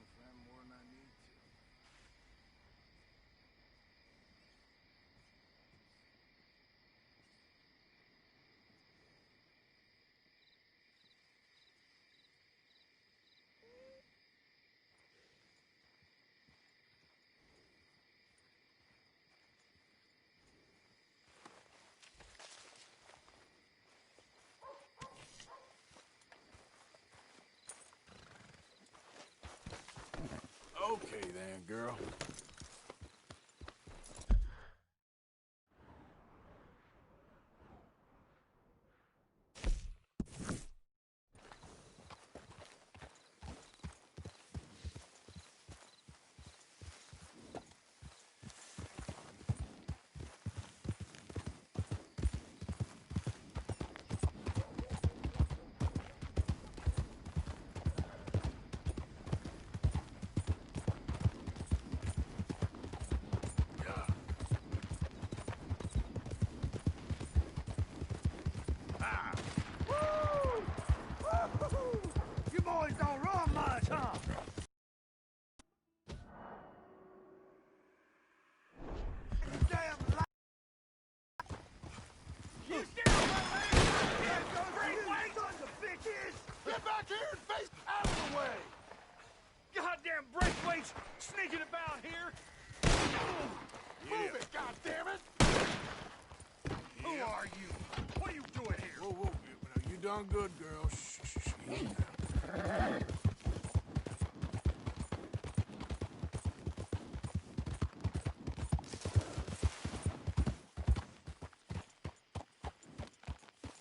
girlfriend more than I need to. Okay then, girl. You boys don't run much, huh? You still sons of bitches! Get back here and face out of the way! Goddamn breakaways sneaking about here! Move it, goddammit! Who are you? What are you doing here? Whoa, whoa, you done good, girl. Shh.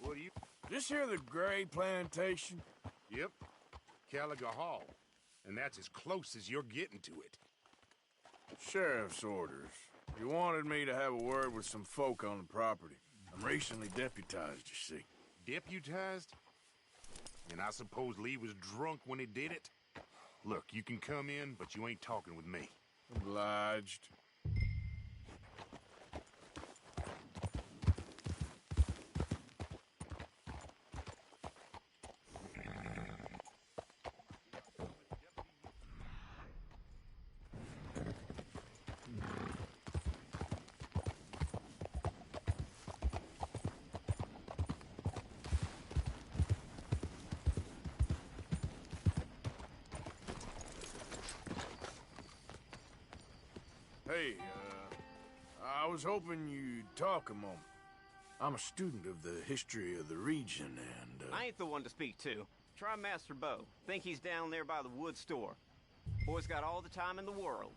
What are you? This here the Gray Plantation? Yep. Caliga Hall. And that's as close as you're getting to it. Sheriff's orders. You wanted me to have a word with some folk on the property. I'm recently deputized, you see. Deputized? And I suppose Lee was drunk when he did it? Look, you can come in, but you ain't talking with me. Obliged. Hey, I was hoping you'd talk a moment. I'm a student of the history of the region, and, I ain't the one to speak to. Try Master Bo. Think he's down there by the wood store. Boy's got all the time in the world.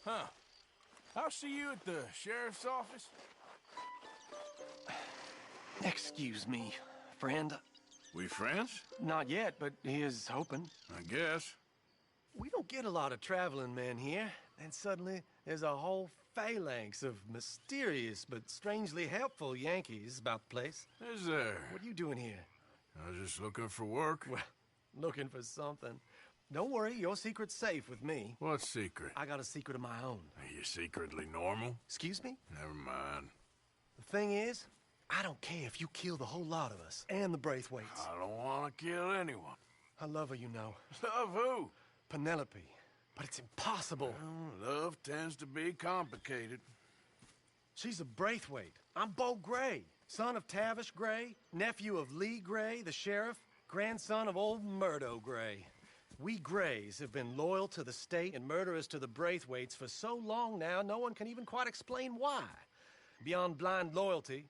Huh. I'll see you at the sheriff's office. Excuse me, friend. We friends? Not yet, but he is hoping. I guess. We don't get a lot of traveling men here. And suddenly, there's a whole phalanx of mysterious but strangely helpful Yankees about the place. Is there? What are you doing here? I was just looking for work. Well, looking for something. Don't worry, your secret's safe with me. What secret? I got a secret of my own. Are you secretly normal? Excuse me? Never mind. The thing is, I don't care if you kill the whole lot of us and the Braithwaites. I don't want to kill anyone. I love her, you know. Love who? Penelope. But it's impossible. Well, love tends to be complicated. She's a Braithwaite. I'm Bo Gray, son of Tavish Gray, nephew of Lee Gray, the sheriff, grandson of old Murdo Gray. We Grays have been loyal to the state and murderous to the Braithwaites for so long now, no one can even quite explain why. Beyond blind loyalty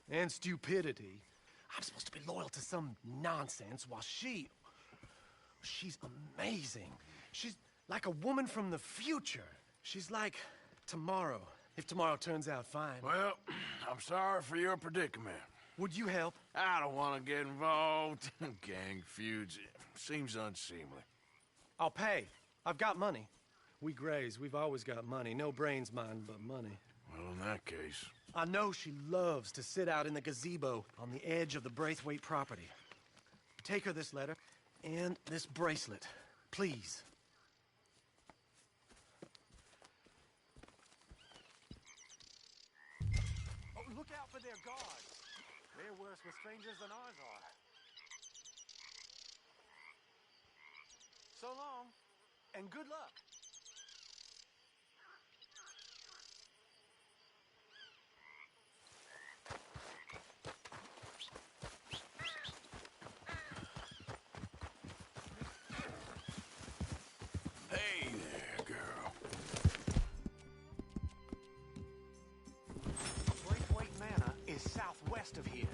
and stupidity, I'm supposed to be loyal to some nonsense while she's amazing. She's like a woman from the future. She's like tomorrow, if tomorrow turns out fine. Well, I'm sorry for your predicament. Would you help? I don't want to get involved in gang feuds. Seems unseemly. I'll pay. I've got money. We Grays, we've always got money. No brains, mind, but money. Well, in that case... I know she loves to sit out in the gazebo on the edge of the Braithwaite property. Take her this letter and this bracelet, please. Oh, look out for their guards. They're worse with strangers than ours are. So long, and good luck. Hey there, girl. Braithwaite Manor is southwest of here.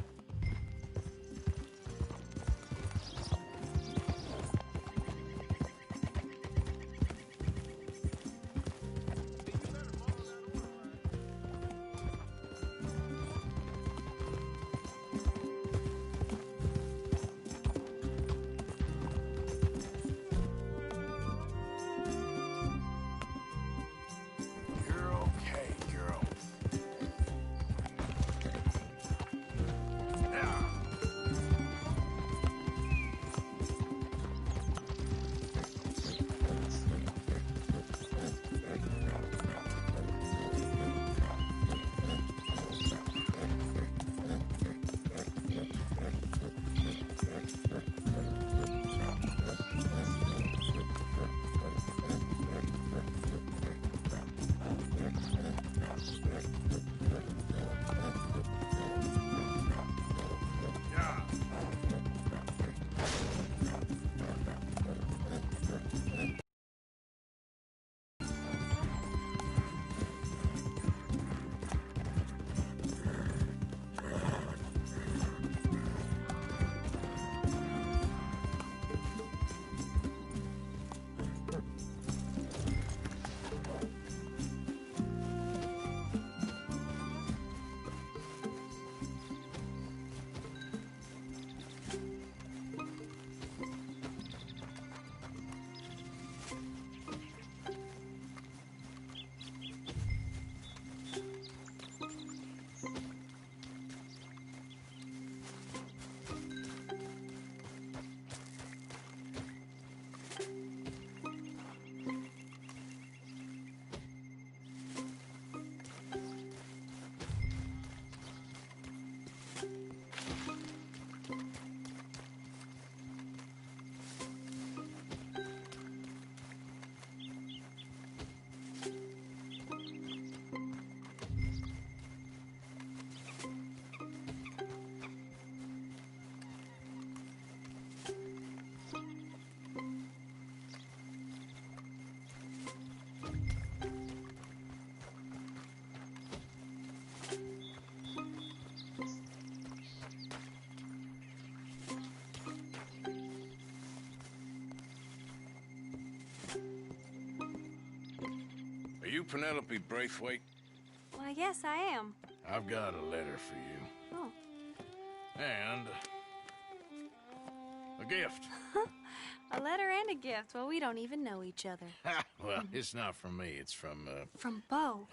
You're okay, girl. Yeah. Are you Penelope Braithwaite? Why, yes, I am. I've got a letter for you. Oh. And a gift. A letter and a gift. Well, we don't even know each other. Well, it's not from me. It's from, From Bo.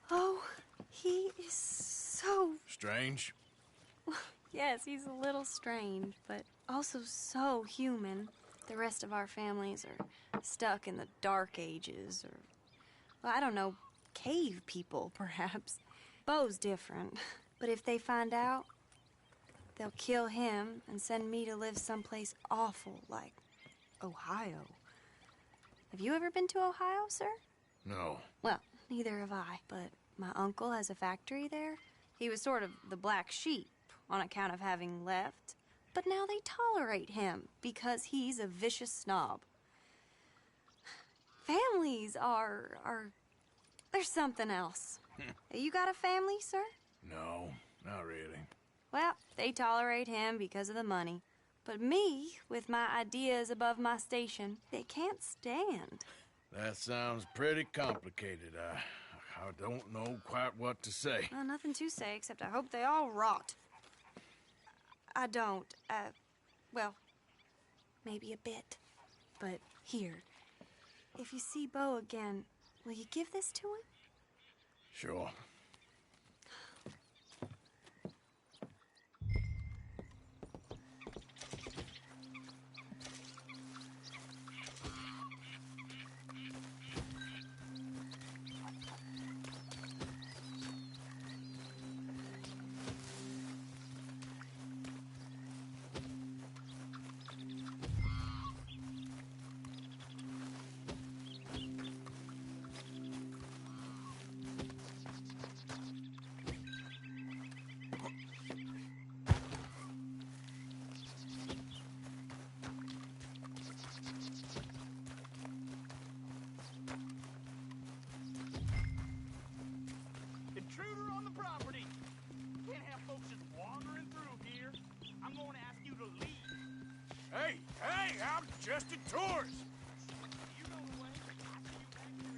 Oh, he is so... Strange. Yes, he's a little strange, but also so human. The rest of our families are stuck in the Dark Ages, or, well, I don't know, cave people, perhaps. Bo's different, but if they find out, they'll kill him and send me to live someplace awful like Ohio. Have you ever been to Ohio, sir? No. Well, neither have I, but my uncle has a factory there. He was sort of the black sheep on account of having left, but now they tolerate him because he's a vicious snob. Families there's something else. You got a family, sir? No, not really. Well, they tolerate him because of the money. But me, with my ideas above my station, they can't stand. That sounds pretty complicated. I don't know quite what to say. Well, nothing to say, except I hope they all rot. I don't. Well, maybe a bit. But here, if you see Bo again, will you give this to him? Sure. Intruder on the property! Can't have folks just wandering through here. I'm going to ask you to leave. Hey, I'm just a tourist. You know the way. I see you back there.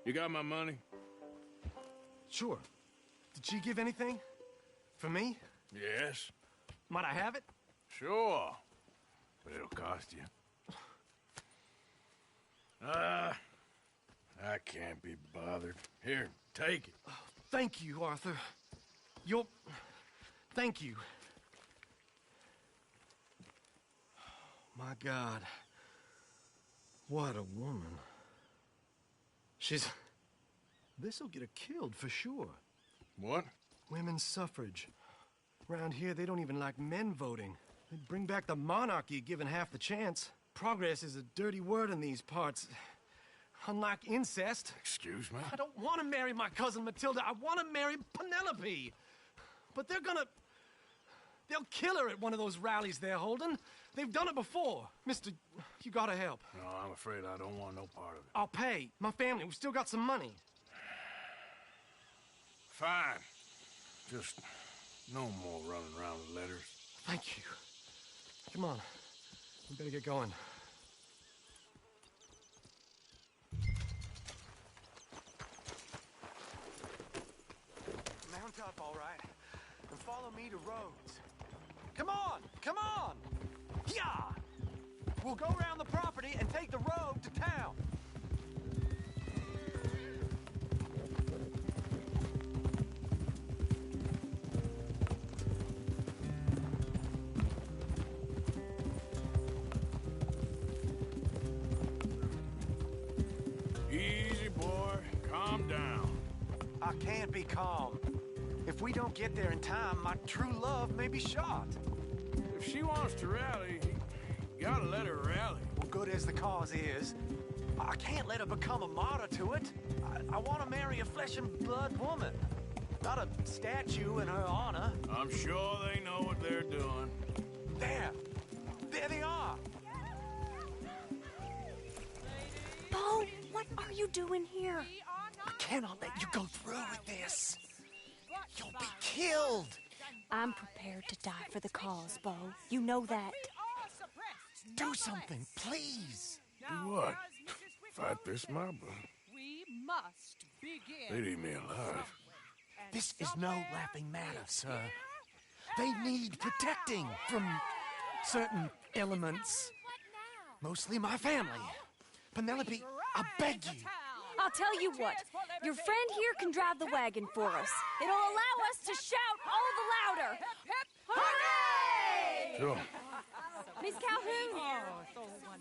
You got my money? Sure. Did she give anything? For me? Yes. Might I have it? Sure. But it'll cost you. I can't be bothered. Here, take it. Thank you, Arthur. Thank you. My God. What a woman. This'll get her killed for sure. What? Women's suffrage. Around here, they don't even like men voting. They'd bring back the monarchy given half the chance. Progress is a dirty word in these parts. Unlike incest. Excuse me? I don't want to marry my cousin Matilda. I want to marry Penelope. But they'll kill her at one of those rallies they're holding. They've done it before. Mister, you gotta help. No, I'm afraid I don't want no part of it. I'll pay. My family, we've still got some money. Fine. Just no more running around with letters. Thank you. Come on. We better get going. Mount up, all right, and follow me to Rhodes. Come on! Come on! Yeah! We'll go around the property and take the road to town. be calm. If we don't get there in time, my true love may be shot. If she wants to rally, you gotta let her rally. Well, good as the cause is, I can't let her become a martyr to it. I want to marry a flesh and blood woman, not a statue in her honor. I'm sure they know what they're doing. There they are. Bo, what are you doing here? I cannot let you go through with this. You'll be killed. I'm prepared to die for the cause, Bo. You know that. Do something, please. Do what? Fight this mob? We must begin. They'd eat me alive. This is no laughing matter, sir. They need protecting from certain elements. Mostly my family. Penelope, I beg you. I'll tell you what. Your friend here can drive the wagon for us. It'll allow us to shout all the louder. Hooray! Sure. Miss Calhoun.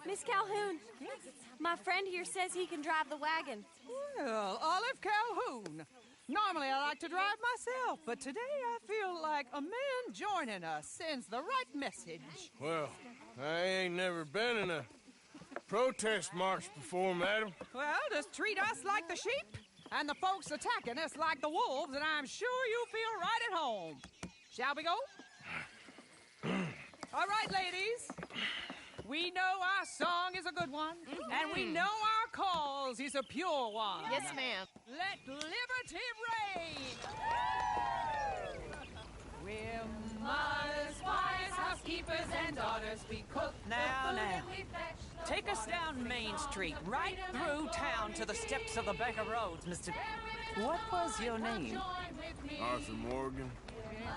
Miss Calhoun. My friend here says he can drive the wagon. Well, Olive Calhoun. Normally I like to drive myself, but today I feel like a man joining us sends the right message. Well, I ain't never been in a protest march before, madam. Well, just treat us like the sheep, and the folks attacking us like the wolves, and I'm sure you feel right at home. Shall we go? All right, ladies. We know our song is a good one, and we know our cause is a pure one. Yes, ma'am. Let liberty reign! We're mothers, wives, housekeepers, and daughters. We cook Now, the food now. and we fetch. Take us down Main Street, right through town to the steps of the Baker Roads, Mr. What was your name? Arthur Morgan.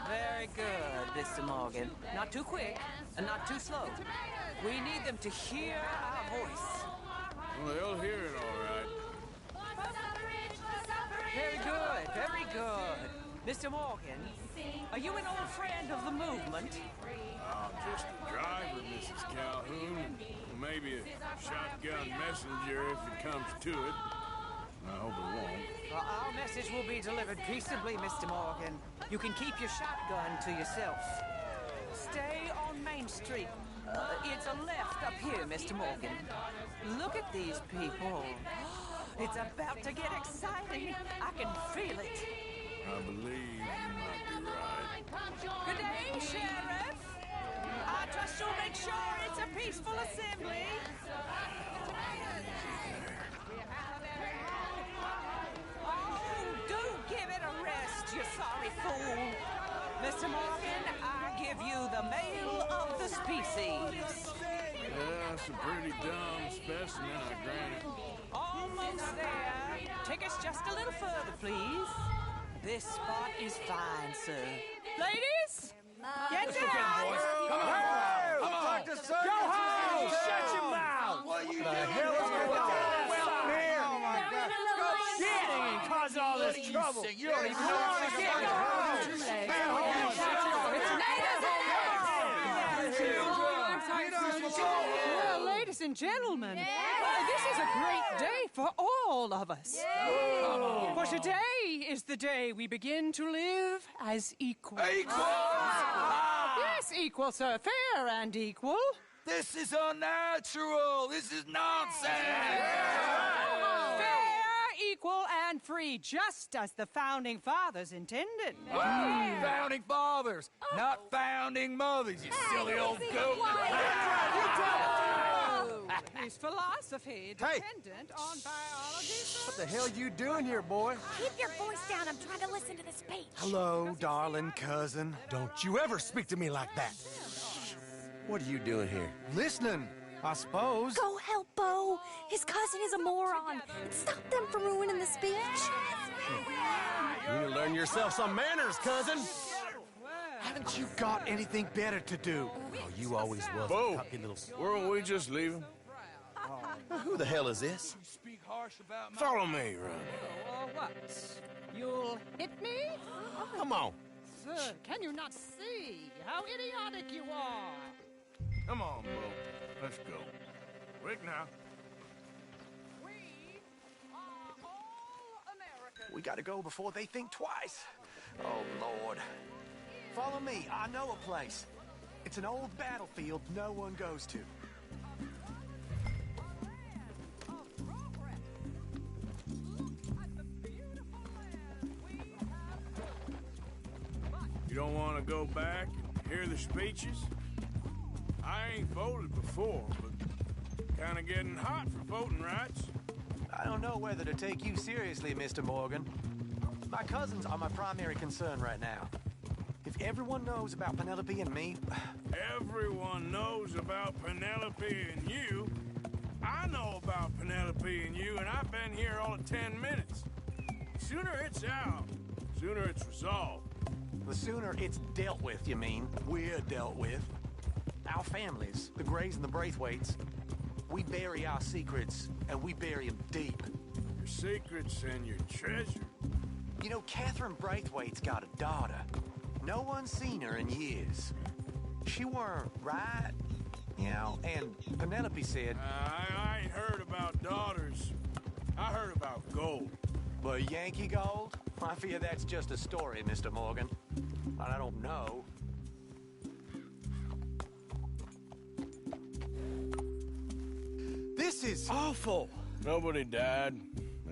Very good, Mr. Morgan. Not too quick and not too slow. We need them to hear our voice. Well, they'll hear it all right. Very good, very good. Mr. Morgan, are you an old friend of the movement? I'm just a driver, Mrs. Calhoun, and maybe a shotgun messenger if it comes to it. I hope it won't. Well, our message will be delivered peaceably, Mr. Morgan. You can keep your shotgun to yourself. Stay on Main Street. It's a left up here, Mr. Morgan. Look at these people. It's about to get exciting. I can feel it. I believe you might be right. Good day, Sheriff. I trust you'll make sure it's a peaceful assembly. Oh, do give it a rest, you sorry fool. Mr. Morgan, I give you the male of the species. Yeah, that's a pretty dumb specimen, I grant it. Almost there. Take us just a little further, please. This spot is fine, sir. Ladies, get down! Go home! Shut your mouth! What are you doing? The hell is going on? Well, here! Oh, my God. Go and cause all this trouble. You don't even know what to get. Well, ladies and gentlemen, this is a great day for all of us. For today is the day we begin to live as equals. Yes, equal, sir. Fair and equal. This is unnatural. This is nonsense. Fair, equal, and free, just as the Founding Fathers intended. Founding fathers, not founding mothers, you silly old goat. Is philosophy dependent on biology? What the hell you doing here, boy? Keep your voice down. I'm trying to listen to the speech. Hello, darling cousin. Don't you ever speak to me like that. What are you doing here? Listening, I suppose. Go help Bo. His cousin is a moron. And stop them from ruining the speech. You need to learn yourself some manners, cousin. Haven't you got anything better to do? Oh, you always was Bo, a puppy little... weren't we just leaving? Who the hell is this? Follow me, Ron. Or what? You'll hit me? Come on. Sir, can you not see how idiotic you are? Come on, Bo. Let's go. Quick now. We are all Americans. We gotta go before they think twice. Oh, Lord. Follow me. I know a place. It's an old battlefield no one goes to. You don't want to go back and hear the speeches? I ain't voted before, but kind of getting hot for voting rights. I don't know whether to take you seriously, Mr. Morgan. My cousins are my primary concern right now. If everyone knows about Penelope and me... Everyone knows about Penelope and you. I know about Penelope and you, and I've been here all of 10 minutes. Sooner it's out, sooner it's resolved. The sooner it's dealt with, you mean? We're dealt with. Our families, the Grays and the Braithwaites, we bury our secrets, and we bury them deep. Your secrets and your treasure. You know, Catherine Braithwaite's got a daughter. No one's seen her in years. She weren't right, you know, and Penelope said... I ain't heard about daughters. I heard about gold. But Yankee gold? I fear that's just a story, Mr. Morgan. I don't know. This is awful. Nobody died.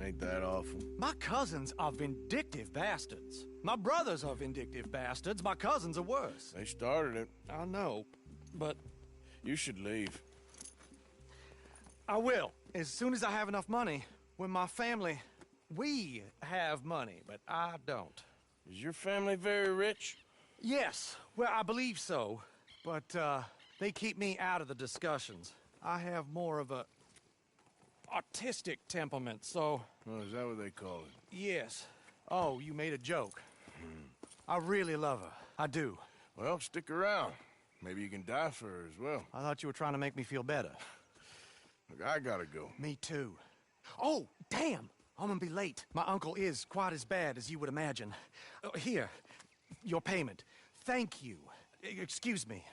Ain't that awful? My cousins are vindictive bastards. My brothers are vindictive bastards. My cousins are worse. They started it. I know, but... You should leave. I will, as soon as I have enough money. When my family... We have money, but I don't. Is your family very rich? Yes, well, I believe so. But, they keep me out of the discussions. I have more of a... artistic temperament, so... Oh, is that what they call it? Yes. Oh, you made a joke. I really love her. I do. Well, stick around. Maybe you can die for her as well. I thought you were trying to make me feel better. Look, I gotta go. Me too. Oh, damn! I'm gonna be late. My uncle is quite as bad as you would imagine. Here, your payment. Thank you. Excuse me.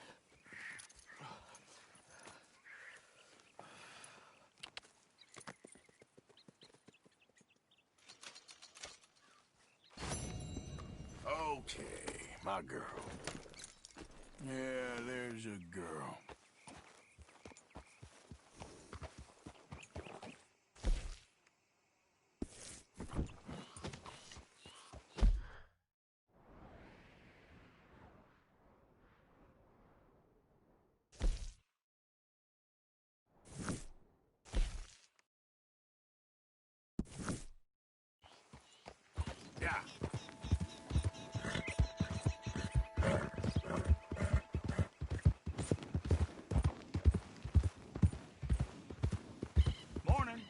Okay, my girl. Yeah, there's a girl. Yeah. Morning.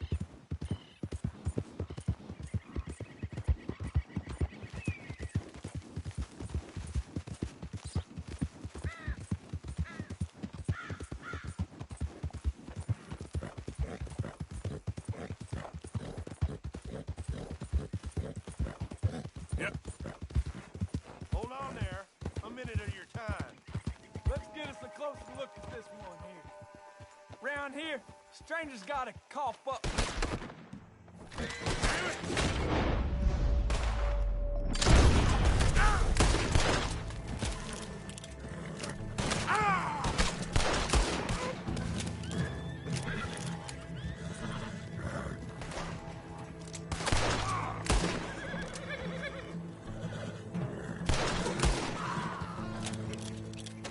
Yep. Hold on there. A minute of your time. Let's get us a closer look at this one here. Round here, strangers gotta cough up.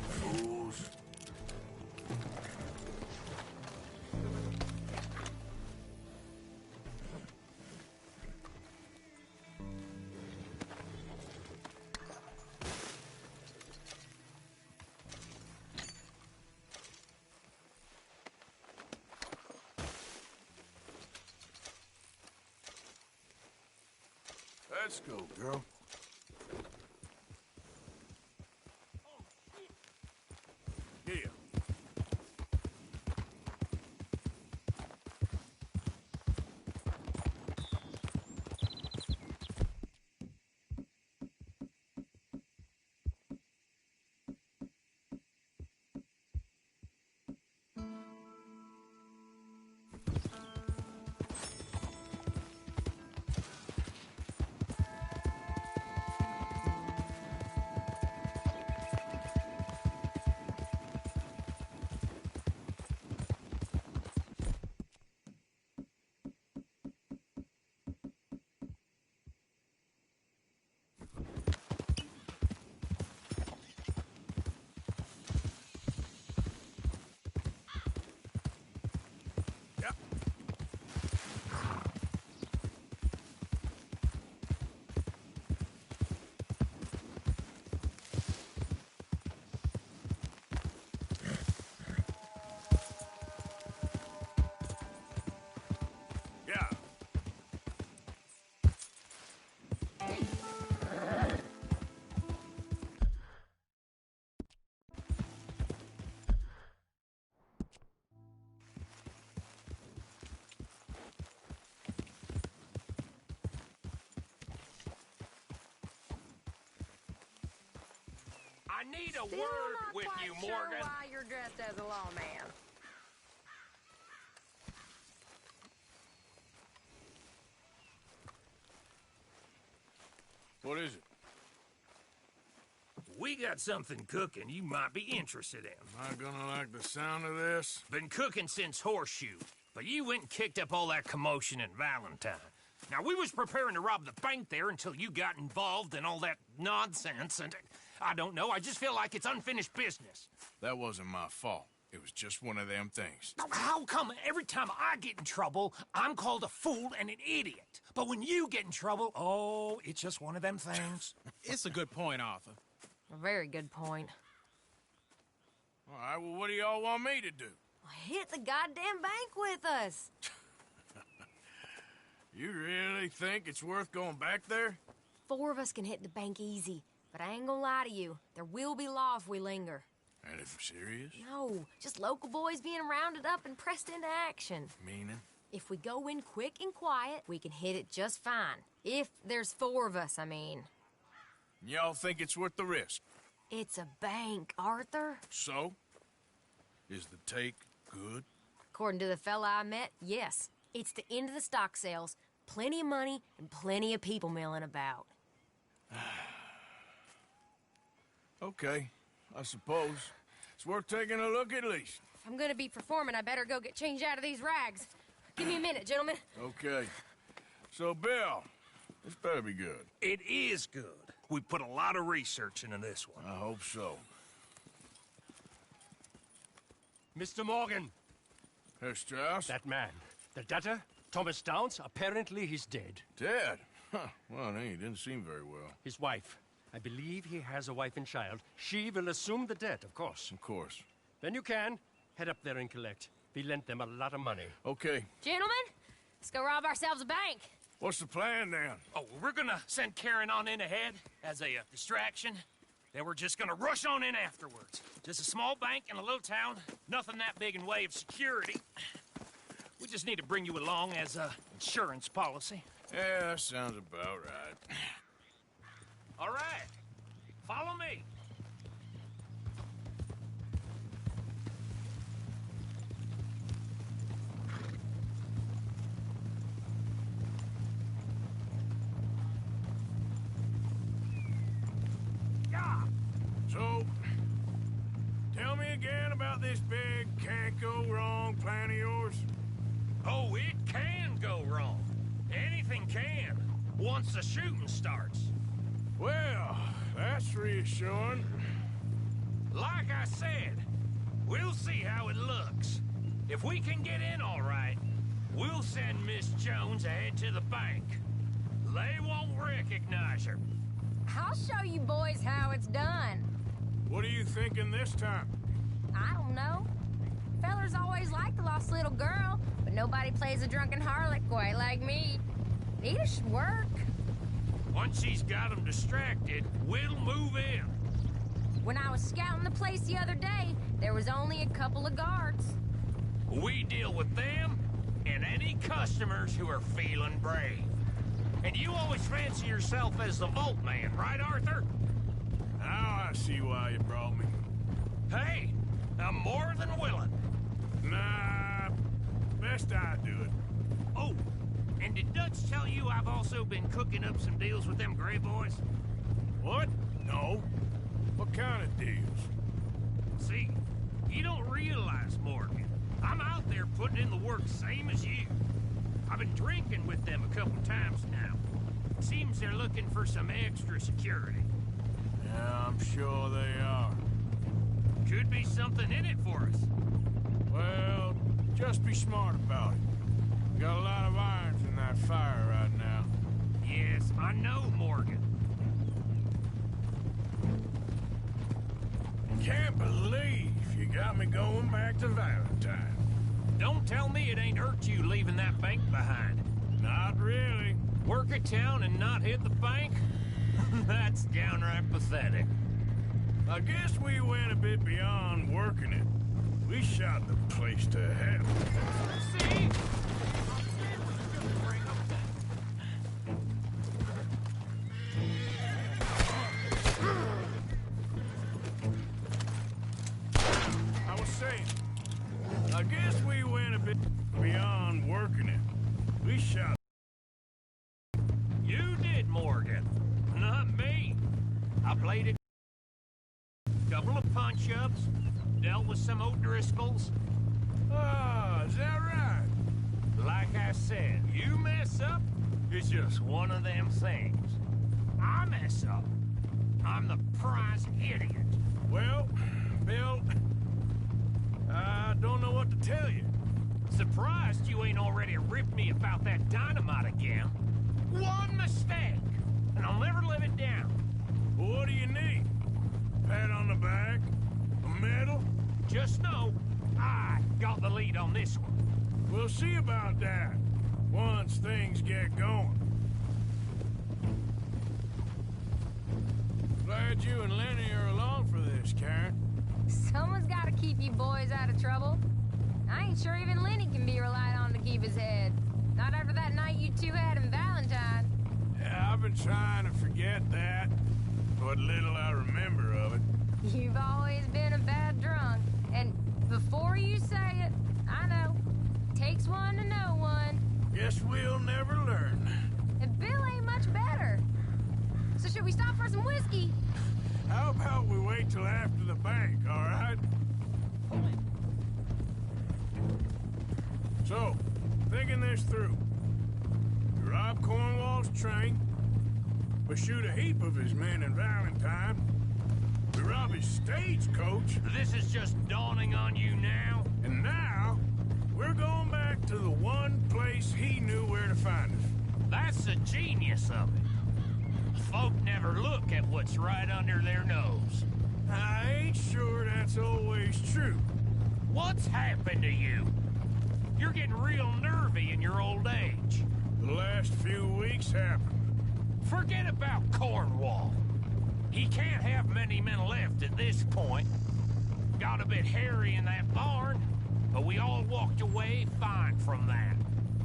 Fools. Let's go, girl. Here. I need a Still word not with quite you, sure Morgan. why you're dressed as a lawman. What is it? We got something cooking you might be interested in. Am I gonna like the sound of this? Been cooking since Horseshoe, but you went and kicked up all that commotion in Valentine. Now, we was preparing to rob the bank there until you got involved in all that nonsense, and I don't know, I just feel like it's unfinished business. That wasn't my fault. It was just one of them things. How come every time I get in trouble, I'm called a fool and an idiot? But when you get in trouble, oh, it's just one of them things. It's a good point, Arthur. A very good point. All right, well, what do y'all want me to do? Hit the goddamn bank with us. You really think it's worth going back there? 4 of us can hit the bank easy, but I ain't gonna lie to you. There will be law if we linger. And if you're serious? No, just local boys being rounded up and pressed into action. Meaning? If we go in quick and quiet, we can hit it just fine. If there's 4 of us, I mean. Y'all think it's worth the risk? It's a bank, Arthur. So? Is the take good? According to the fella I met, yes. It's the end of the stock sales, plenty of money, and plenty of people milling about. Okay, I suppose. It's worth taking a look at least. If I'm gonna be performing, I better go get changed out of these rags. Give me a minute, gentlemen. Okay. So, Bill, this better be good. It is good. We put a lot of research into this one. I hope so. Mr. Morgan. Herr Strauss? That man. The debtor, Thomas Downs, apparently he's dead. Dead? Huh. Well, he didn't seem very well. His wife. I believe he has a wife and child. She will assume the debt, of course. Of course. Then you can head up there and collect. We lent them a lot of money. Okay. Gentlemen, let's go rob ourselves a bank. What's the plan, then? Oh, we're gonna send Karen on in ahead as a distraction. Then we're just gonna rush on in afterwards. Just a small bank in a little town. Nothing that big in way of security. We just need to bring you along as a insurance policy. Yeah, that sounds about right. All right. Follow me. So, tell me again about this big can't-go-wrong plan of yours. Oh, it can go wrong. Anything can, once the shooting starts. Well, that's reassuring. Like I said, we'll see how it looks. If we can get in all right, we'll send Miss Jones ahead to the bank. They won't recognize her. I'll show you boys how it's done. What are you thinking this time? I don't know. Fellers always like the lost little girl, but nobody plays a drunken harlot quite like me. It should work. Once she's got them distracted, we'll move in. When I was scouting the place the other day, there was only a couple of guards. We deal with them and any customers who are feeling brave. And you always fancy yourself as the Vault Man, right, Arthur? Now I see why you brought me. Hey, I'm more than willing. Nah, best I do it. Oh, and did Dutch tell you I've also been cooking up some deals with them Gray Boys? What? No. What kind of deals? See, you don't realize, Morgan. I'm out there putting in the work same as you. I've been drinking with them a couple times now. Seems they're looking for some extra security. Yeah, I'm sure they are. Could be something in it for us. Well, just be smart about it. Got a lot of irons in that fire right now. Yes, I know, Morgan. Can't believe you got me going back to Valentine. Don't tell me it ain't hurt you leaving that bank behind. Not really. Work a town and not hit the bank? That's downright pathetic. I guess we went a bit beyond working it. We shot the place to hell. See? we shot. You did, Morgan. Not me. I played a couple of punch-ups, dealt with some O'Driscolls. Ah, is that right? Like I said, you mess up, it's just one of them things. I mess up, I'm the prize idiot. Well, Bill, I don't know what to tell you. Surprised you ain't already ripped me about that dynamite again. One mistake, and I'll never live it down. Well, what do you need? Pat on the back? A medal? Just know, I got the lead on this one. We'll see about that, once things get going. Glad you and Lenny are along for this, Karen. Someone's got to keep you boys out of trouble. I ain't sure even Lenny can be relied on to keep his head. Not after that night you two had in Valentine. Yeah, I've been trying to forget that. What little I remember of it. You've always been a bad drunk. And before you say it, I know. Takes one to know one. Guess we'll never learn. And Bill ain't much better. So should we stop for some whiskey? How about we wait till after the bank, all right? So, thinking this through. We rob Cornwall's train. We shoot a heap of his men in Valentine. We rob his stagecoach. This is just dawning on you now? And now, we're going back to the one place he knew where to find us. That's the genius of it. Folk never look at what's right under their nose. I ain't sure that's always true. What's happened to you? You're getting real nervy in your old age. The last few weeks happened. Forget about Cornwall. He can't have many men left at this point. Got a bit hairy in that barn, but we all walked away fine from that.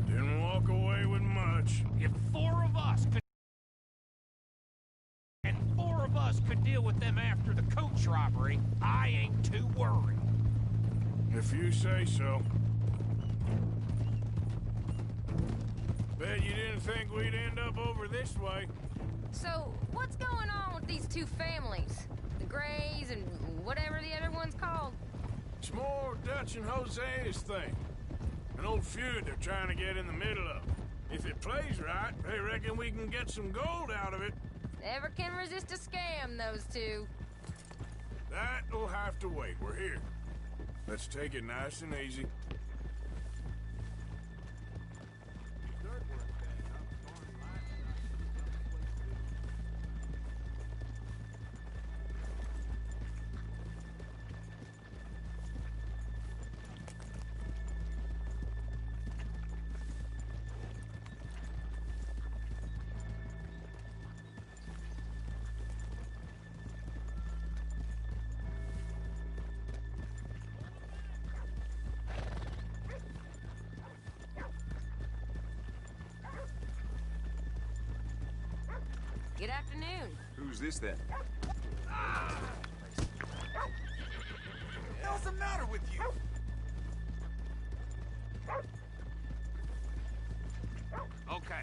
Didn't walk away with much. If four of us could deal with them after the coach robbery, I ain't too worried. If you say so. Bet you didn't think we'd end up over this way. So, what's going on with these two families? The Grays and whatever the other one's called? It's more Dutch and Jose's thing. An old feud they're trying to get in the middle of. If it plays right, they reckon we can get some gold out of it. Never can resist a scam, those two. That'll have to wait. We're here. Let's take it nice and easy. Good afternoon. Who's this then? What's the matter with you? Okay,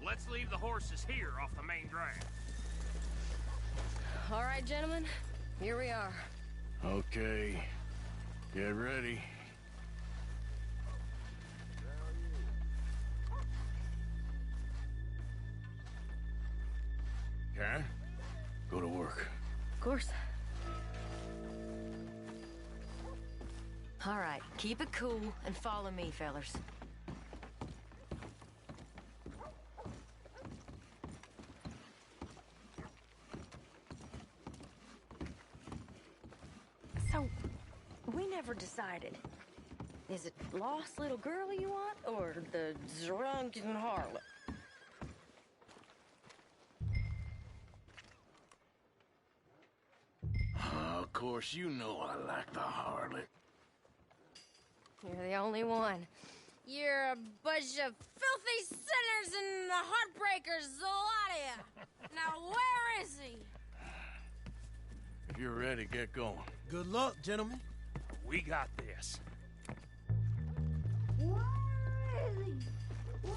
let's leave the horses here off the main drag. All right, gentlemen. Here we are. Okay. Get ready. Karen, go to work. Of course. All right, keep it cool and follow me, fellers. So, we never decided. Is it lost little girl you want, or the drunken harlot? Of course, you know I like the harlot. You're the only one. You're a bunch of filthy sinners and the heartbreakers, the lot of you. Now, where is he? If you're ready, get going. Good luck, gentlemen. We got this. Where is he? I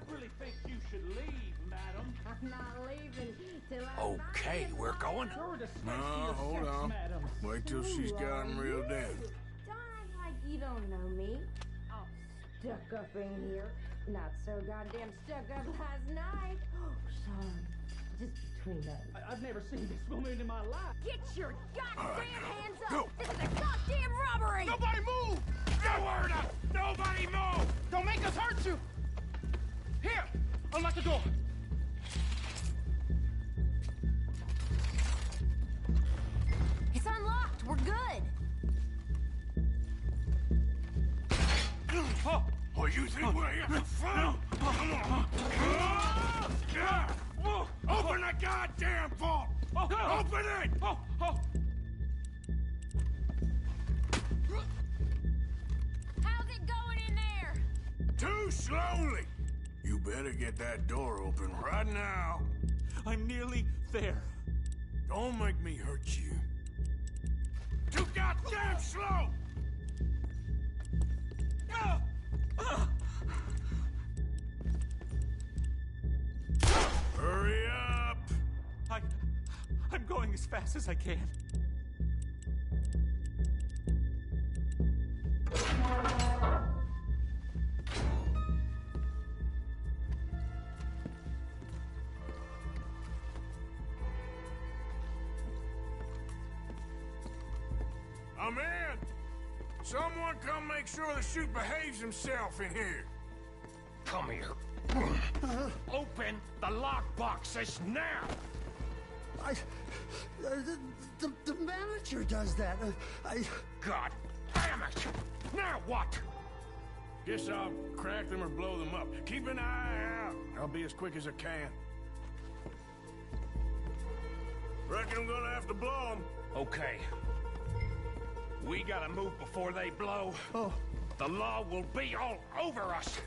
really think you should leave, madam. I'm not leaving till I Okay, we're going. No, hold on. Wait till she's got him reeled in. Don't act like you don't know me. All stuck up in here. Not so goddamn stuck up last night. Oh, sorry. Just between us. I've never seen this woman in my life. Get your goddamn hands up! Go. This is a goddamn robbery! Nobody move! No word up! Nobody move! Don't make us hurt you! Here! Unlock the door! It's unlocked. We're good. Oh, you think we're here for fun? Come on. Open the goddamn vault! Open it! How's it going in there? Too slowly! You better get that door open right now. I'm nearly there. Don't make me hurt you. Too goddamn slow! Hurry up! I'm going as fast as I can. I'm in! Someone come make sure the chute behaves himself in here. Come here. Open the lock boxes now! The manager does that. God damn it! Now what? Guess I'll crack them or blow them up. Keep an eye out. I'll be as quick as I can. Reckon I'm gonna have to blow them. Okay. We gotta move before they blow. The law will be all over us.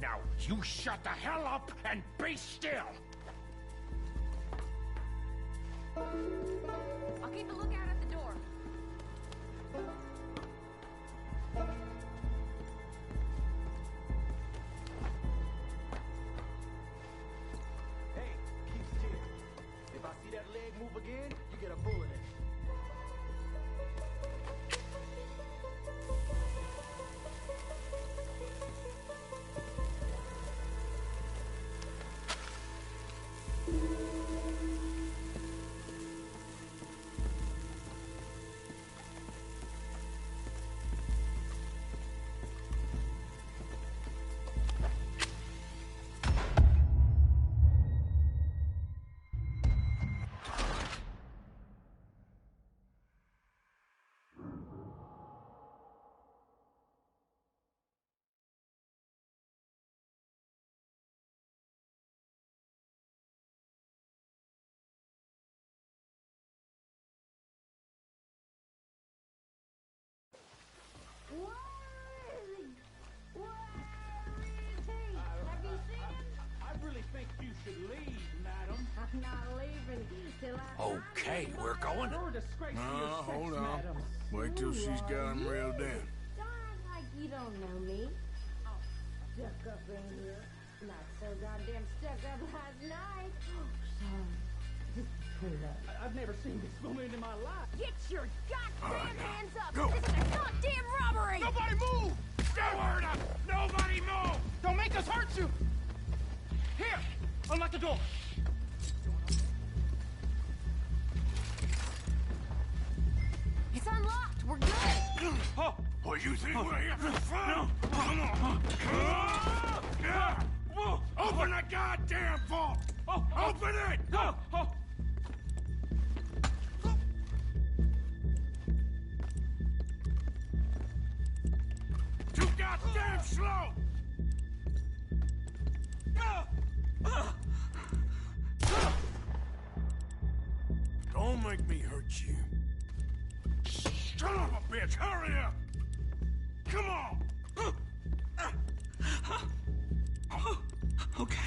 Now, you shut the hell up and be still! I'll keep a lookout at the door. Hey, keep still. If I see that leg move again, you get a bullet in it. I really think you should leave, madam. I'm not leaving till I... Okay, we're going. You're a disgrace to No, your sex, hold on. madam. Wait till she's got him reeled in. Don't act like you don't know me. All stuck up in here. Not so goddamn stuck up last night. Oh, sorry. Just between us. I've never seen this woman in my life. Get your goddamn hands up! Go. This is a goddamn robbery! Nobody move! No word up! Nobody move! Don't make us hurt you! Here! Unlock the door! It's unlocked! We're good! Oh, you think we're here for fun? Come on! Open the goddamn vault! Open it! Too goddamn slow! Don't make me hurt you. Son of a bitch, hurry up! Come on! Okay.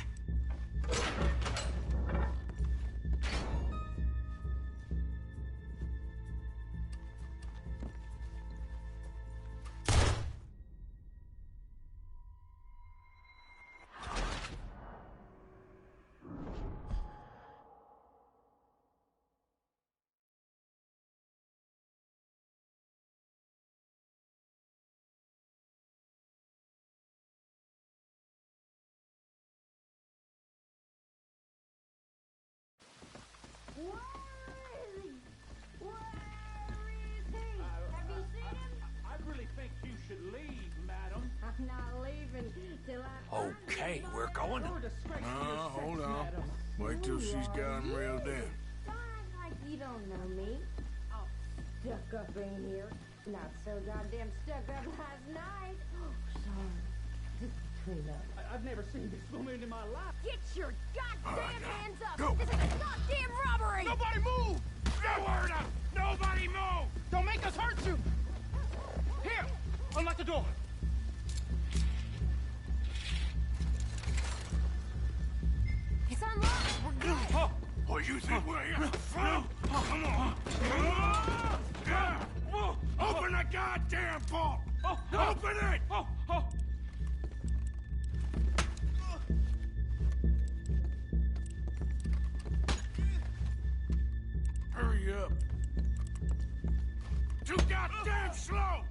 I'm not leaving till I... Okay, we're going. Hold on. Wait till she's got him reeled in. Don't act like you don't know me. All stuck up in here. Not so goddamn stuck up last night. Oh, sorry. Just between us. I've never seen this woman in my life. Get your goddamn hands up! Go. This is a goddamn robbery! Nobody move! No word up! Nobody move! Don't make us hurt you! Here! Unlock the door! It's unlocked! We're good! Oh, you think we're here for fun? Come on. Open the goddamn vault! Open it! Hurry up. Too goddamn slow!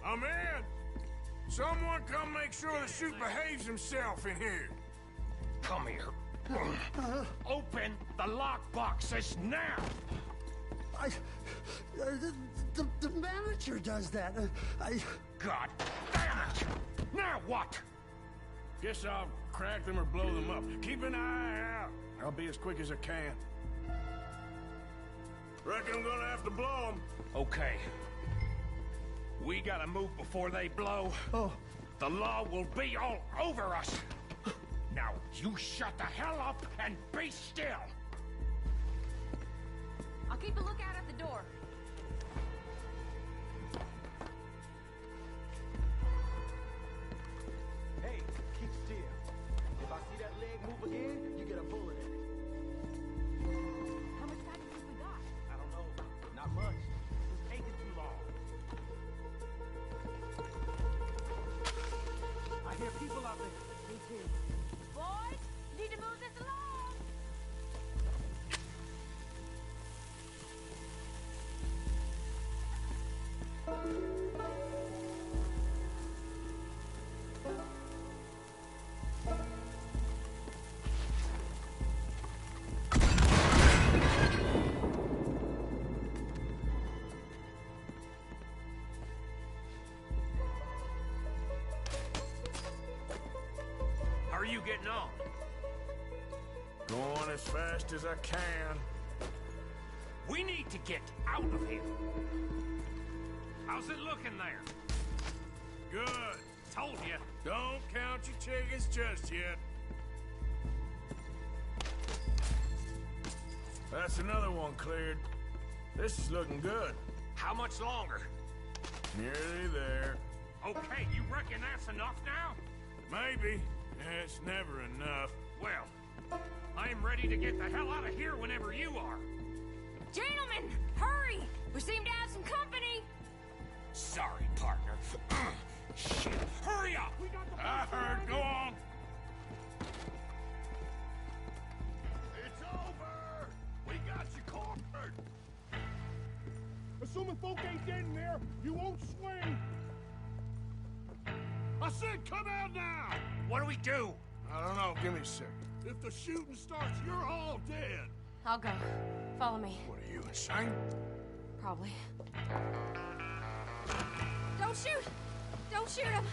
I'm in. Someone come make sure the suit behaves himself in here. Come here. Open the lock boxes now! The manager does that. God damn it! Now what? Guess I'll crack them or blow them up. Keep an eye out. I'll be as quick as I can. Reckon I'm gonna have to blow them. Okay. We gotta move before they blow. Oh. The law will be all over us. Now, you shut the hell up and be still! I'll keep a lookout at the door. Hey, keep still. If I see that leg move again, you get a bullet in it. How much time do you think we got? I don't know. Not much. It's taking too long. I hear people out there. Me too. Boys, need to move this along. How are you getting on? Going as fast as I can. We need to get out of here. How's it looking there? Good. Told you. Don't count your chickens just yet. That's another one cleared. This is looking good. How much longer? Nearly there. Okay, you reckon that's enough now? Maybe. It's never enough. Well, I am ready to get the hell out of here whenever you are. Gentlemen, hurry! We seem to have some company. Sorry, partner. Shit, hurry up! I heard. Go on. It's over! We got you cornered! Assuming folk ain't dead in there, you won't swing! I said come out now! What do we do? I don't know. Give me a second. If the shooting starts, you're all dead! I'll go. Follow me. What are you, insane? Probably. Don't shoot! Don't shoot him!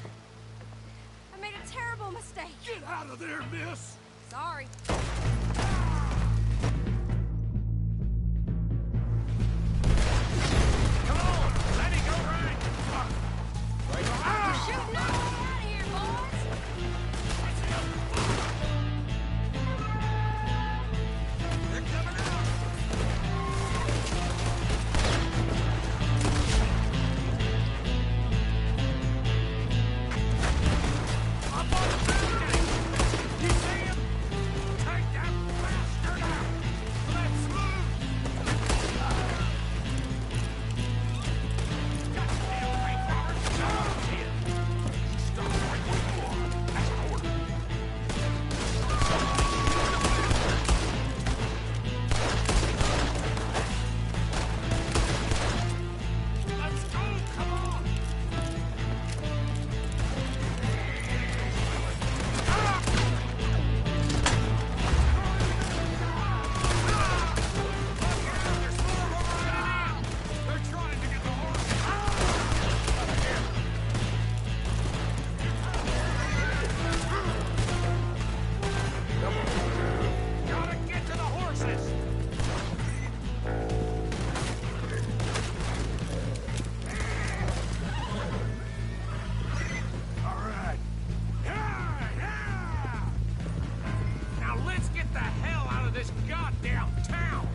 I made a terrible mistake. Get out of there, miss! Sorry. Come on! Let it go right! We're shooting our way out of here, boys! They're coming out! Up on the balcony! You see him? this goddamn town!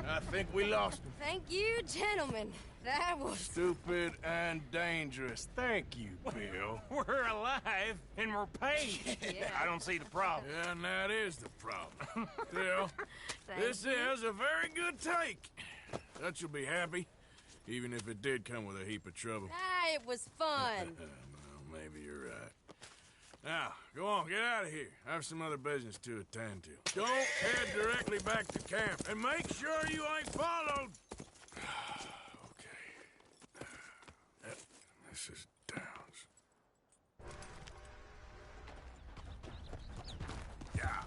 I think we lost him. Thank you, gentlemen. That was... Stupid and dangerous. Thank you, Bill. We're alive, and we're paid. Yeah. I don't see the problem. Yeah, and that is the problem. Still, this is a very good take. Dutch will be happy, even if it did come with a heap of trouble. Ah, it was fun. Well, maybe you're right. Now, go on, get out of here. I have some other business to attend to. Don't head directly back to camp, and make sure you ain't followed. Okay. This is Downs. Yeah.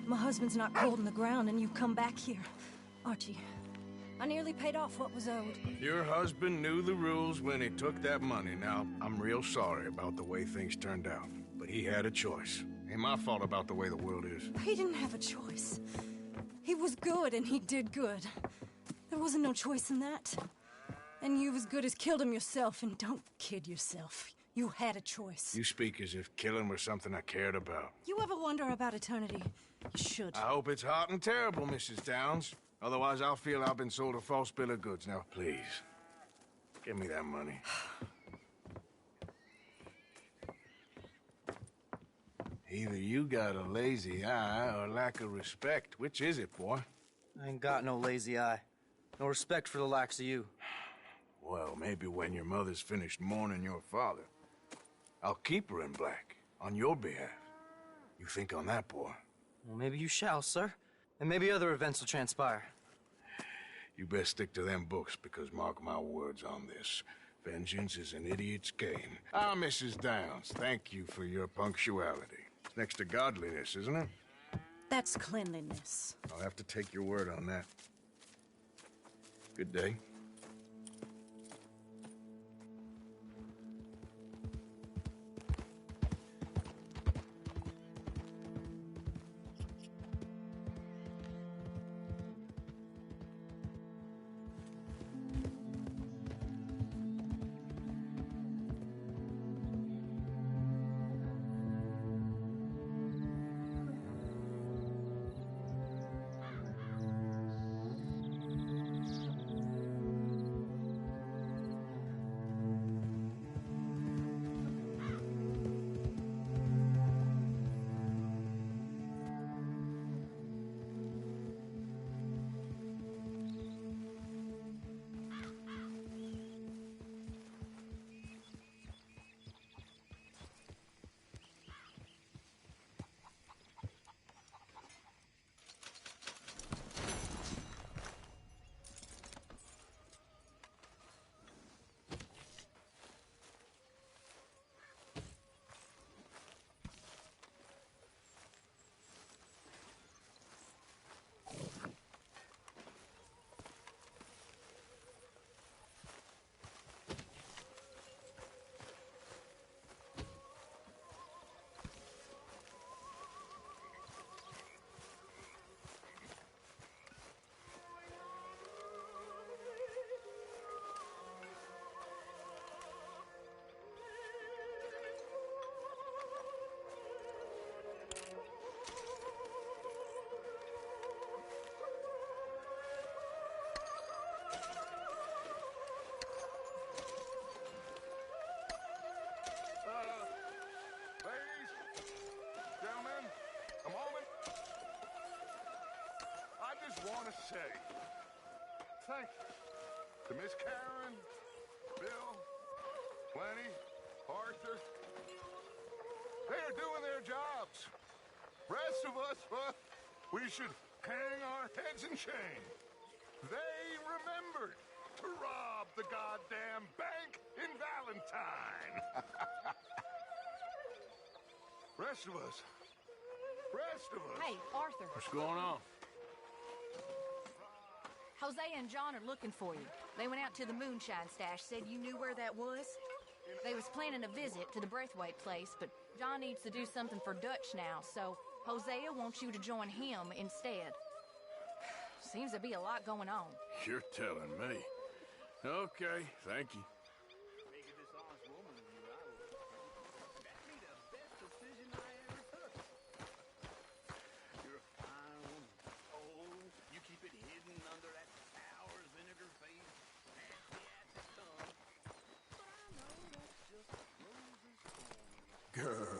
My husband's not cold in the ground, and you come back here. Archie, I nearly paid off what was owed. Your husband knew the rules when he took that money. Now, I'm real sorry about the way things turned out. But he had a choice. Ain't my fault about the way the world is. He didn't have a choice. He was good, and he did good. There wasn't no choice in that. And you as good as killed him yourself, and don't kid yourself. You had a choice. You speak as if killing was something I cared about. You ever wonder about eternity? You should. I hope it's hot and terrible, Mrs. Downs. Otherwise, I'll feel I've been sold a false bill of goods. Now, please, give me that money. Either you got a lazy eye or lack of respect. Which is it, boy? I ain't got no lazy eye. No respect for the likes of you. Well, maybe when your mother's finished mourning your father, I'll keep her in black, on your behalf. You think on that, boy? Well, maybe you shall, sir. And maybe other events will transpire. You best stick to them books, because mark my words on this. Vengeance is an idiot's game. Ah, Mrs. Downs, thank you for your punctuality. It's next to godliness, isn't it? That's cleanliness. I'll have to take your word on that. Good day. Want to say thank you to Miss Karen, Bill, Plenty, Arthur. They are doing their jobs. Rest of us, we should hang our heads in shame. They remembered to rob the goddamn bank in Valentine. Rest of us. Hey, Arthur. What's going on? Jose and John are looking for you. They went out to the moonshine stash, said you knew where that was. They was planning a visit to the Braithwaite place, but John needs to do something for Dutch now, so Hosea wants you to join him instead. Seems to be a lot going on. You're telling me. Okay, thank you. Girl.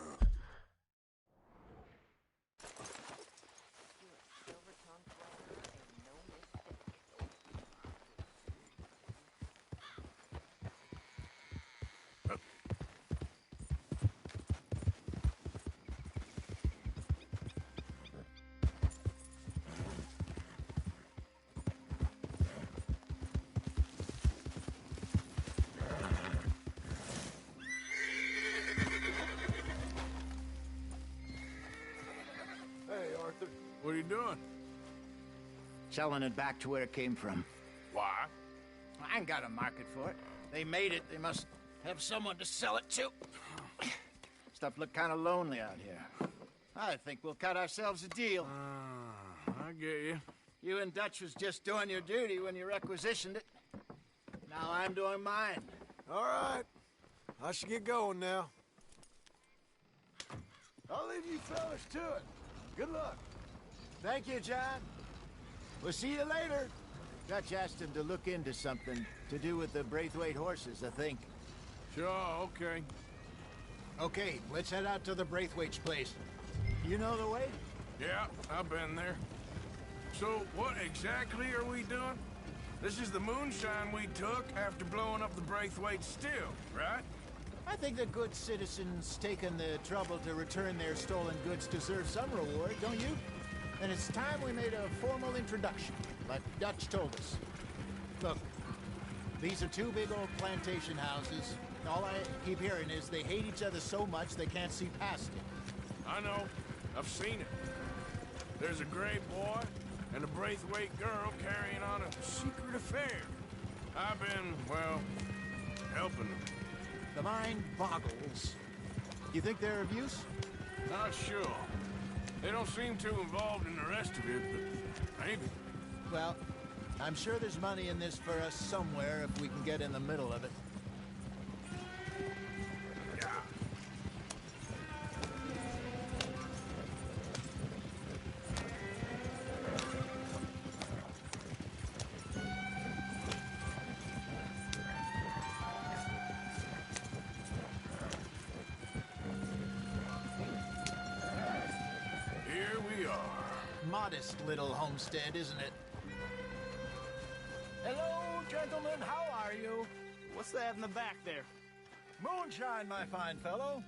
What are you doing? Selling it back to where it came from. Why? I ain't got a market for it. They made it. They must have someone to sell it to. Stuff look kind of lonely out here. I think we'll cut ourselves a deal. I get you. You and Dutch was just doing your duty when you requisitioned it. Now I'm doing mine. All right. I should get going now. I'll leave you fellas to it. Good luck. Thank you, John. We'll see you later. Dutch asked him to look into something to do with the Braithwaite horses, I think. Sure, okay. Okay, let's head out to the Braithwaite's place. You know the way? Yeah, I've been there. So, what exactly are we doing? This is the moonshine we took after blowing up the Braithwaite still, right? I think the good citizens taking the trouble to return their stolen goods deserve some reward, don't you? And it's time we made a formal introduction, like Dutch told us. Look, these are two big old plantation houses. All I keep hearing is they hate each other so much they can't see past it. I know. I've seen it. There's a gray boy and a Braithwaite girl carrying on a secret affair. I've been, well, helping them. The mind boggles. You think they're of use? Not sure. They don't seem too involved in the rest of it, but maybe. Well, I'm sure there's money in this for us somewhere if we can get in the middle of it. Modest little homestead, isn't it? Hello, gentlemen. How are you? What's that in the back there? Moonshine, my fine fellow.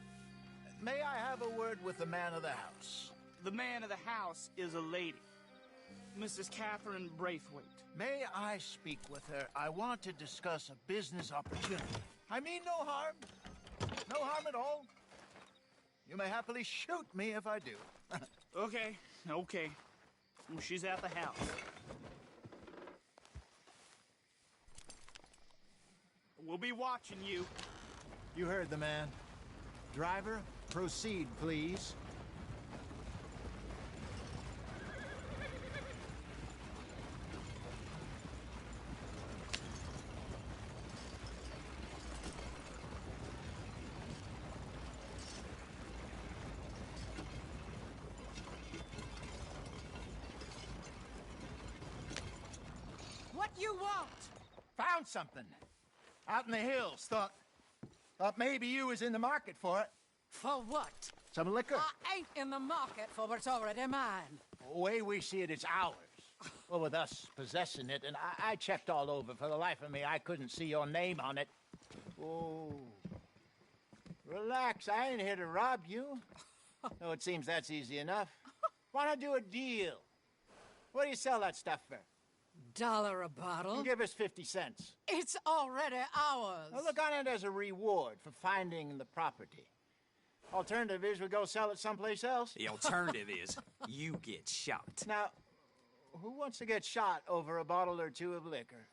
May I have a word with the man of the house? The man of the house is a lady. Mrs. Catherine Braithwaite. May I speak with her? I want to discuss a business opportunity. I mean no harm. No harm at all. You may happily shoot me if I do. Okay. Well, she's at the house. We'll be watching you. You heard the man. Driver, proceed, please. What you want? Found something. Out in the hills. Thought maybe you was in the market for it. For what? Some liquor. I ain't in the market for what's already mine. The way we see it, it's ours. Well, with us possessing it, and I checked all over. For the life of me, I couldn't see your name on it. Oh. Relax, I ain't here to rob you. Oh, it seems that's easy enough. Why not do a deal? What do you sell that stuff for? $1 a bottle? Give us 50 cents. It's already ours. Well, look on it as a reward for finding the property. Alternative is we go sell it someplace else. The alternative is you get shot. Now, who wants to get shot over a bottle or two of liquor?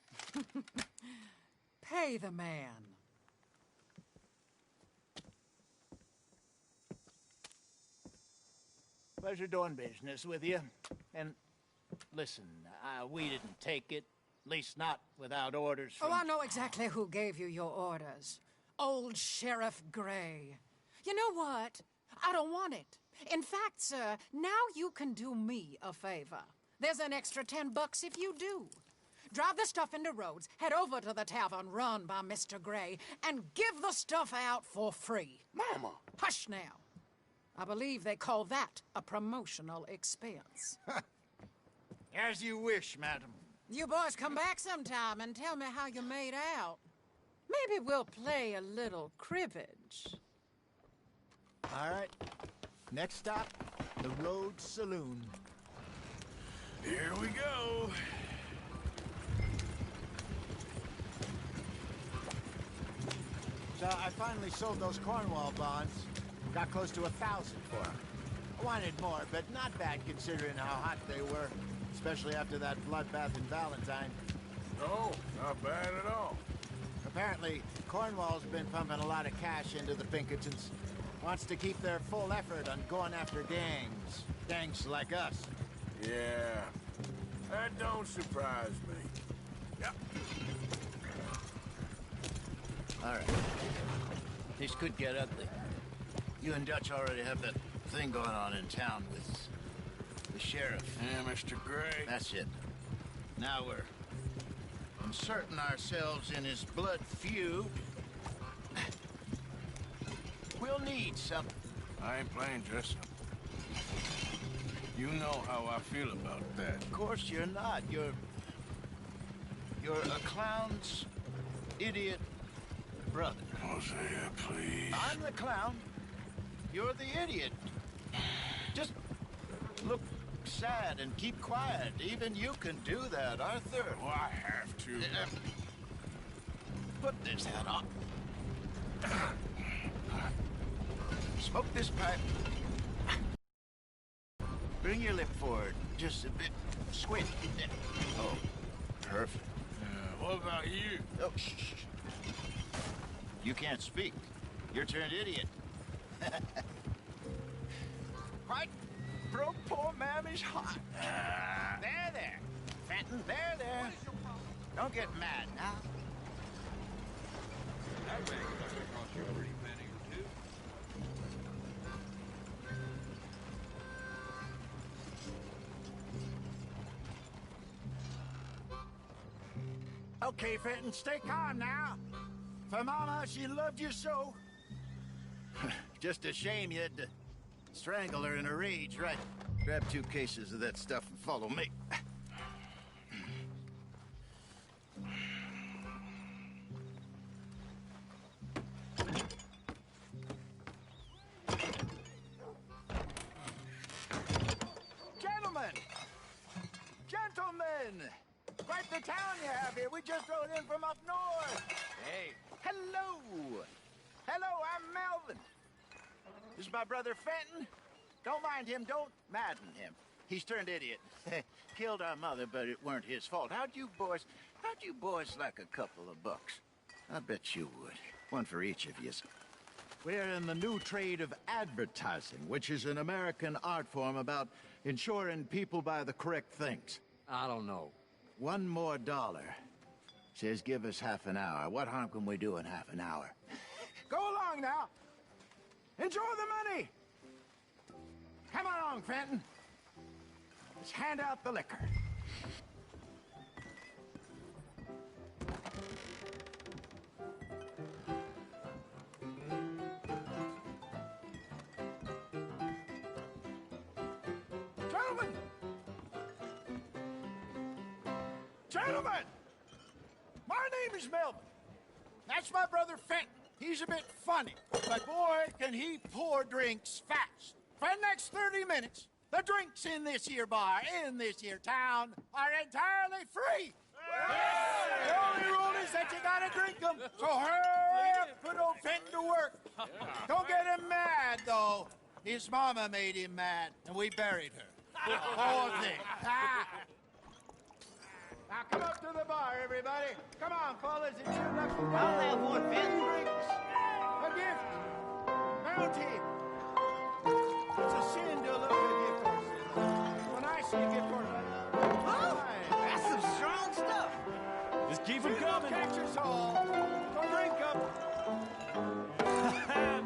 Pay the man. Pleasure doing business with you. And listen, we didn't take it. At least not without orders from... Oh, I know exactly who gave you your orders. Old Sheriff Gray. You know what? I don't want it. In fact, sir, now you can do me a favor. There's an extra $10 if you do. Drive the stuff into Rhodes, head over to the tavern run by Mr. Gray, and give the stuff out for free. Mama! Hush now. I believe they call that a promotional expense. As you wish, madam. You boys come back sometime and tell me how you made out. Maybe we'll play a little cribbage. All right. Next stop, the Rhodes Saloon. Here we go. So I finally sold those Cornwall bonds. Got close to 1,000 for them. I wanted more, but not bad considering how hot they were. Especially after that bloodbath in Valentine. No, not bad at all. Apparently, Cornwall's been pumping a lot of cash into the Pinkertons. Wants to keep their full effort on going after gangs. Gangs like us. Yeah, that don't surprise me. Yep. All right. This could get ugly. You and Dutch already have that thing going on in town with the sheriff. Yeah, Mr. Gray. That's it. Now we're inserting ourselves in his blood feud. We'll need something. I ain't playing dress up. You know how I feel about that. Of course you're not. You're a clown's idiot brother. Hosea, please. I'm the clown. You're the idiot. Just look sad and keep quiet. Even you can do that, Arthur. Oh, I have to. Put this hat on. Smoke this pipe. Bring your lip forward just a bit. Squint. Oh, perfect. What about you? Oh, shh. You can't speak. You're turned idiot. Quite broke poor Mammy's heart. There. Fenton, there. Don't get mad now. That bag must have cost you a pretty penny or two. Okay, Fenton, stay calm now. For Mama, she loved you so. Just a shame you had to strangle her in a rage, right? Grab 2 cases of that stuff and follow me. Gentlemen! Quite the town you have here. We just rode in from up north. Hey. Hello, I'm Melvin. This is my brother Fenton. Don't mind him. Don't madden him. He's turned idiot. Killed our mother, but it weren't his fault. How'd you boys like a couple of bucks? I bet you would. One for each of you. We're in the new trade of advertising, which is an American art form about ensuring people buy the correct things. I don't know. $1 more. Says give us half an hour. What harm can we do in half an hour? Go along now. Enjoy the money. Come along, Fenton. Let's hand out the liquor. Gentlemen! My name is Melvin. That's my brother Fenton. He's a bit funny, but boy, can he pour drinks fast. For the next 30 minutes, the drinks in this here bar, in this here town, are entirely free. The only rule is that you gotta drink them, so hurry up, put old Fenton to work. Don't get him mad, though. His mama made him mad, and we buried her. Poor thing. Now come up to the bar, everybody. Come on, fellas, it's your lucky day. I'll have one, Fenton. Drinks, a gift, bounty. It's a sin to look at gifts. When I see a gift horse, Oh, that's some strong stuff. Just keep them coming. Catch us all. So drink up.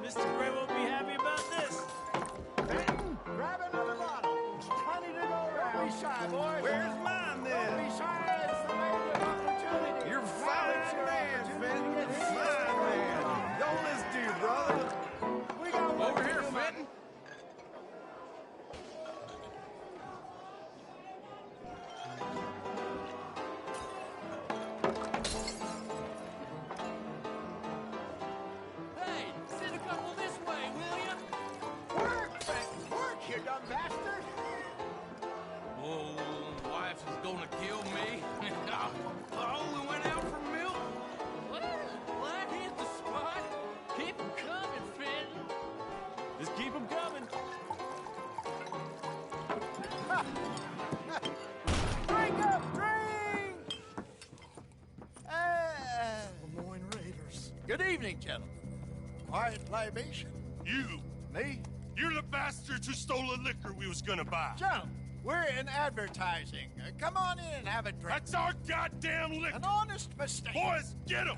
Mr. Gray won't be happy about this. Fenton, grab another bottle. There's plenty to go around. Don't be shy, boys. Where's mine, then? Don't be shy. It's the maiden of opportunity. You're fine man, Fenton. Fine man. Don't listen to your brother. We got Over here, Fenton. Hey, send a couple this way, will ya? Work, Fenton. Work, you dumb bastard. Oh, wife is gonna kill me. I only went out for milk. Well, that hit the spot. Keep them coming, Fenton. Just keep them coming. Drink up, drink! Lemoyne Raiders. Good evening, gentlemen. Quiet libation. You. Me? You're the bastards who stole the liquor we was gonna buy. Gentlemen, we're in advertising. Come on in and have a drink. That's our goddamn liquor. An honest mistake. Boys, get him!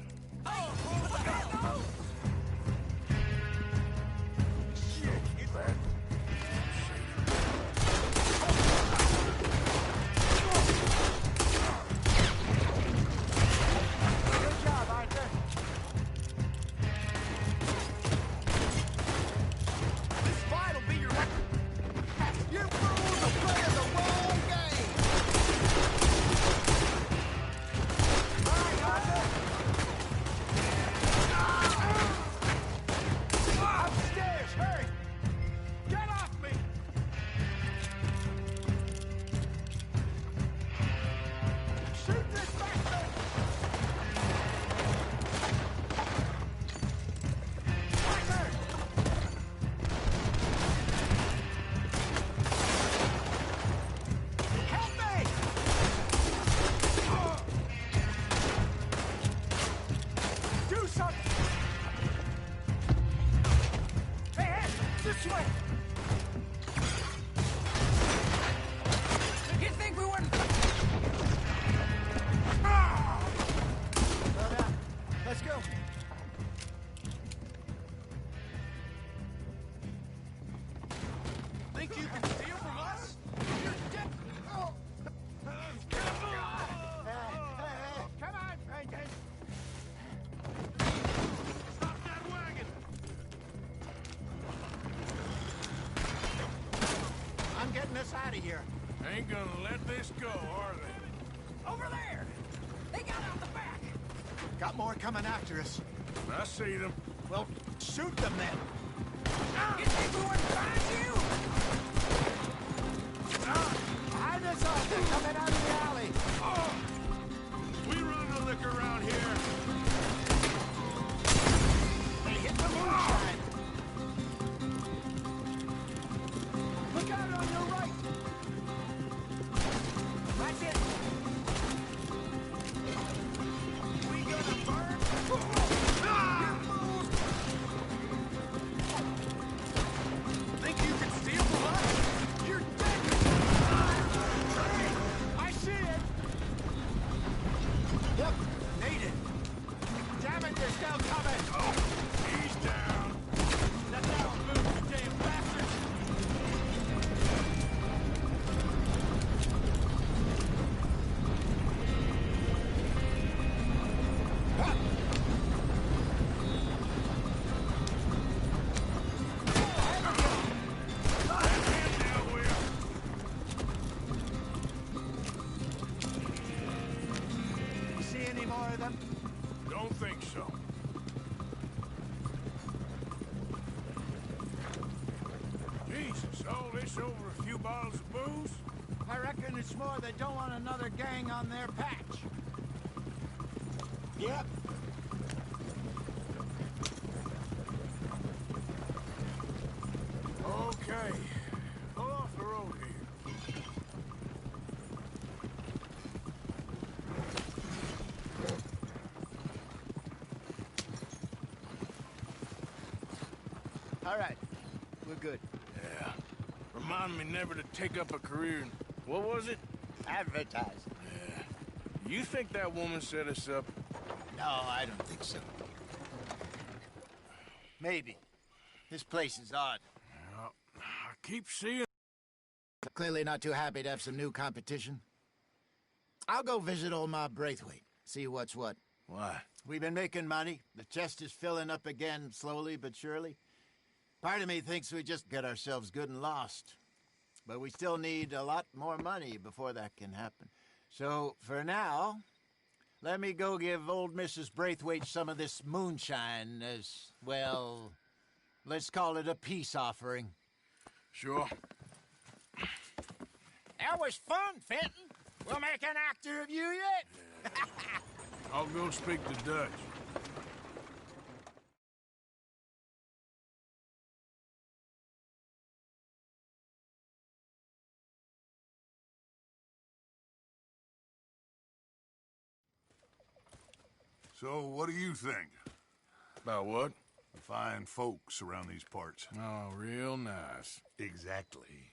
Ain't gonna let this go, are they? Over there! They got out the back! Got more coming after us. I see them. Well, shoot them then. You think we wouldn't find you? Hide us off. They're coming out of the alley. We run the liquor around here. They hit the moonshine. Look out on your right. That's it. We gonna burn? Think you can steal from us? You're dead! I see it. Yep, made it. Damn it, they're still coming. Oh, he's down. Let down, move, you damn bastards! You see any more of them? Don't think so. Jesus, all this over a few bottles of booze? I reckon it's more they don't want another gang on their patch. Yep. Okay. Pull off the road here. All right, we're good. Yeah. Remind me never to take up a career in... What was it? Advertising. Yeah. You think that woman set us up? No, I don't think so. Maybe. This place is odd. Well, I keep seeing... Clearly not too happy to have some new competition. I'll go visit old Ma Braithwaite, see what's what. Why? We've been making money. The chest is filling up again, slowly but surely. Part of me thinks we just get ourselves good and lost. But we still need a lot more money before that can happen. So, for now, let me go give old Mrs. Braithwaite some of this moonshine as, well, let's call it a peace offering. Sure. That was fun, Fenton. We'll make an actor of you yet. I'll go speak to Dutch. So, what do you think? About what? The fine folks around these parts. Oh, real nice. Exactly.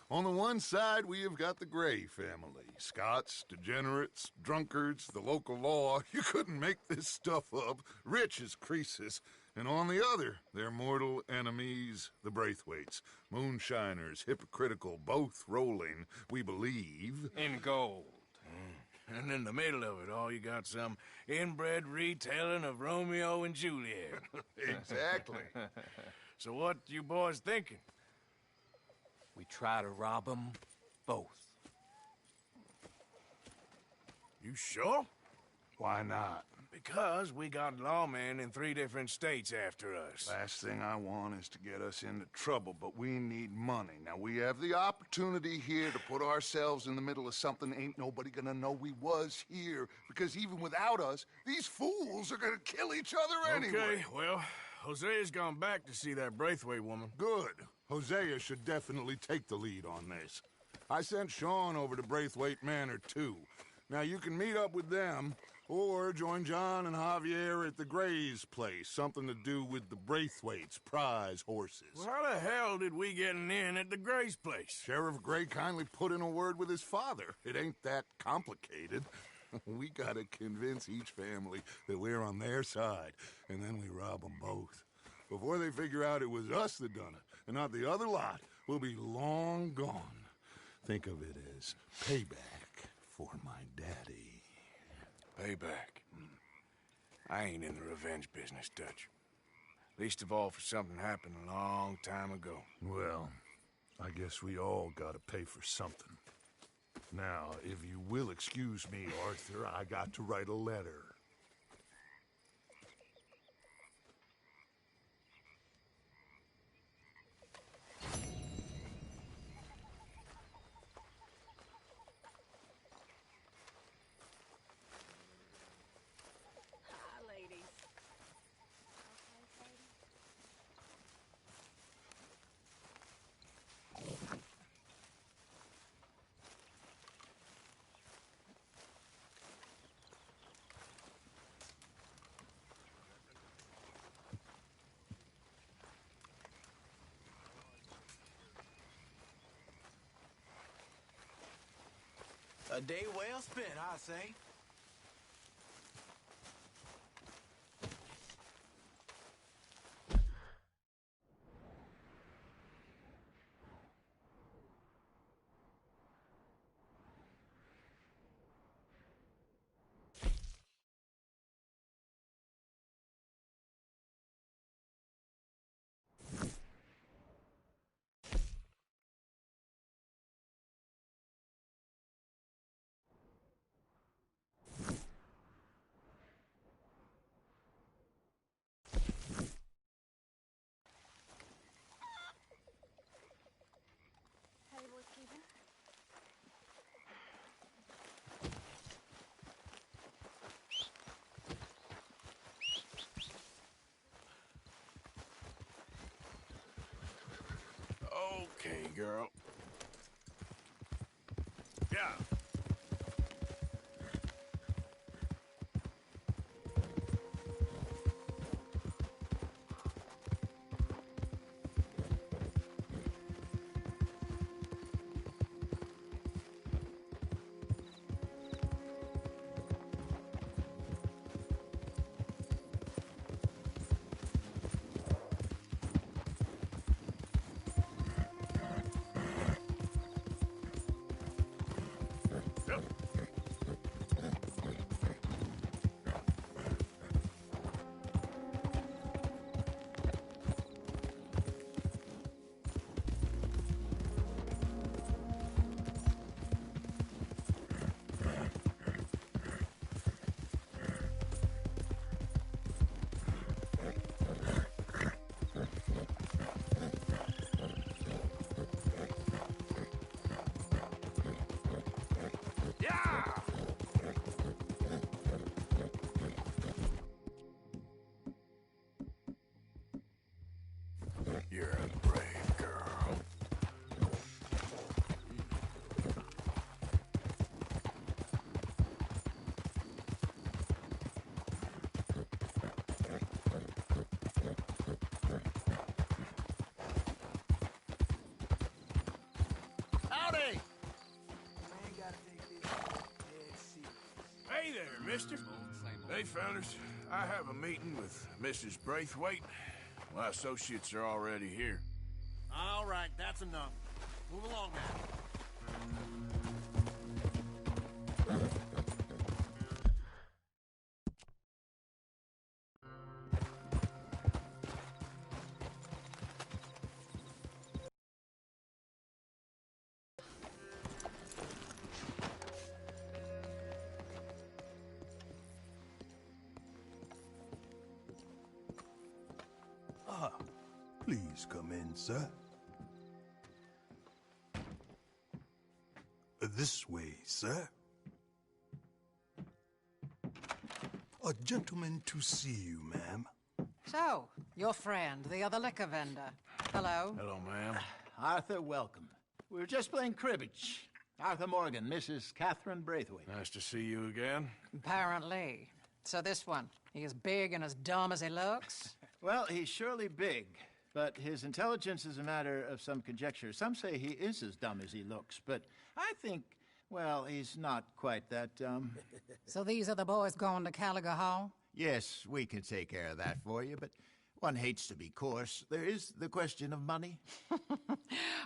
On the one side, we have got the Gray family. Scots, degenerates, drunkards, the local law. You couldn't make this stuff up. Rich as Croesus. And on the other, their mortal enemies, the Braithwaites. Moonshiners, hypocritical, both rolling, we believe... in gold. And in the middle of it all, you got some inbred retelling of Romeo and Juliet. Exactly. So what you boys thinking? We try to rob them both. You sure? Why not? Because we got lawmen in 3 different states after us. Last thing I want is to get us into trouble, but we need money. Now, we have the opportunity here to put ourselves in the middle of something ain't nobody gonna know we was here, because even without us, these fools are gonna kill each other anyway. Okay, well, Hosea's gone back to see that Braithwaite woman. Good. Hosea should definitely take the lead on this. I sent Sean over to Braithwaite Manor, too. Now, you can meet up with them, or join John and Javier at the Gray's place. Something to do with the Braithwaite's prize horses. Well, how the hell did we get in at the Gray's place? Sheriff Gray kindly put in a word with his father. It ain't that complicated. We gotta convince each family that we're on their side, and then we rob them both. Before they figure out it was us that done it, and not the other lot, we'll be long gone. Think of it as payback for my daddy. Payback. I ain't in the revenge business, Dutch. Least of all for something happened a long time ago. Well, I guess we all gotta pay for something. Now, if you will excuse me, Arthur, I got to write a letter. Hi, ladies. A day well spent, I say. Okay, girl. Yeah. You're a brave girl. Howdy! Hey there, mister. Hey, fellas. I have a meeting with Mrs. Braithwaite. My associates are already here. All right, that's enough. Move along now. Please come in, sir. This way, sir. A gentleman to see you, ma'am. So, your friend, the other liquor vendor. Hello. Hello, ma'am. Arthur, welcome. We were just playing cribbage. Arthur Morgan, Mrs. Catherine Braithwaite. Nice to see you again. Apparently. So this one, he is big and as dumb as he looks? Well, he's surely big, but his intelligence is a matter of some conjecture. Some say he is as dumb as he looks, but I think, well, he's not quite that dumb. So these are the boys going to Caliga Hall? Yes, we can take care of that for you, but one hates to be coarse. There is the question of money.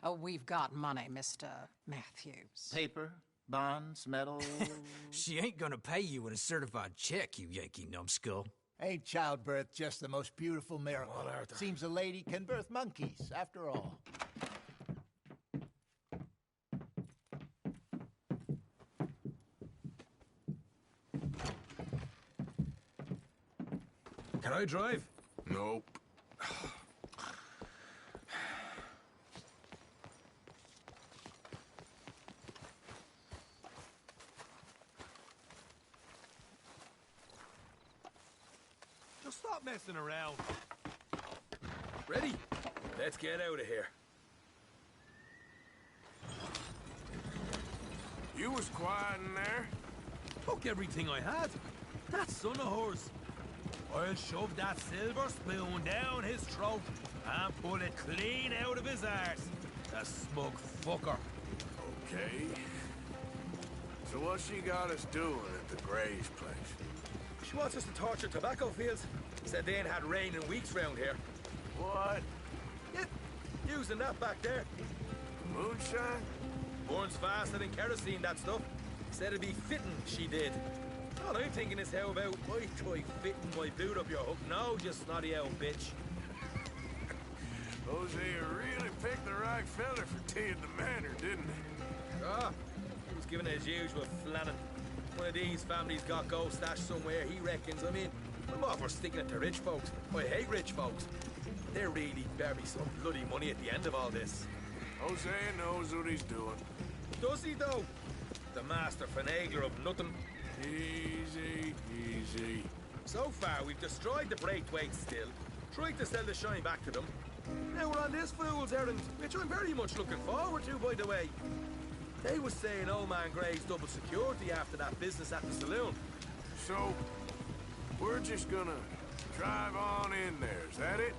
Oh, we've got money, Mr. Matthews. Paper, bonds, metal. She ain't gonna pay you in a certified check, you Yankee numbskull. Ain't childbirth just the most beautiful miracle? Seems a lady can birth monkeys, after all. Can I drive? Nope. Just stop messing around. Ready? Let's get out of here. You was quiet in there. Took everything I had. That son of hers. I'll shove that silver spoon down his throat and pull it clean out of his arse. The smug fucker. Okay. So what she got us doing at the Gray's place? She wants us to torture tobacco fields. Said they ain't had rain in weeks round here. What? Yeah, using that back there. Moonshine? Burns faster than kerosene, that stuff. Said it'd be fitting, she did. All I'm thinking is how about I try fitting my boot up your hook now, you snotty old bitch. Hosea really picked the right fella for teeing the manor, didn't he? Ah, he was giving his usual flannin'. One of these families got gold stashed somewhere, he reckons. I mean, I'm all for sticking it to rich folks. I hate rich folks. There really better be some bloody money at the end of all this. Hosea knows what he's doing. Does he, though? The master finagler of nothing. Easy, easy. So far, we've destroyed the Braithwaites still, tried to sell the shine back to them. Now we're on this fool's errand, which I'm very much looking forward to, by the way. They was saying old man Gray's double security after that business at the saloon. So, we're just gonna drive on in there, is that it?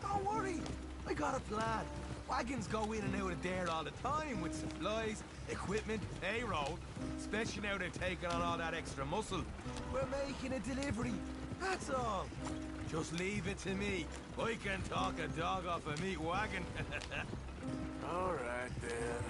Don't worry, I got a plan. Wagons go in and out of there all the time with supplies, equipment, payroll. Especially now they're taking on all that extra muscle. We're making a delivery, that's all. Just leave it to me. I can talk a dog off a meat wagon. All right, then.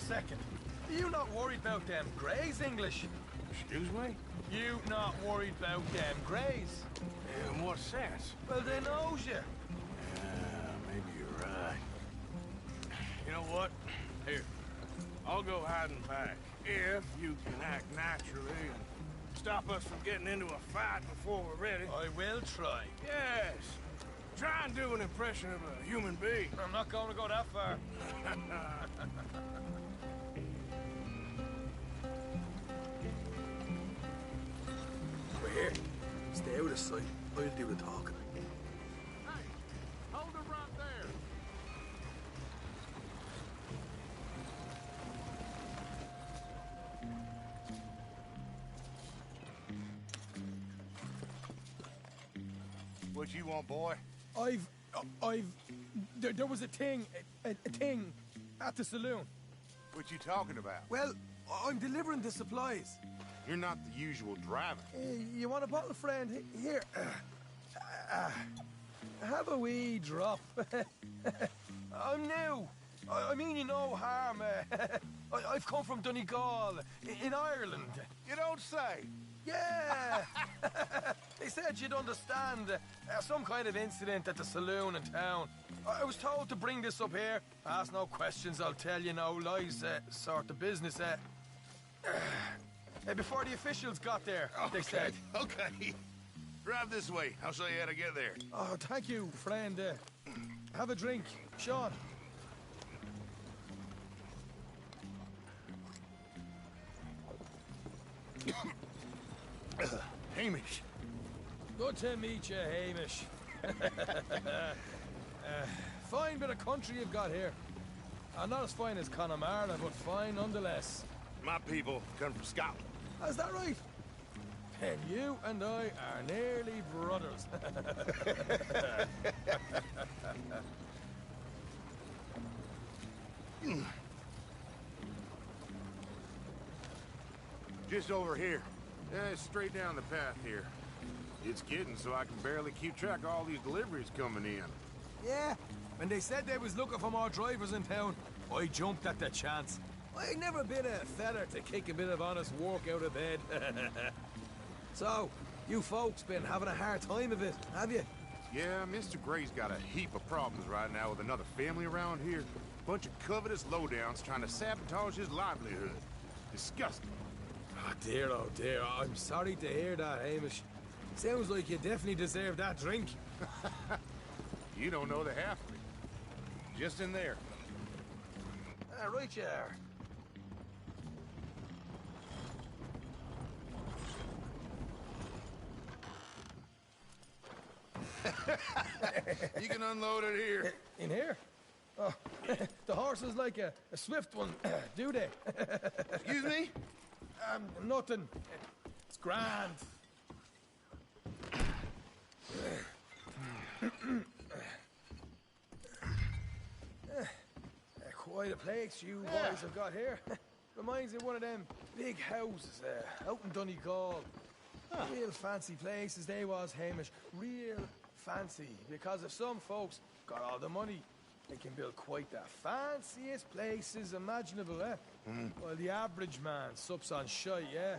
Second. You not worried about them Greys, English? Excuse me? You not worried about them Greys? In what sense? Well, they knows you. Maybe you're right. You know what? Here, I'll go hiding back. If you can act naturally and stop us from getting into a fight before we're ready. I will try. Yes. Try and do an impression of a human being. I'm not going to go that far. Here, stay out of sight. I'll do the talking. Hey, hold him right there. What you want, boy? There was a thing at the saloon. What you talking about? Well, I'm delivering the supplies. You're not the usual driver. You want a bottle, friend? Here. Have a wee drop. I'm new. I mean you no harm. I've come from Donegal, in Ireland. You don't say. Yeah. They said you'd understand some kind of incident at the saloon in town. I was told to bring this up here. Ask no questions, I'll tell you no lies, sort of business. Before the officials got there, they said. Okay. Drive this way. I'll show you how to get there. Oh, thank you, friend. Have a drink. Sean. Hamish. Good to meet you, Hamish. Fine bit of country you've got here. Not as fine as Connemara, but fine nonetheless. My people come from Scotland. Is that right? And you and I are nearly brothers. Just over here. Straight down the path here. It's getting so I can barely keep track of all these deliveries coming in. Yeah, when they said they was looking for more drivers in town, I jumped at the chance. I ain't never been a feller to kick a bit of honest work out of bed. So, you folks been having a hard time of it, have you? Yeah, Mr. Gray's got a heap of problems right now with another family around here. Bunch of covetous lowdowns trying to sabotage his livelihood. Disgusting. Oh dear, I'm sorry to hear that, Hamish. Sounds like you definitely deserve that drink. You don't know the half of it. Just in there. Right you are. You can unload it here. In here? Oh, the horses like a swift one, do they? Excuse me? Nothing. It's grand. Quite a place you boys have got here. Reminds me of one of them big houses out in Donegal. Real fancy places they was, Hamish. Real fancy. Because if some folks got all the money, they can build quite the fanciest places imaginable, eh? Well, the average man sups on shite, yeah?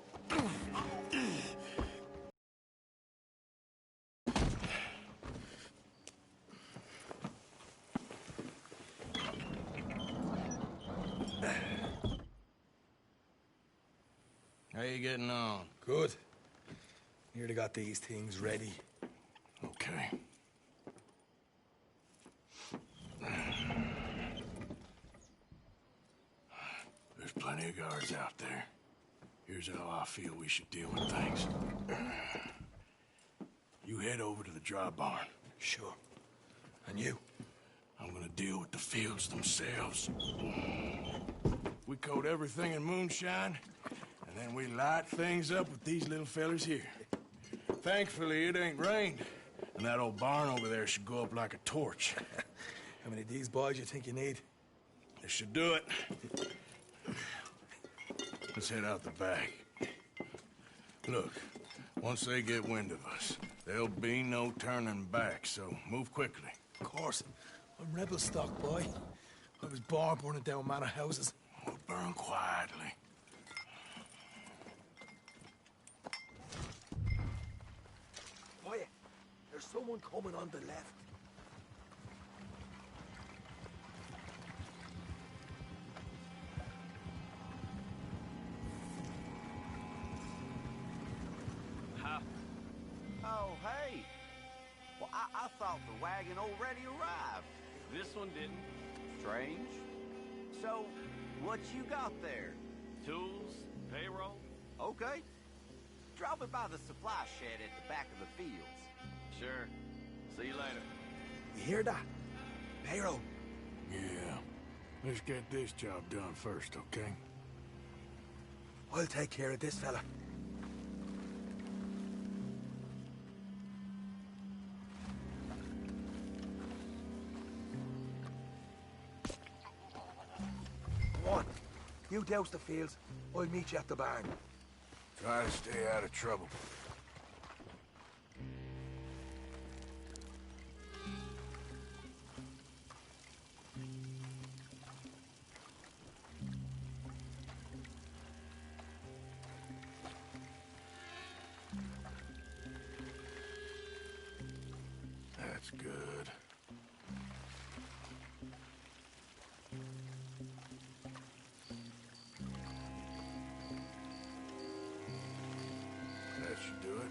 How you getting on? Good. Nearly got these things ready. Okay. There's plenty of guards out there. Here's how I feel we should deal with things. You head over to the dry barn. Sure. And you? I'm gonna deal with the fields themselves. We coat everything in moonshine, and then we light things up with these little fellers here. Thankfully, it ain't rained, and that old barn over there should go up like a torch. How many of these boys you think you need? This should do it. Let's head out the back. Look, once they get wind of us, there'll be no turning back, so move quickly. Of course. I'm rebel stock, boy. I was born burning down manor houses. We'll burn quietly. Boy, there's someone coming on the left. Oh, hey. Well, I thought the wagon already arrived. This one didn't. Strange. So, what you got there? Tools? Payroll? Okay. Drop it by the supply shed at the back of the fields. Sure. See you later. You hear that? Payroll. Yeah. Let's get this job done first, okay? I'll take care of this fella. Come on. You douse the fields. I'll meet you at the barn. Try to stay out of trouble. That's good. That should do it.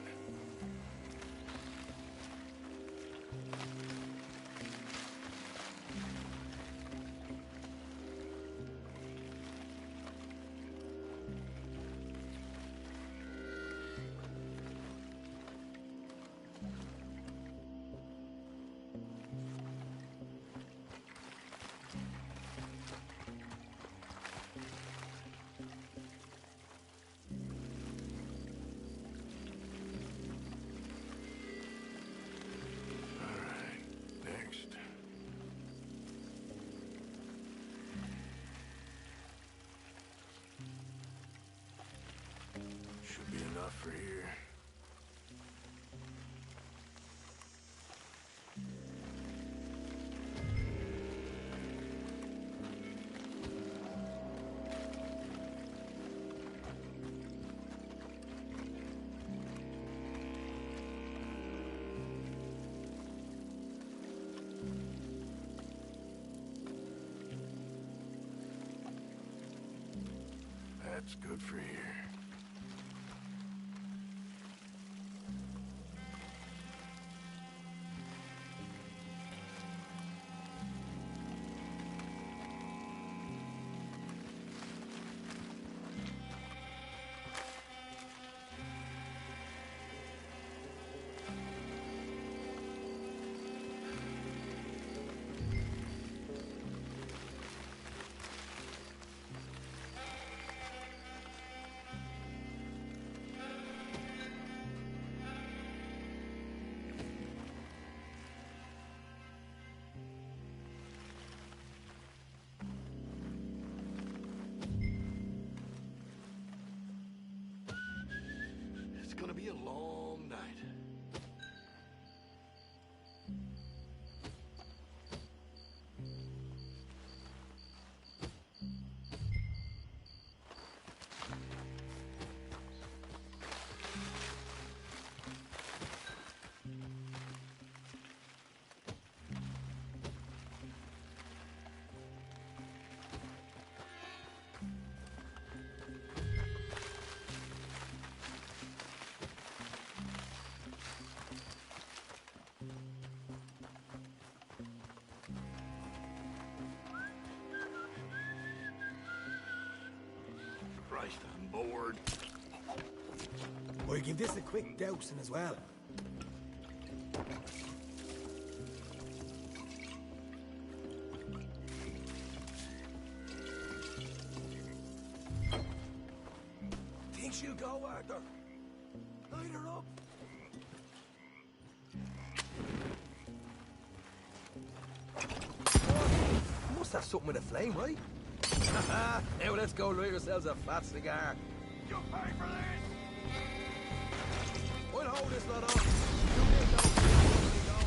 enough for here. That's good for here. It's gonna be a long night. Christ, I'm bored. Or you give this a quick dousing as well. Think she'll go, Arthur? Light her up. You must have something with a flame, right? Now let's go light ourselves a fat cigar. You pay for this! We'll hold this lot up. You ain't no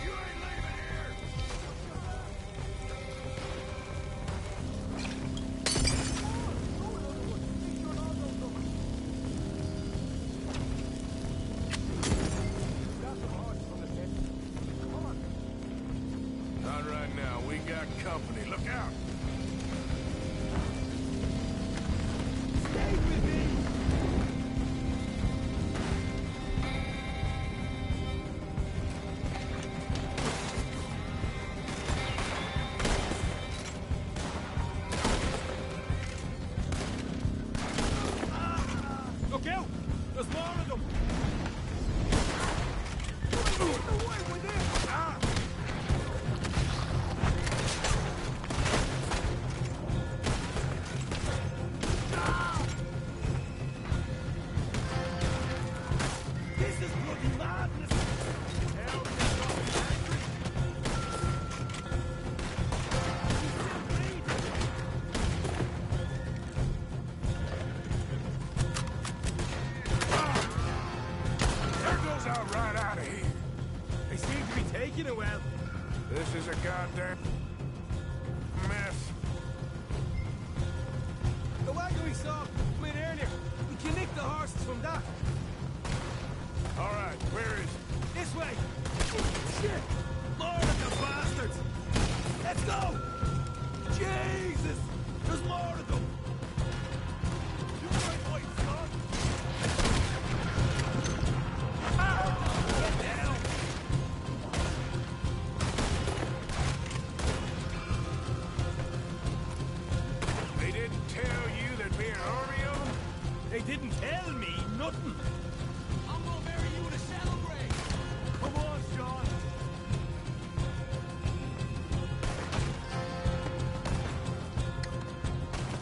You ain't leaving here! Not right now. We got company. Look out! Stay with me! Look out! There's more of them! This is bloody madness! There goes out right out of here. They seem to be taking it well. This is a goddamn mess. The wagon we saw come in earlier. We can nick the horses from that. All right, where is it? This way. Shit! More of the bastards! Let's go! Jesus! There's more of them! You right, boy, son? Get down! They didn't tell you there'd be an army of them? They didn't tell me nothing. I'm gonna bury you in a shallow grave. Come on, Sean.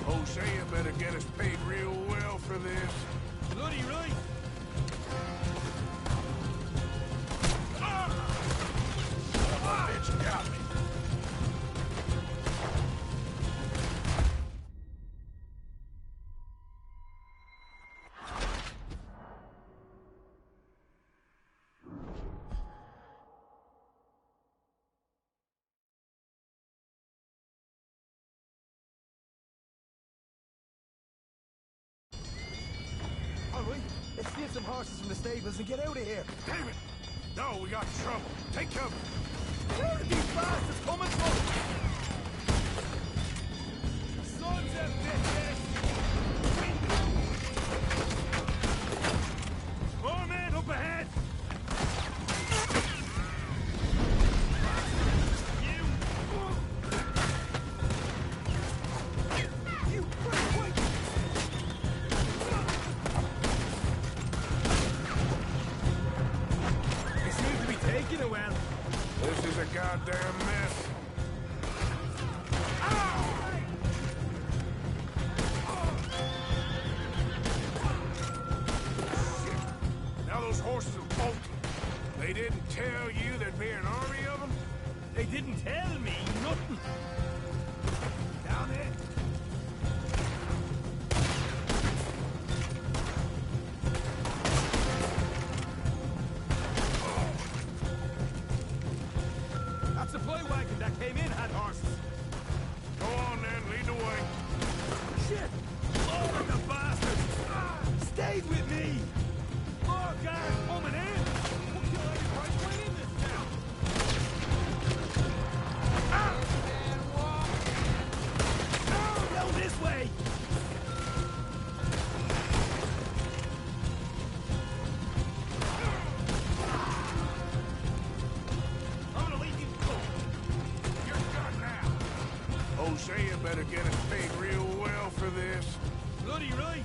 Hosea better get us paid real well for this. Bloody right. Bitch got me. get some horses from the stables and get out of here. Damn it! No, we got trouble. Take cover. Where are these bastards coming from? Sons of bitches! More men up ahead! This is a goddamn mess. Shit. Now those horses are bolting. They didn't tell you there'd be an army of them? They didn't tell me nothing. Down there. That supply wagon that came in had horses. Go on then, lead the way. Shit! More of the bastards! Stay with me! More guards coming in! We'll kill every right in this town! No, this way! I'm gonna leave you go. You're done now. Hosea better get us paid real well for this. Bloody right!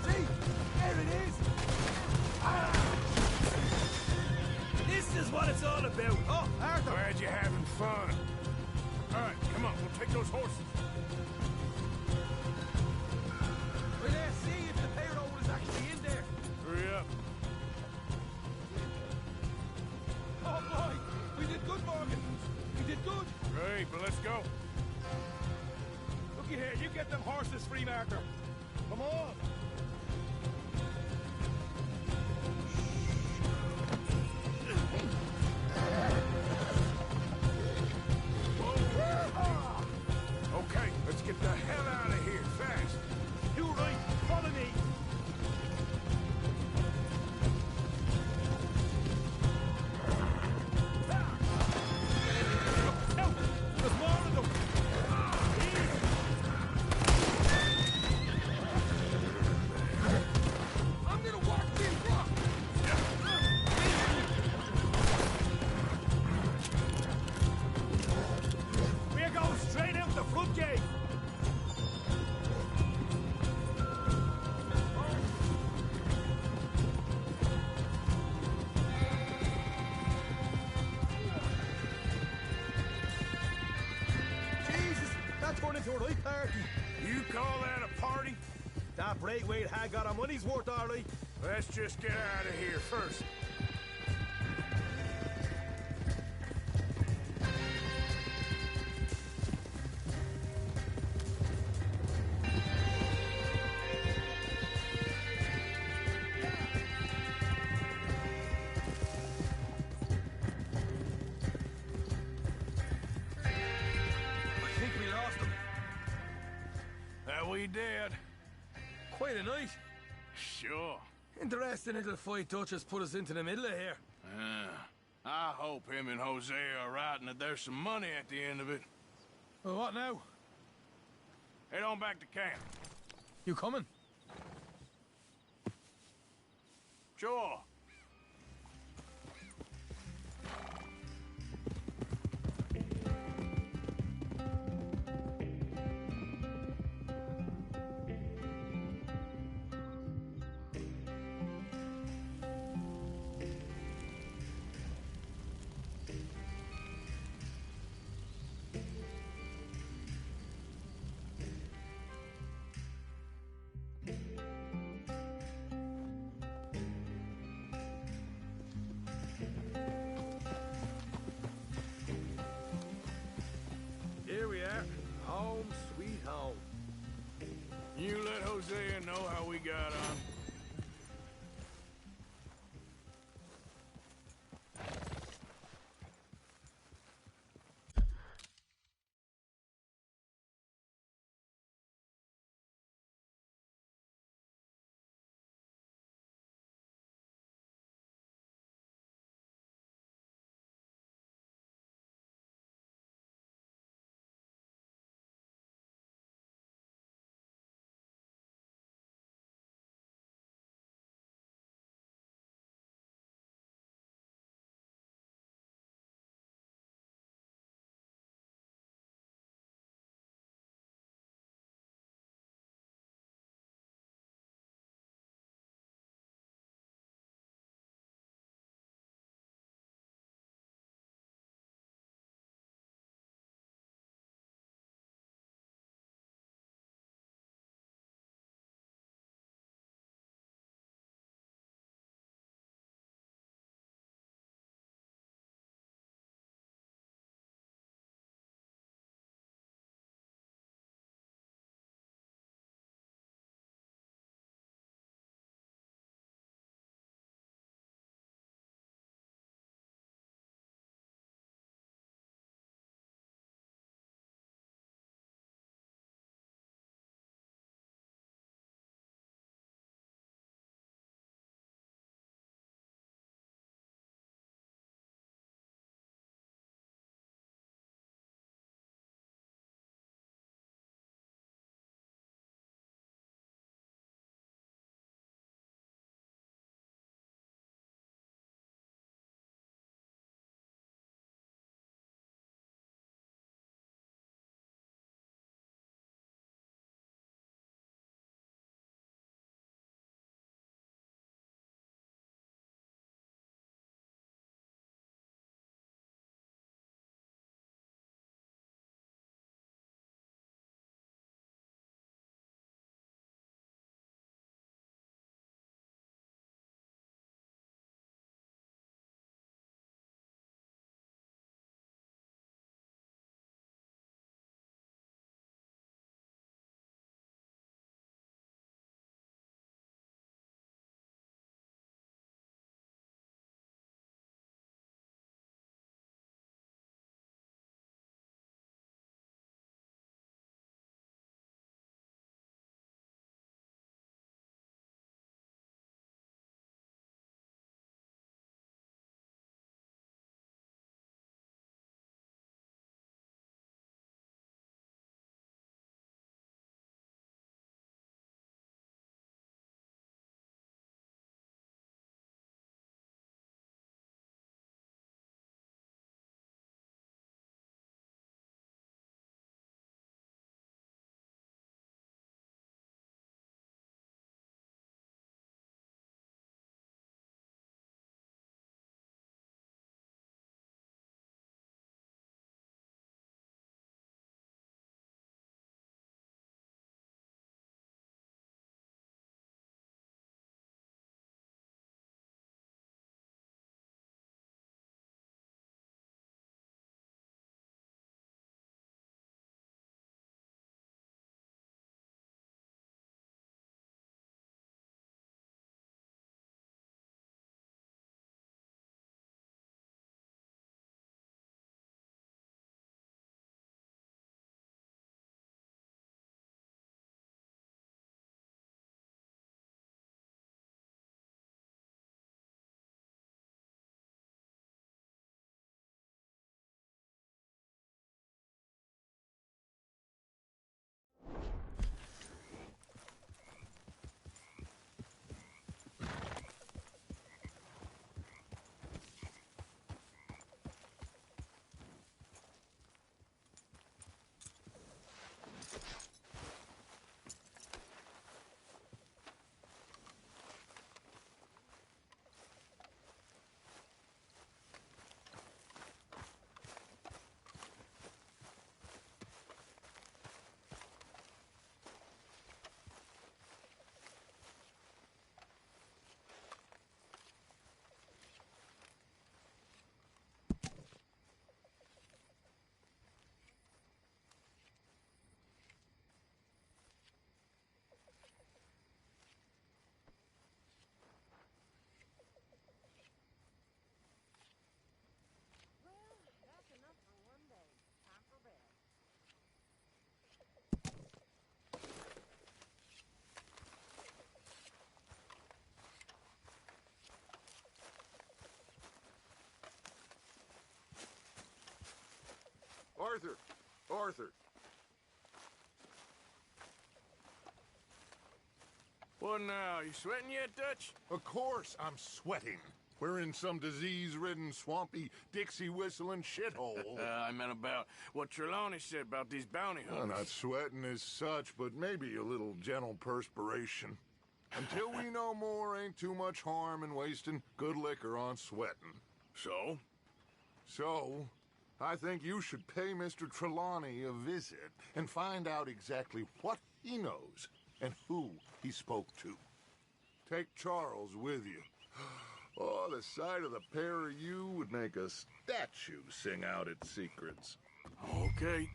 See? There it is! This is what it's all about! Oh, Arthur! Glad you're having fun. All right, come on, we'll take those horses. Let's see if the payroll is actually in there. Hurry up. Oh boy! We did good, Morgan! We did good! Great, but let's go. Looky here, you get them horses free, Marker. Come on! Okay, let's get the hell out of here, fast. You right, follow me! There's more of them! I'm gonna walk these rocks! We're going straight out the front gate! Jesus, that turned into a right party. You call that a party? That Braithwaite had got our money's worth, all right. Let's just get out of here first. I think we lost them. That we did. Quite a night. Sure. Interesting little fight Dutch has put us into the middle of here. I hope him and Hosea are right and that there's some money at the end of it. Well, what now? Head on back to camp. You coming? Sure. Here we are. Home, sweet home. You let Hosea know how we got on. Arthur! Arthur! What now? You sweating yet, Dutch? Of course I'm sweating. We're in some disease-ridden, swampy, Dixie-whistling shithole. I meant about what Trelawney said about these bounty Well, hunters. not sweating as such, but maybe a little gentle perspiration. Until we know more, ain't too much harm in wasting good liquor on sweating. So? So, I think you should pay Mr. Trelawney a visit and find out exactly what he knows and who he spoke to. Take Charles with you. Oh, the sight of the pair of you would make a statue sing out its secrets. Okay.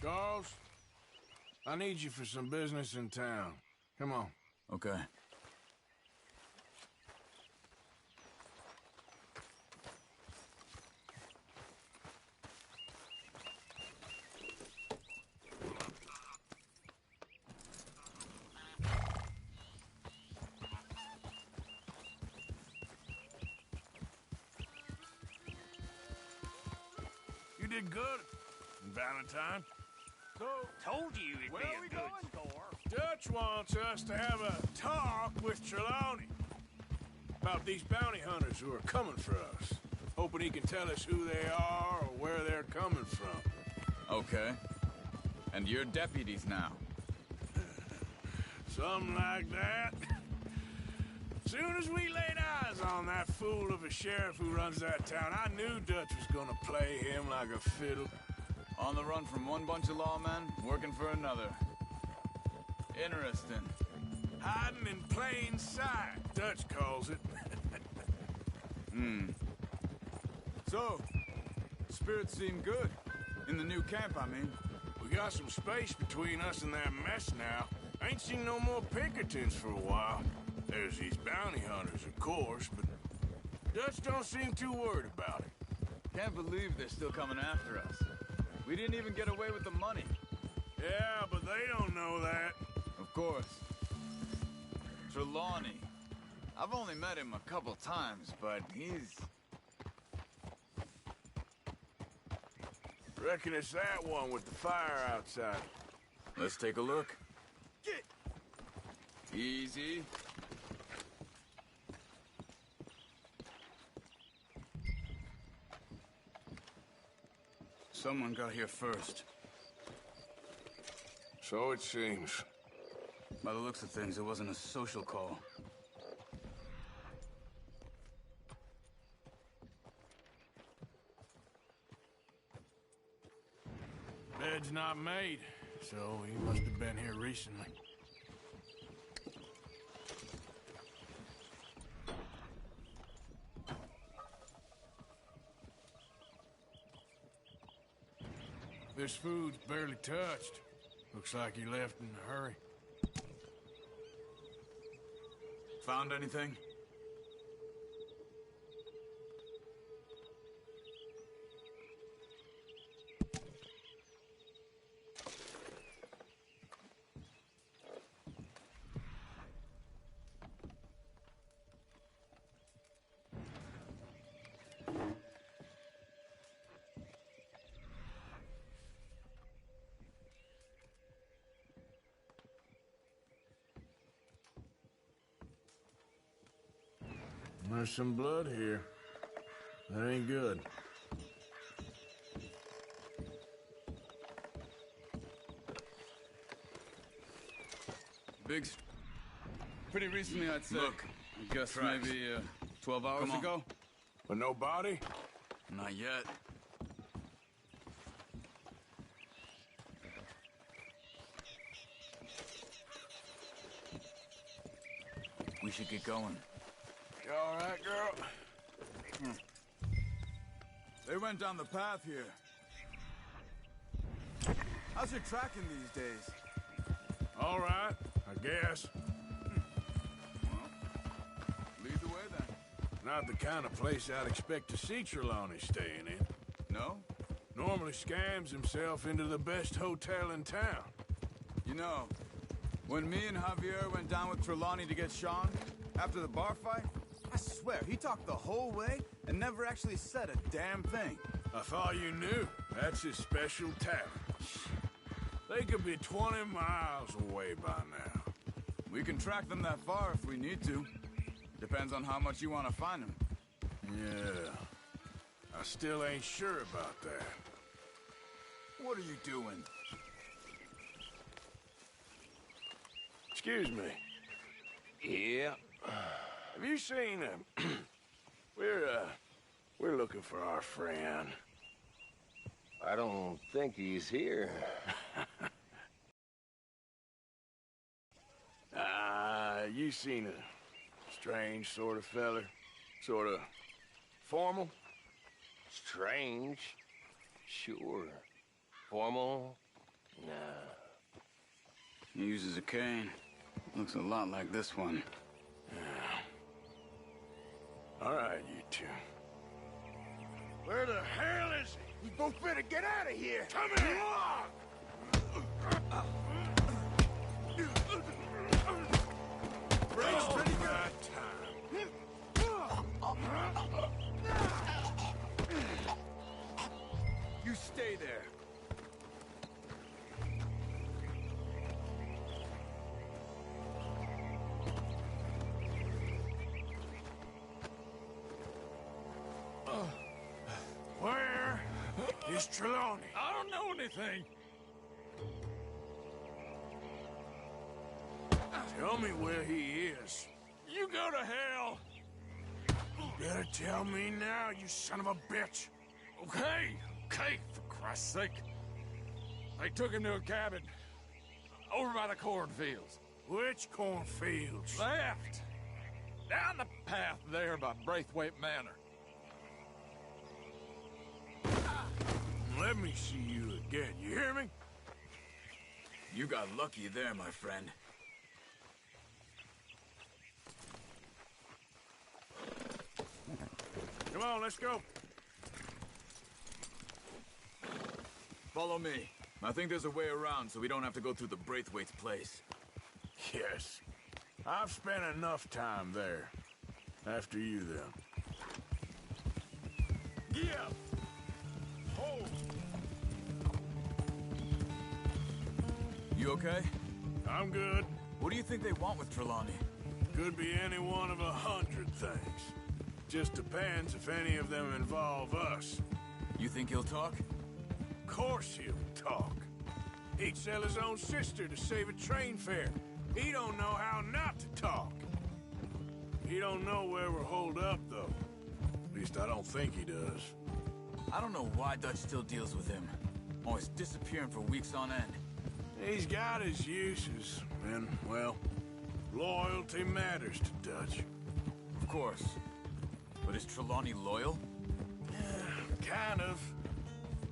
Charles, I need you for some business in town. Come on. Okay. You did good, Valentine. So, Told you it'd where be are a we good going? score. Dutch wants us to have a talk with Trelawney about these bounty hunters who are coming for us. Hoping he can tell us who they are or where they're coming from. Okay. And you're deputies now. Something like that. Soon as we laid eyes on that fool of a sheriff who runs that town, I knew Dutch was gonna play him like a fiddle. On the run from one bunch of lawmen, working for another. Interesting. Hiding in plain sight, Dutch calls it. So, spirits seem good. In the new camp, I mean. We got some space between us and that mess now. Ain't seen no more Pinkertons for a while. There's these bounty hunters, of course, but Dutch don't seem too worried about it. Can't believe they're still coming after us. We didn't even get away with the money. Yeah, but they don't know that. Of course. Trelawney. I've only met him a couple times, but he's... Reckon it's that one with the fire outside. Let's take a look. Easy. Someone got here first. So it seems. By the looks of things, it wasn't a social call. Bed's not made, so he must have been here recently. This food's barely touched. Looks like he left in a hurry. Found anything? There's some blood here. That ain't good. Pretty recently, I'd say. Look, I guess tracks. maybe 12 hours ago. But no body? Not yet. We should get going. You all right, girl? They went down the path here. How's your tracking these days? All right, I guess. Lead the way then. Not the kind of place I'd expect to see Trelawney staying in. No? Normally scams himself into the best hotel in town. You know, when me and Javier went down with Trelawney to get Sean, after the bar fight, I swear, he talked the whole way and never actually said a damn thing. I thought you knew. That's his special talent. They could be 20 miles away by now. We can track them that far if we need to. Depends on how much you want to find them. Yeah. I still ain't sure about that. What are you doing? Excuse me. Yeah. Have you seen him? We're looking for our friend. I don't think he's here. You seen a strange sort of feller? Sort of formal? Strange? Sure. Formal? Nah. He uses a cane. Looks a lot like this one. All right, you two. Where the hell is he? We both better get out of here. Come here! Brace pretty good. You stay there. Where is Trelawney? I don't know anything. Tell me where he is. You go to hell. You better tell me now, you son of a bitch. Okay, for Christ's sake. They took him to a cabin over by the cornfields. Which cornfields? Left. Down the path there by Braithwaite Manor. Let me see you again, you hear me? You got lucky there, my friend. Come on, let's go. Follow me. I think there's a way around so we don't have to go through the Braithwaite's place. Yes. I've spent enough time there. After you, then. Yeah! Hold! You okay? I'm good. What do you think they want with Trelawney? Could be any one of 100 things. Just depends if any of them involve us. You think he'll talk? Of course he'll talk. He'd sell his own sister to save a train fare. He don't know how not to talk. He don't know where we're holed up, though. At least I don't think he does. I don't know why Dutch still deals with him. Always disappearing for weeks on end. He's got his uses, and, well, loyalty matters to Dutch. Of course. But is Trelawney loyal? Kind of.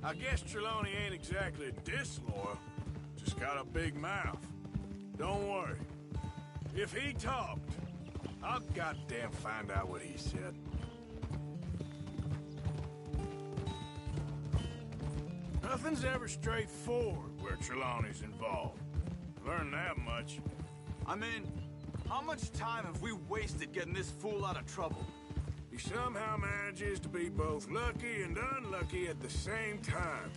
I guess Trelawney ain't exactly disloyal. Just got a big mouth. Don't worry. If he talked, I'll goddamn find out what he said. Nothing's ever straightforward where Trelawney's involved. Learned that much. I mean, how much time have we wasted getting this fool out of trouble? He somehow manages to be both lucky and unlucky at the same time.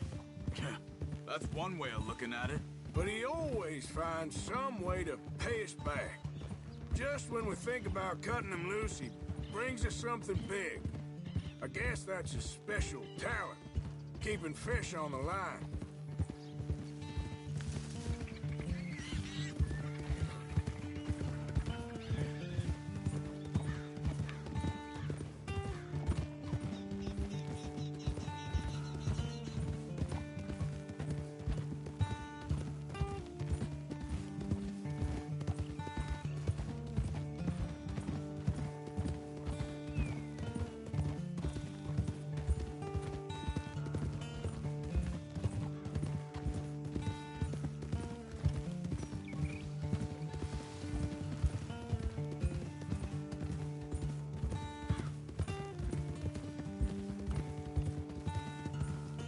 That's one way of looking at it. But he always finds some way to pay us back. Just when we think about cutting him loose, he brings us something big. I guess that's his special talent, keeping fish on the line.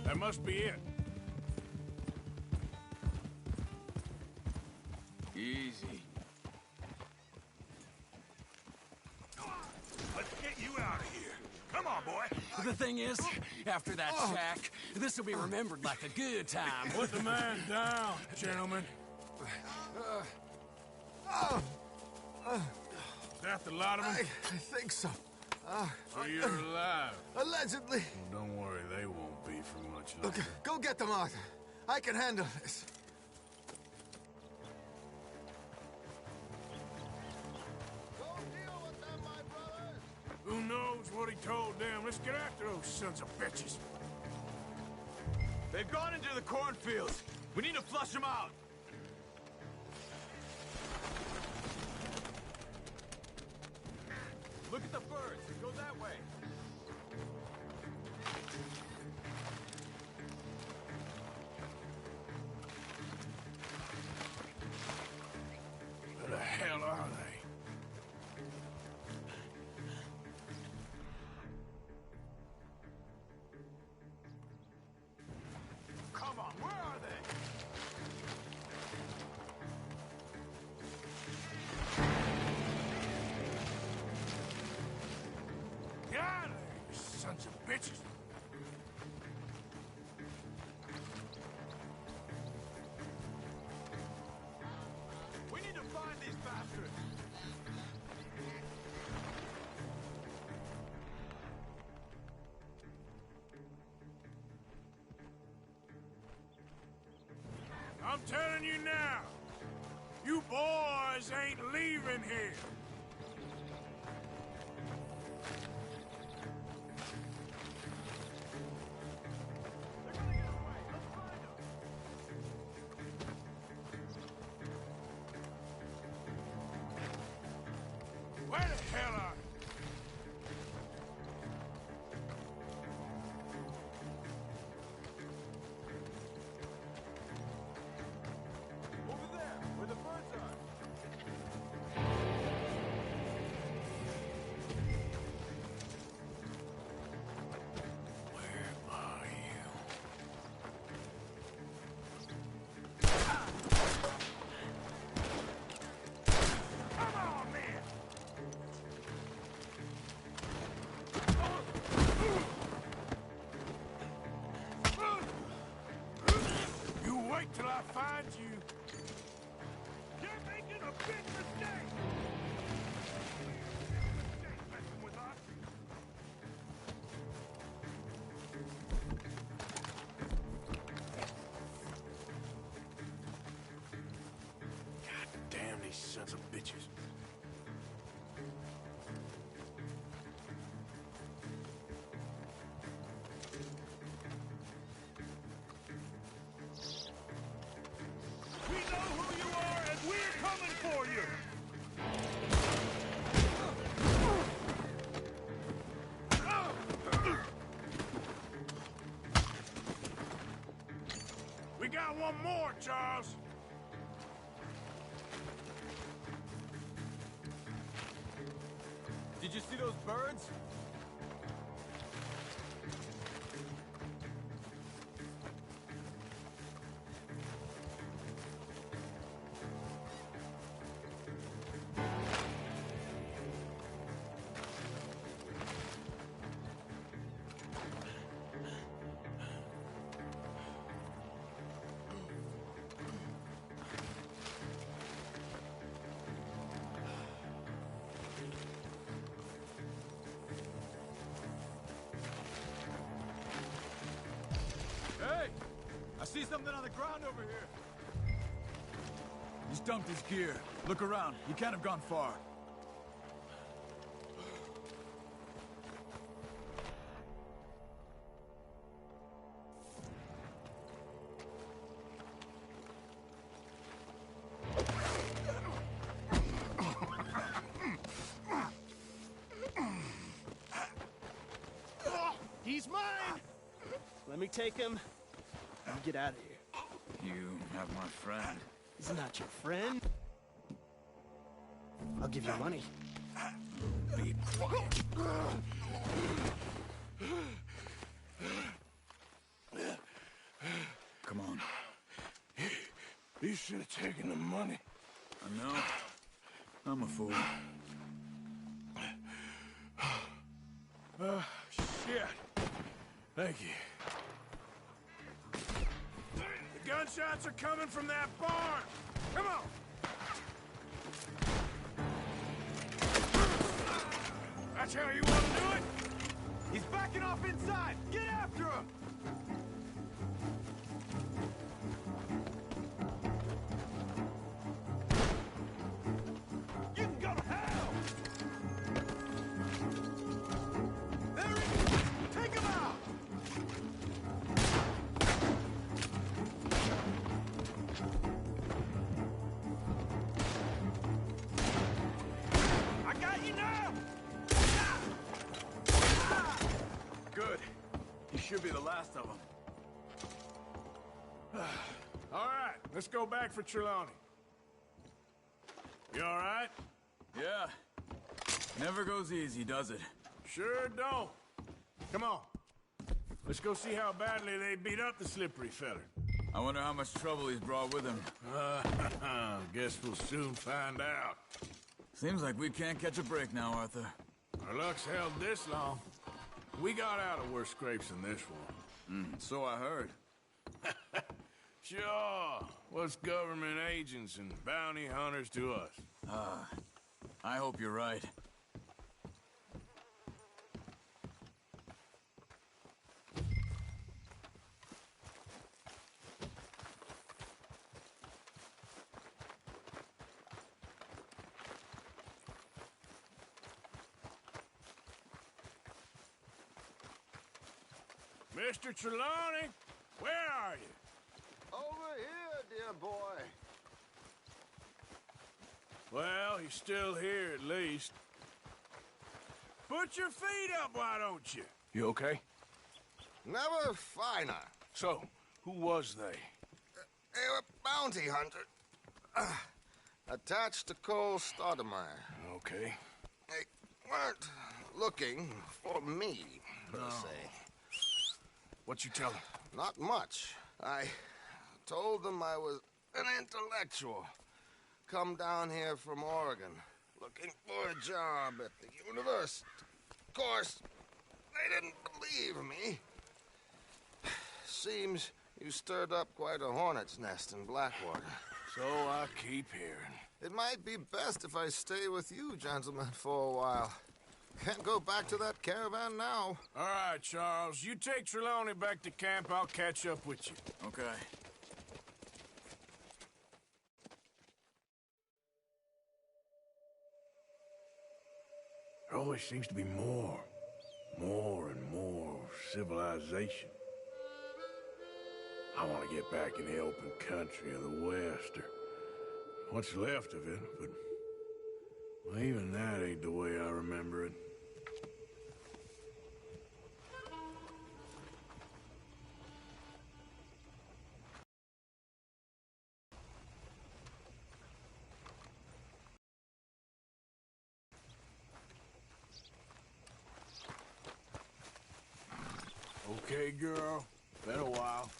That must be it. Easy. Let's get you out of here. Come on, boy. The thing is, after that shack, this will be remembered like a good time. Put the man down, gentlemen. Is that the lot of them? I think so. So you're alive? Allegedly. Well, don't worry, they won't be for much longer. Look, go get them, Arthur. I can handle this. Who knows what he told them? Let's get after those sons of bitches. They've gone into the cornfields. We need to flush them out. Look at the birds. Go that way. Where the hell are they? Come on, where are they? Get out of there, you sons of bitches! We need to find these bastards. I'm telling you now, you boys ain't leaving here. Where the hell are you? Over there, where the birds are. Where are you? Come on, man! You wait till I find you. You're making a big mistake! Messing with us. God damn these sons of bitches. We know who you are, and we're coming for you! We got one more, Charles. Did you see those birds? Hey! I see something on the ground over here. He's dumped his gear. Look around. He can't have gone far. He's mine! Let me take him and get out of here. You have my friend. He's not your friend. I'll give you money. Be quiet. Come on. You should have taken the money. I know. I'm a fool. Shit. Thank you. The gunshots are coming from that barn. Come on. That's how you want to do it? He's backing off inside! Get after him! You can go to hell! There he is! Take him out! I got you now! Good. You should be the last of them. All right, let's go back for Trelawney. You all right? Yeah. Never goes easy, does it? Sure don't. Come on. Let's go see how badly they beat up the slippery feller. I wonder how much trouble he's brought with him. Guess we'll soon find out. Seems like we can't catch a break now, Arthur. Our luck's held this long. We got out of worse scrapes than this one. So I heard. Sure. What's government agents and bounty hunters to us? I hope you're right. Mr. Trelawney, where are you? Over here, dear boy. Well, he's still here at least. Put your feet up, why don't you? You okay? Never finer. So, who was they? They were bounty hunter. Attached to Cole Stoudemire. Okay. They weren't looking for me, per se. What you tell them? Not much. I told them I was an intellectual. Come down here from Oregon, looking for a job at the university. Of course, they didn't believe me. Seems you stirred up quite a hornet's nest in Blackwater. So I keep hearing. It might be best if I stay with you, gentlemen, for a while. Can't go back to that caravan now. All right, Charles. You take Trelawney back to camp. I'll catch up with you. Okay. There always seems to be more and more civilization. I want to get back in the open country of the West, or what's left of it, but well, even that ain't the way I remember it. Okay, girl. Been a while.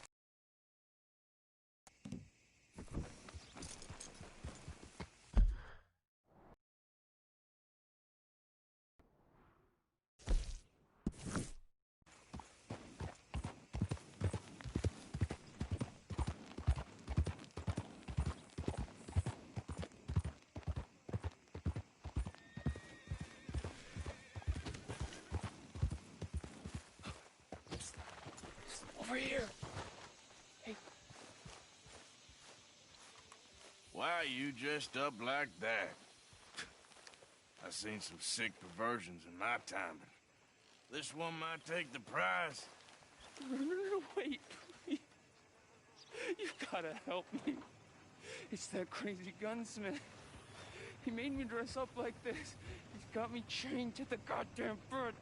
Over here. Hey. Why you dressed up like that? I've seen some sick perversions in my time. This one might take the prize. No, wait, please. You gotta help me. It's that crazy gunsmith. He made me dress up like this. He's got me chained to the goddamn bed.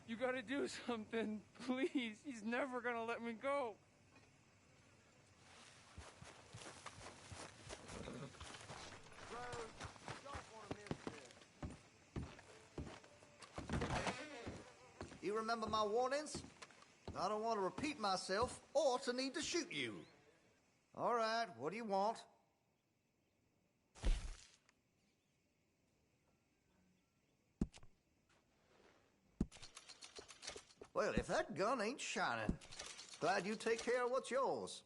You gotta do something, please. He's never gonna let me go. You remember my warnings? I don't want to repeat myself or to need to shoot you. All right, what do you want? Well, if that gun ain't shining, glad you take care of what's yours.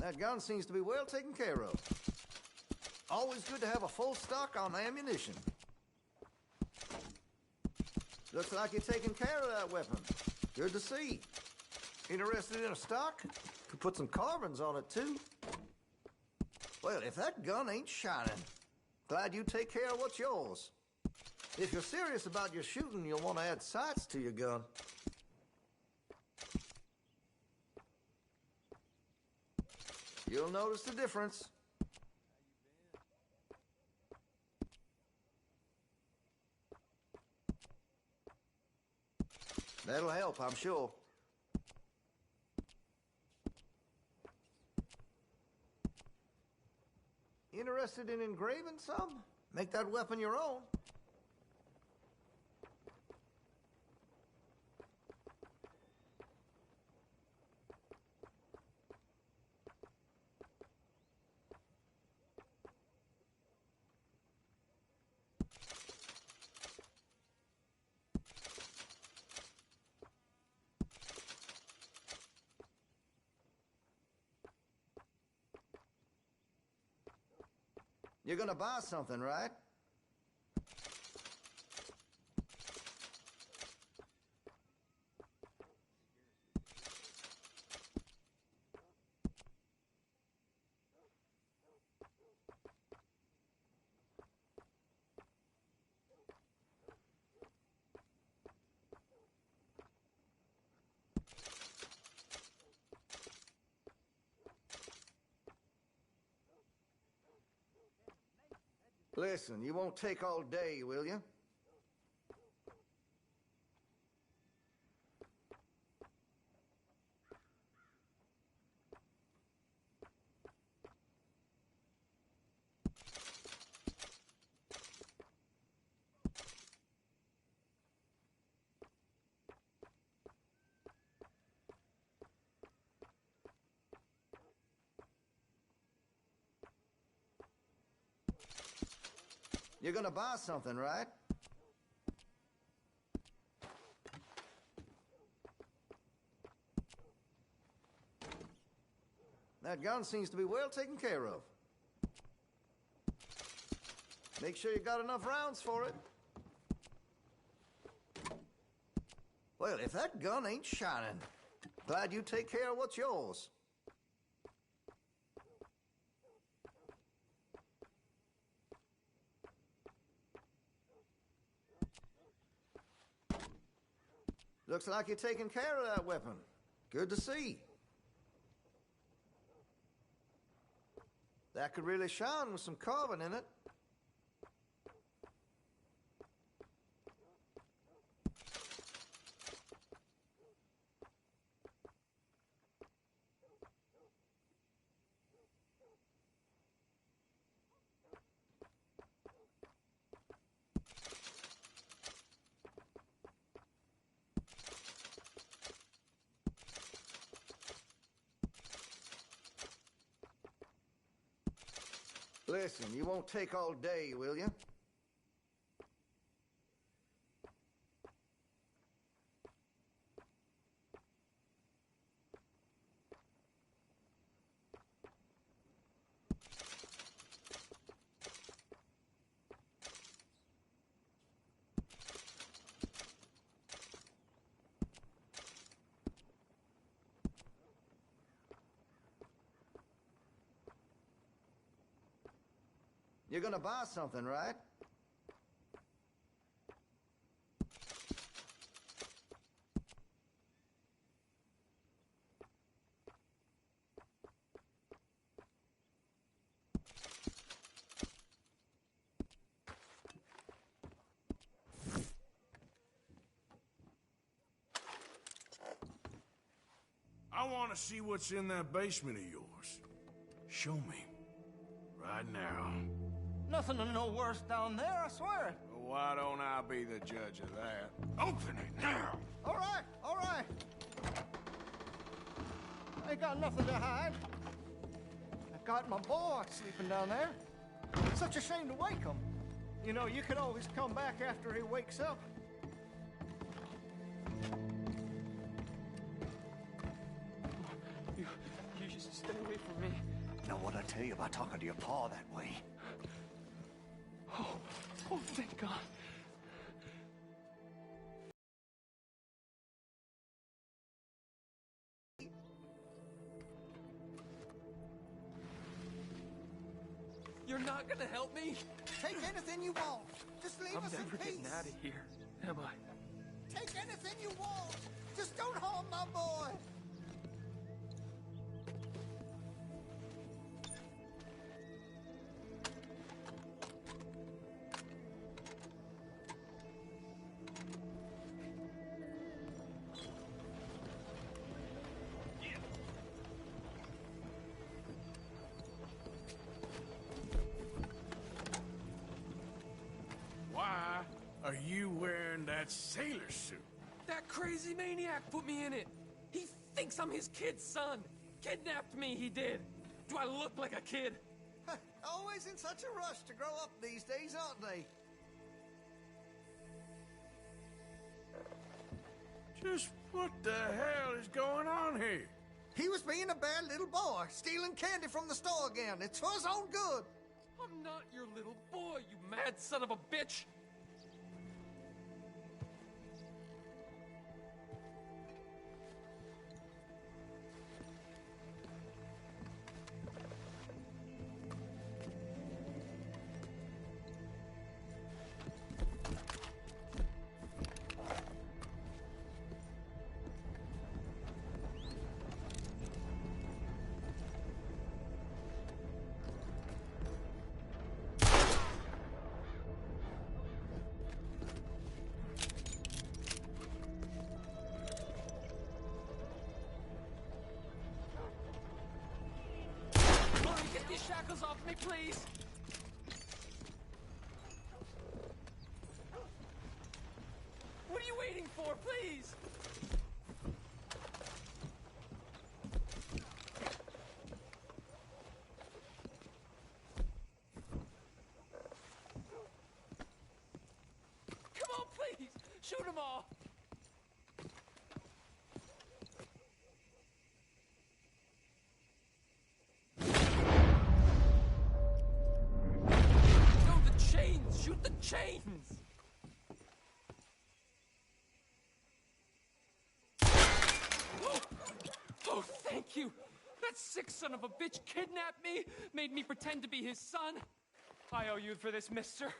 That gun seems to be well taken care of. Always good to have a full stock on ammunition. Looks like you're taking care of that weapon. Good to see. Interested in a stock? Could put some carbons on it, too. Well, if that gun ain't shining, glad you take care of what's yours. If you're serious about your shooting, you'll want to add sights to your gun. You'll notice the difference. That'll help, I'm sure. Interested in engraving some? Make that weapon your own. You're gonna buy something, right? Listen, you won't take all day, will you? You're gonna buy something, right? That gun seems to be well taken care of. Make sure you got enough rounds for it. Well, if that gun ain't shining, glad you take care of what's yours. Looks like you're taking care of that weapon. Good to see. That could really shine with some carbon in it. Listen, you won't take all day, will you? You're gonna buy something, right? want to see what's in that basement of yours. Show me. Right now. Nothing to know worse down there, I swear. Well, why don't I be the judge of that? Open it now! All right, all right. I ain't got nothing to hide. I got my boy sleeping down there. It's such a shame to wake him. You know, you could always come back after he wakes up. You just stay away from me. Know what I tell you about talking to your paw that way? Oh, thank God. You're not gonna help me? Take anything you want. Just leave I'm us in never peace. getting out of here, am I? Take anything you want. Just don't harm my boy. Why are you wearing that sailor suit? That crazy maniac put me in it. He thinks I'm his kid's son. Kidnapped me, he did. Do I look like a kid? Always in such a rush to grow up these days, aren't they? Just what the hell is going on here? He was being a bad little boy, stealing candy from the store again. It's for his own good. I'm not your little boy, you mad son of a bitch! Get these shackles off me, please! What are you waiting for, please? Come on, please! Shoot them all! Shoot the chains! Oh, thank you! That sick son of a bitch kidnapped me, made me pretend to be his son. I owe you for this, mister.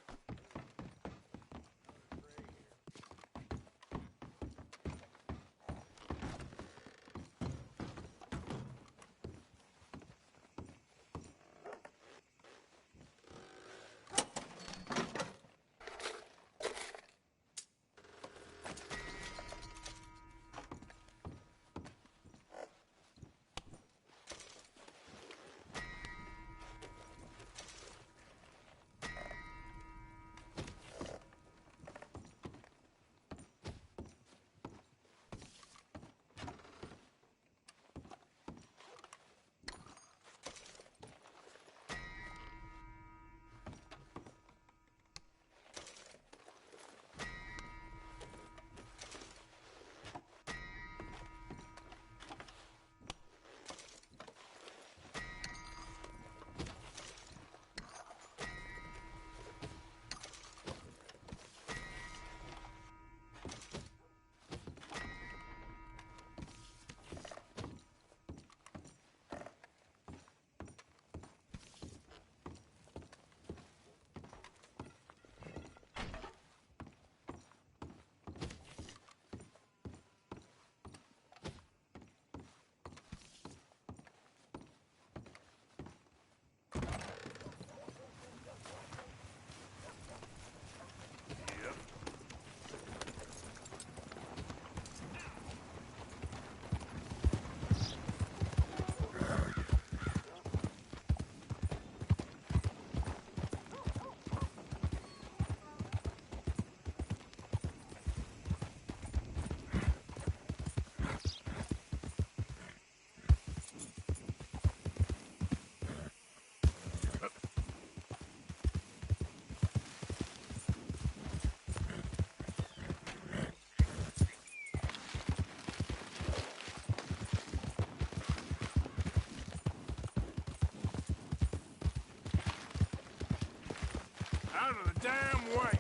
damn way!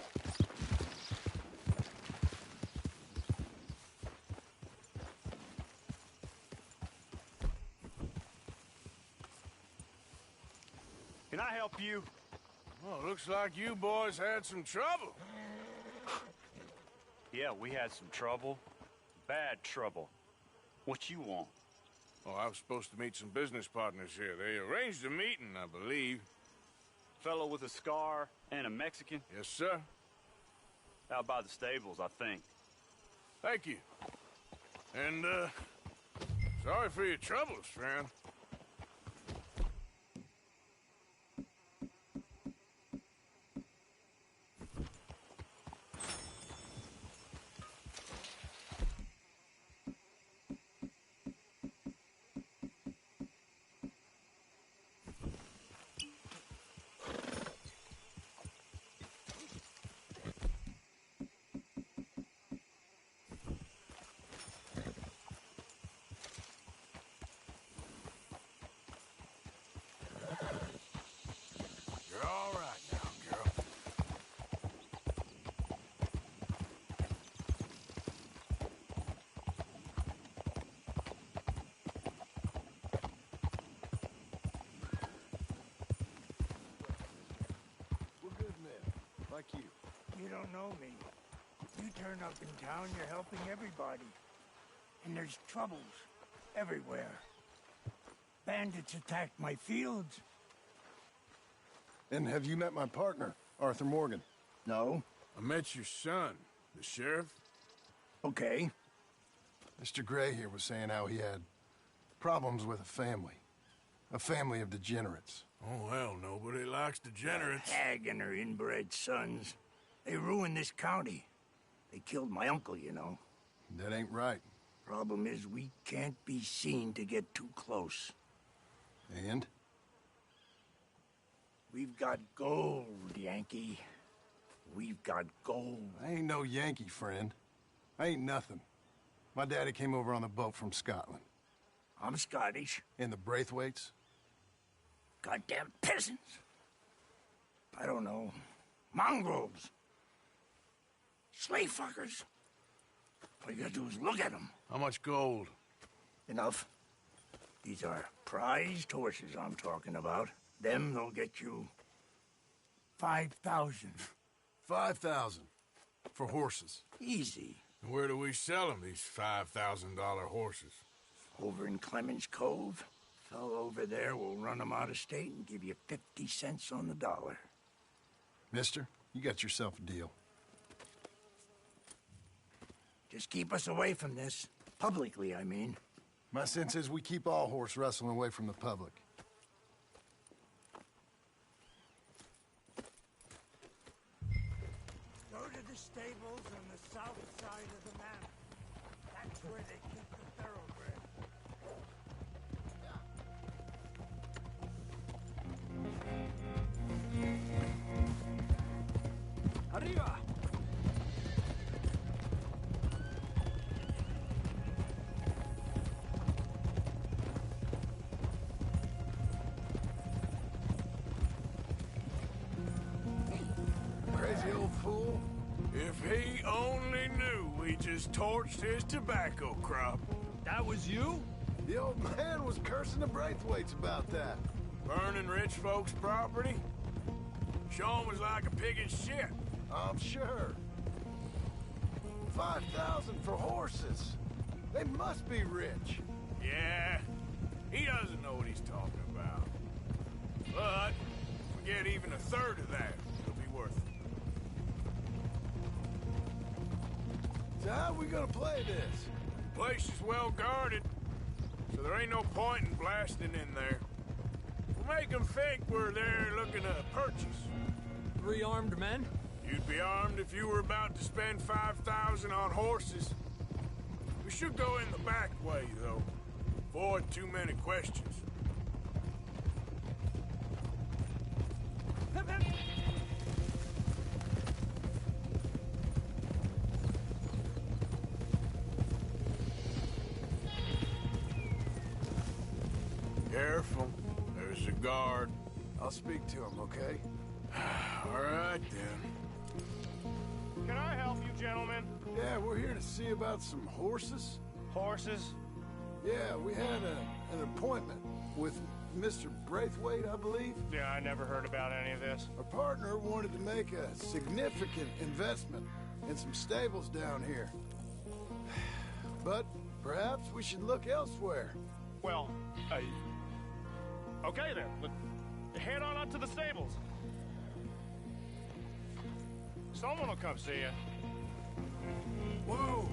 Can I help you? Well, looks like you boys had some trouble. Yeah, we had some trouble. Bad trouble. What you want? Oh, I was supposed to meet some business partners here. They arranged a meeting, I believe. Fellow with a scar and a Mexican? Yes, sir. Out by the stables, I think. Thank you. And, sorry for your troubles, friend. You're all right now, girl. We're good men, like you. You don't know me. You turn up in town, you're helping everybody. And there's troubles everywhere. Bandits attacked my fields. And have you met my partner, Arthur Morgan? No. I met your son, the sheriff. Okay. Mr. Gray here was saying how he had problems with a family of degenerates. Oh, hell, nobody likes degenerates. That hag and her inbred sons. They ruined this county. They killed my uncle, you know. That ain't right. Problem is, we can't be seen to get too close. And? We've got gold, Yankee. We've got gold. I ain't no Yankee, friend. I ain't nothing. My daddy came over on the boat from Scotland. I'm Scottish. And the Braithwaites? Goddamn peasants. I don't know. Mongrels. Slave fuckers. All you gotta do is look at them. How much gold? Enough. These are prized horses I'm talking about. Them, they'll get you 5,000. 5,000 for horses. Easy. And where do we sell them, these $5,000 horses? Over in Clemens Cove. Fellow over there will run them out of state and give you 50 cents on the dollar. Mister, you got yourself a deal. Just keep us away from this. Publicly, I mean. My sense is we keep all horse rustling away from the public. Go to the stables on the south side of the manor. That's where they keep the thoroughbred. Arriba! Crazy old fool. If he only knew we just torched his tobacco crop. That was you? The old man was cursing the Braithwaites about that. Burning rich folks' property? Sean was like a pig in shit. I'm sure. 5,000 for horses. They must be rich. Yeah, he doesn't know what he's talking about. But, if we get even a third of that, it'll be worth it. So how we gonna play this? The place is well guarded, so there ain't no point in blasting in there. We'll make them think we're there looking to purchase. 3 armed men? You'd be armed if you were about to spend 5,000 on horses. We should go in the back way, though. Avoid too many questions. Careful. There's a guard. I'll speak to him, okay? All right, then. Can I help you, gentlemen? Yeah, we're here to see about some horses. Horses? Yeah, we had an appointment with Mr. Braithwaite, I believe. Yeah, I never heard about any of this. Our partner wanted to make a significant investment in some stables down here. But perhaps we should look elsewhere. Well, okay then. Head on up to the stables. Someone will come see you. Whoa!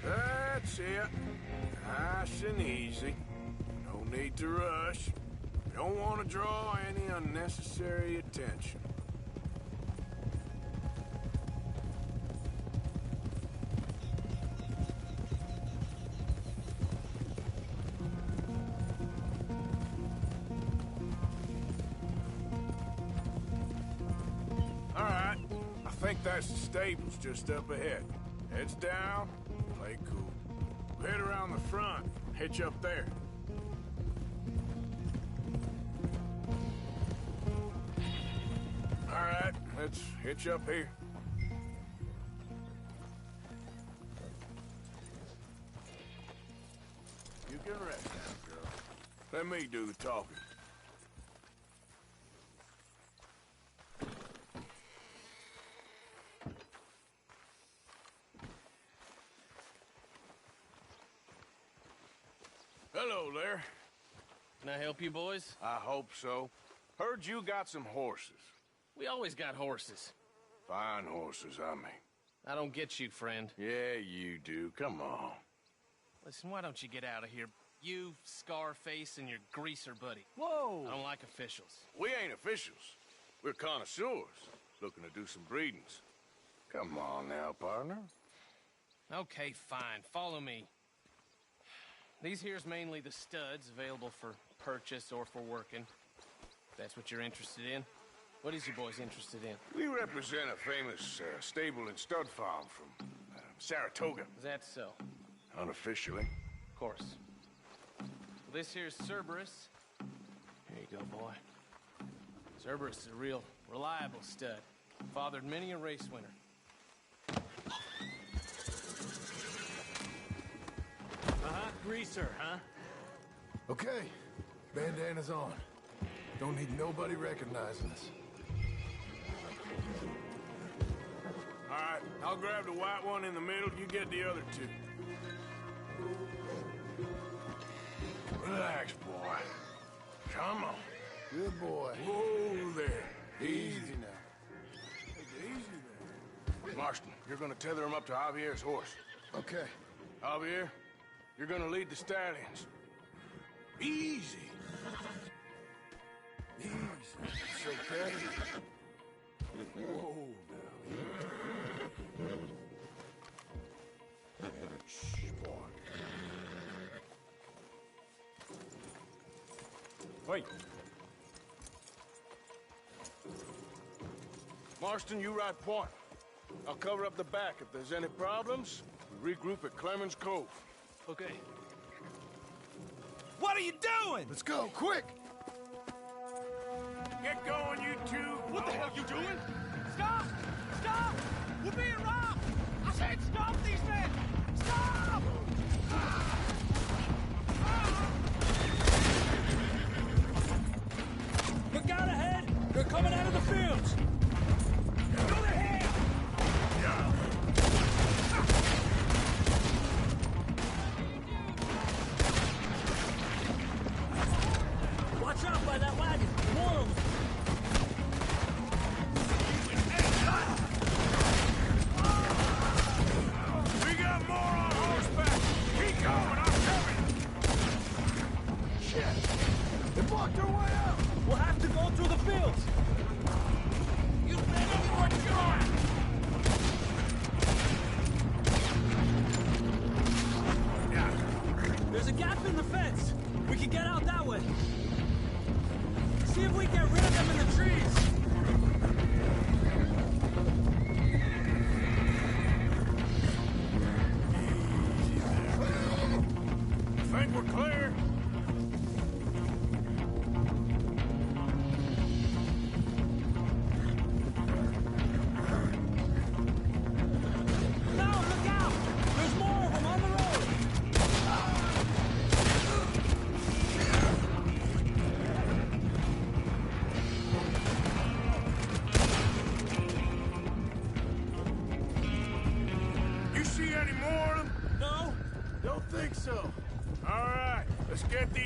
That's it. Nice and easy. No need to rush. We don't want to draw any unnecessary attention. All right. I think that's the stables just up ahead. Heads down, play cool. We'll head around the front, hitch up there. All right, let's hitch up here. You can rest now, girl. Let me do the talking. Hello there. Can I help you, boys? I hope so. Heard you got some horses. We always got horses. Fine horses, I mean. I don't get you, friend. Yeah, you do. Come on. Listen, why don't you get out of here? You, Scarface, and your greaser buddy. Whoa! I don't like officials. We ain't officials. We're connoisseurs, looking to do some breedings. Come on now, partner. Okay, fine. Follow me. These here's mainly the studs available for purchase or for working. If that's what you're interested in. What is your boys interested in? We represent a famous stable and stud farm from Saratoga. Is that so? Unofficially. Of course. This here's Cerberus. Here you go, boy. Cerberus is a real reliable stud. Fathered many a race winner. Greaser, huh? Okay, bandana's on. Don't need nobody recognizing us. All right, I'll grab the white one in the middle. You get the other two. Relax, boy. Come on. Good boy. Whoa there. Easy now. Take it easy there. Marston, you're gonna tether him up to Javier's horse. Okay. Javier, you're gonna lead the stallions. Easy. Easy. It's okay. Whoa, now. Shh, boy. Wait. Marston, you ride point. I'll cover up the back. If there's any problems, we regroup at Clemens Cove. Okay. What are you doing? Let's go, quick! Get going, you two! What the hell you doing? Stop! Stop! We're being robbed! I said stop these men! Stop! Look out ahead! They're coming out of the fields! Go ahead! Watch out by that wagon! More of them! We got more on horseback! Keep going, I'm coming! Shit! They blocked our way out! We'll have to go through the fields! You better watch your... There's a gap in the fence! We can get out that way! See if we can get rid of them in the trees!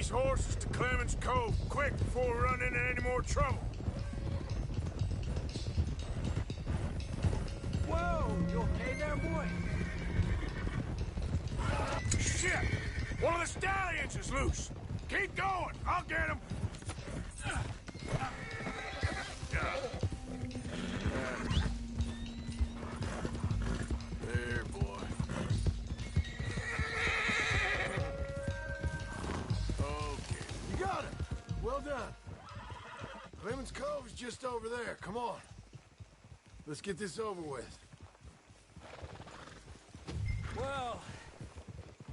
these horses to Clemens Cove, quick, before we run into any more trouble. Whoa! You okay there, boy? Shit! One of the stallions is loose. Keep going. I'll get him. There, boy. Okay. You got it. Well done. Clemens Cove is just over there. Come on. Let's get this over with. Well,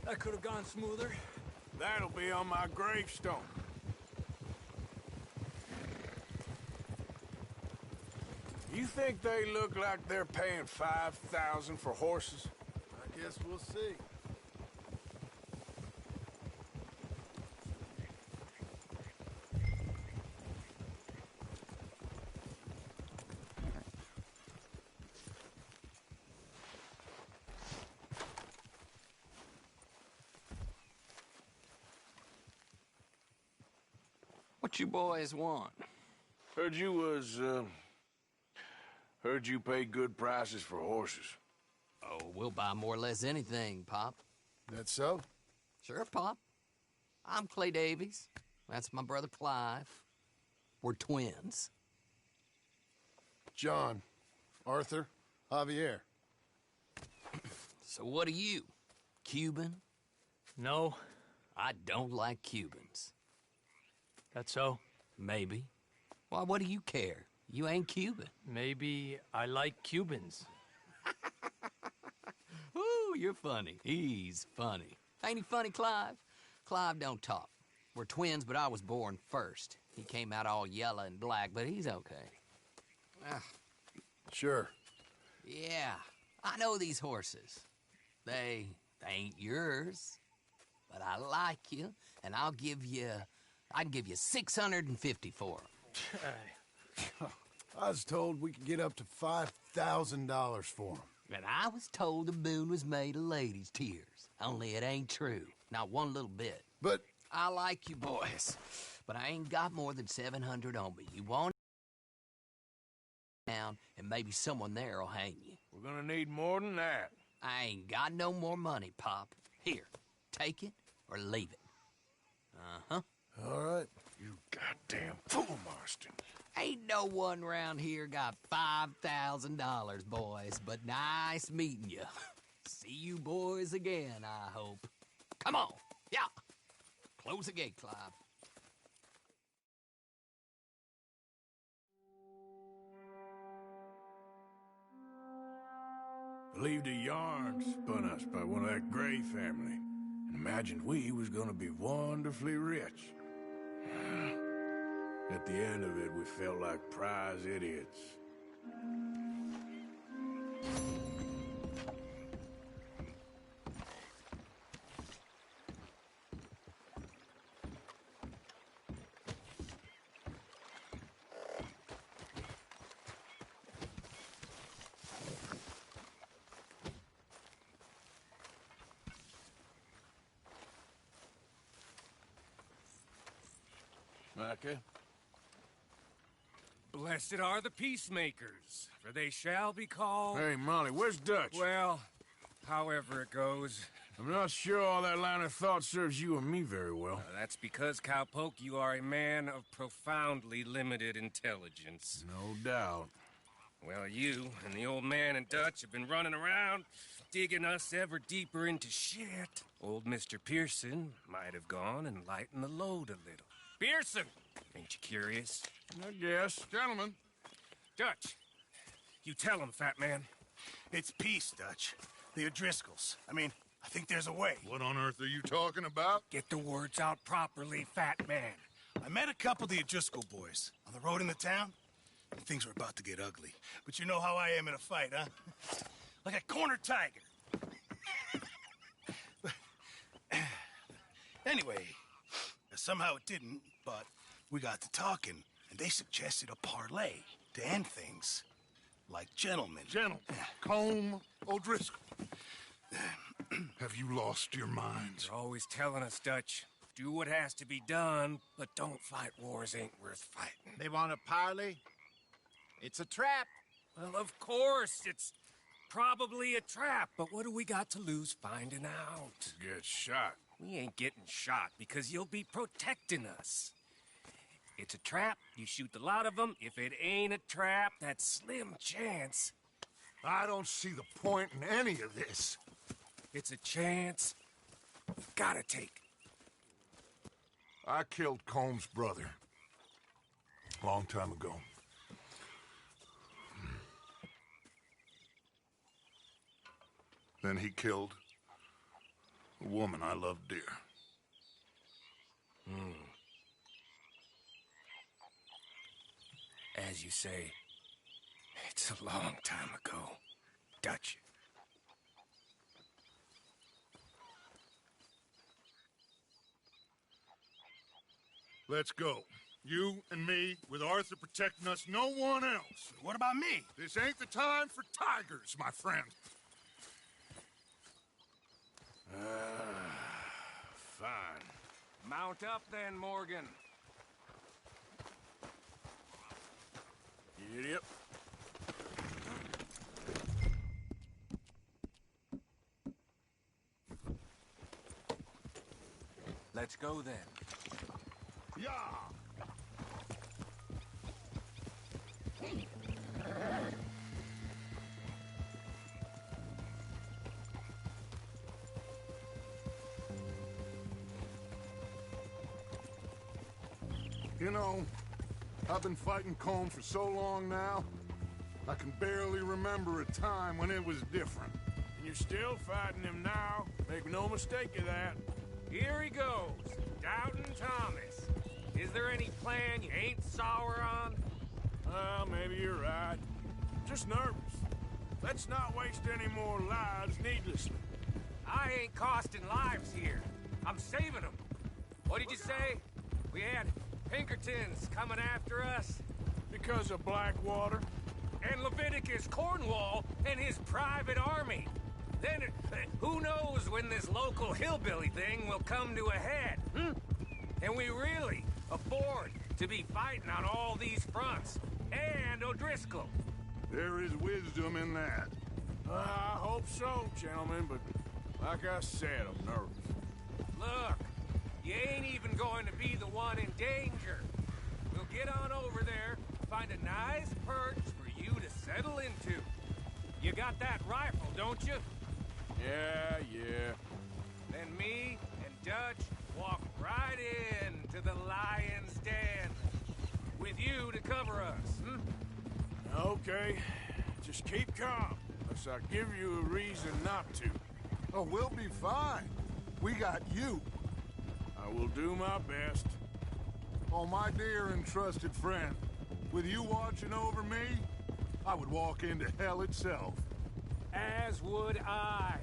that could have gone smoother. That'll be on my gravestone. You think they look like they're paying $5,000 for horses? I guess we'll see. What you boys want? Heard you pay good prices for horses. Oh, we'll buy more or less anything, Pop. That so? Sure, Pop. I'm Clay Davies. That's my brother Clive. We're twins. John, Arthur, Javier. So what are you? Cuban? No. I don't like Cubans. That so? Maybe. Why, what do you care? You ain't Cuban. Maybe I like Cubans. Ooh, you're funny. He's funny. Ain't he funny, Clive? Clive don't talk. We're twins, but I was born first. He came out all yellow and black, but he's okay. Sure. Yeah, I know these horses. They ain't yours, but I like you, and I can give you 650 for them. I was told we could get up to $5,000 for them. And I was told the moon was made of ladies' tears. Only it ain't true. Not one little bit. But I like you boys, but I ain't got more than 700 on me. You want down, and maybe someone there will hang you. We're gonna need more than that. I ain't got no more money, Pop. Here, take it or leave it. Uh-huh. All right. You goddamn fool, Marston. Ain't no one round here got $5,000, boys, but nice meeting you. See you boys again, I hope. Come on. Yeah. Close the gate, Clive. Believed a yarn spun us by one of that Gray family, and imagined we was gonna be wonderfully rich. At the end of it, we felt like prize idiots. Micah? Blessed are the peacemakers, for they shall be called... Hey, Molly, where's Dutch? Well, however it goes. I'm not sure all that line of thought serves you and me very well. That's because, Cowpoke, you are a man of profoundly limited intelligence. No doubt. Well, you and the old man and Dutch have been running around, digging us ever deeper into shit. Old Mr. Pearson might have gone and lightened the load a little. Pearson! Ain't you curious? I guess. Gentlemen. Dutch, you tell him, fat man. It's peace, Dutch. The O'Driscolls. I mean, I think there's a way. What on earth are you talking about? Get the words out properly, fat man. I met a couple of the O'Driscoll boys on the road in the town, and things were about to get ugly. But you know how I am in a fight, huh? Like a cornered tiger. Anyway, somehow it didn't, but we got to talking, and they suggested a parlay to end things. Like gentlemen. Gentlemen. Combe O'Driscoll. Have you lost your minds? You're always telling us, Dutch. Do what has to be done, but don't fight wars ain't worth fighting. They want a parley? It's a trap. Well, of course, it's probably a trap, but what do we got to lose finding out? Get shot. We ain't getting shot because you'll be protecting us. It's a trap, you shoot the lot of them. If it ain't a trap, that's slim chance. I don't see the point in any of this. It's a chance you've gotta take. I killed Combs' brother. A long time ago. Then he killed a woman I loved dear. As you say, it's a long time ago, Dutch. Let's go. You and me, with Arthur protecting us, no one else. What about me? This ain't the time for tigers, my friend. Fine. Mount up then, Morgan. Yep. Let's go then. Yeah. You know, I've been fighting Combs for so long now, I can barely remember a time when it was different. And you're still fighting him now. Make no mistake of that. Here he goes, Doubting Thomas. Is there any plan you ain't sour on? Well, maybe you're right. Just nervous. Let's not waste any more lives needlessly. I ain't costing lives here. I'm saving them. What did you say? We had Pinkertons coming after us? Because of Blackwater? And Leviticus Cornwall and his private army. Then, who knows when this local hillbilly thing will come to a head, And we really afford to be fighting on all these fronts. And O'Driscoll. There is wisdom in that. I hope so, gentlemen, but like I said, I'm nervous. Look, you ain't even going to be the one in danger. We'll get on over there, find a nice perch for you to settle into. You got that rifle, don't you? Yeah. Then me and Dutch walk right into the lion's den. With you to cover us, Okay. Just keep calm, unless I give you a reason not to. Oh, we'll be fine. We got you. I will do my best. Oh, my dear and trusted friend, with you watching over me, I would walk into hell itself. As would I.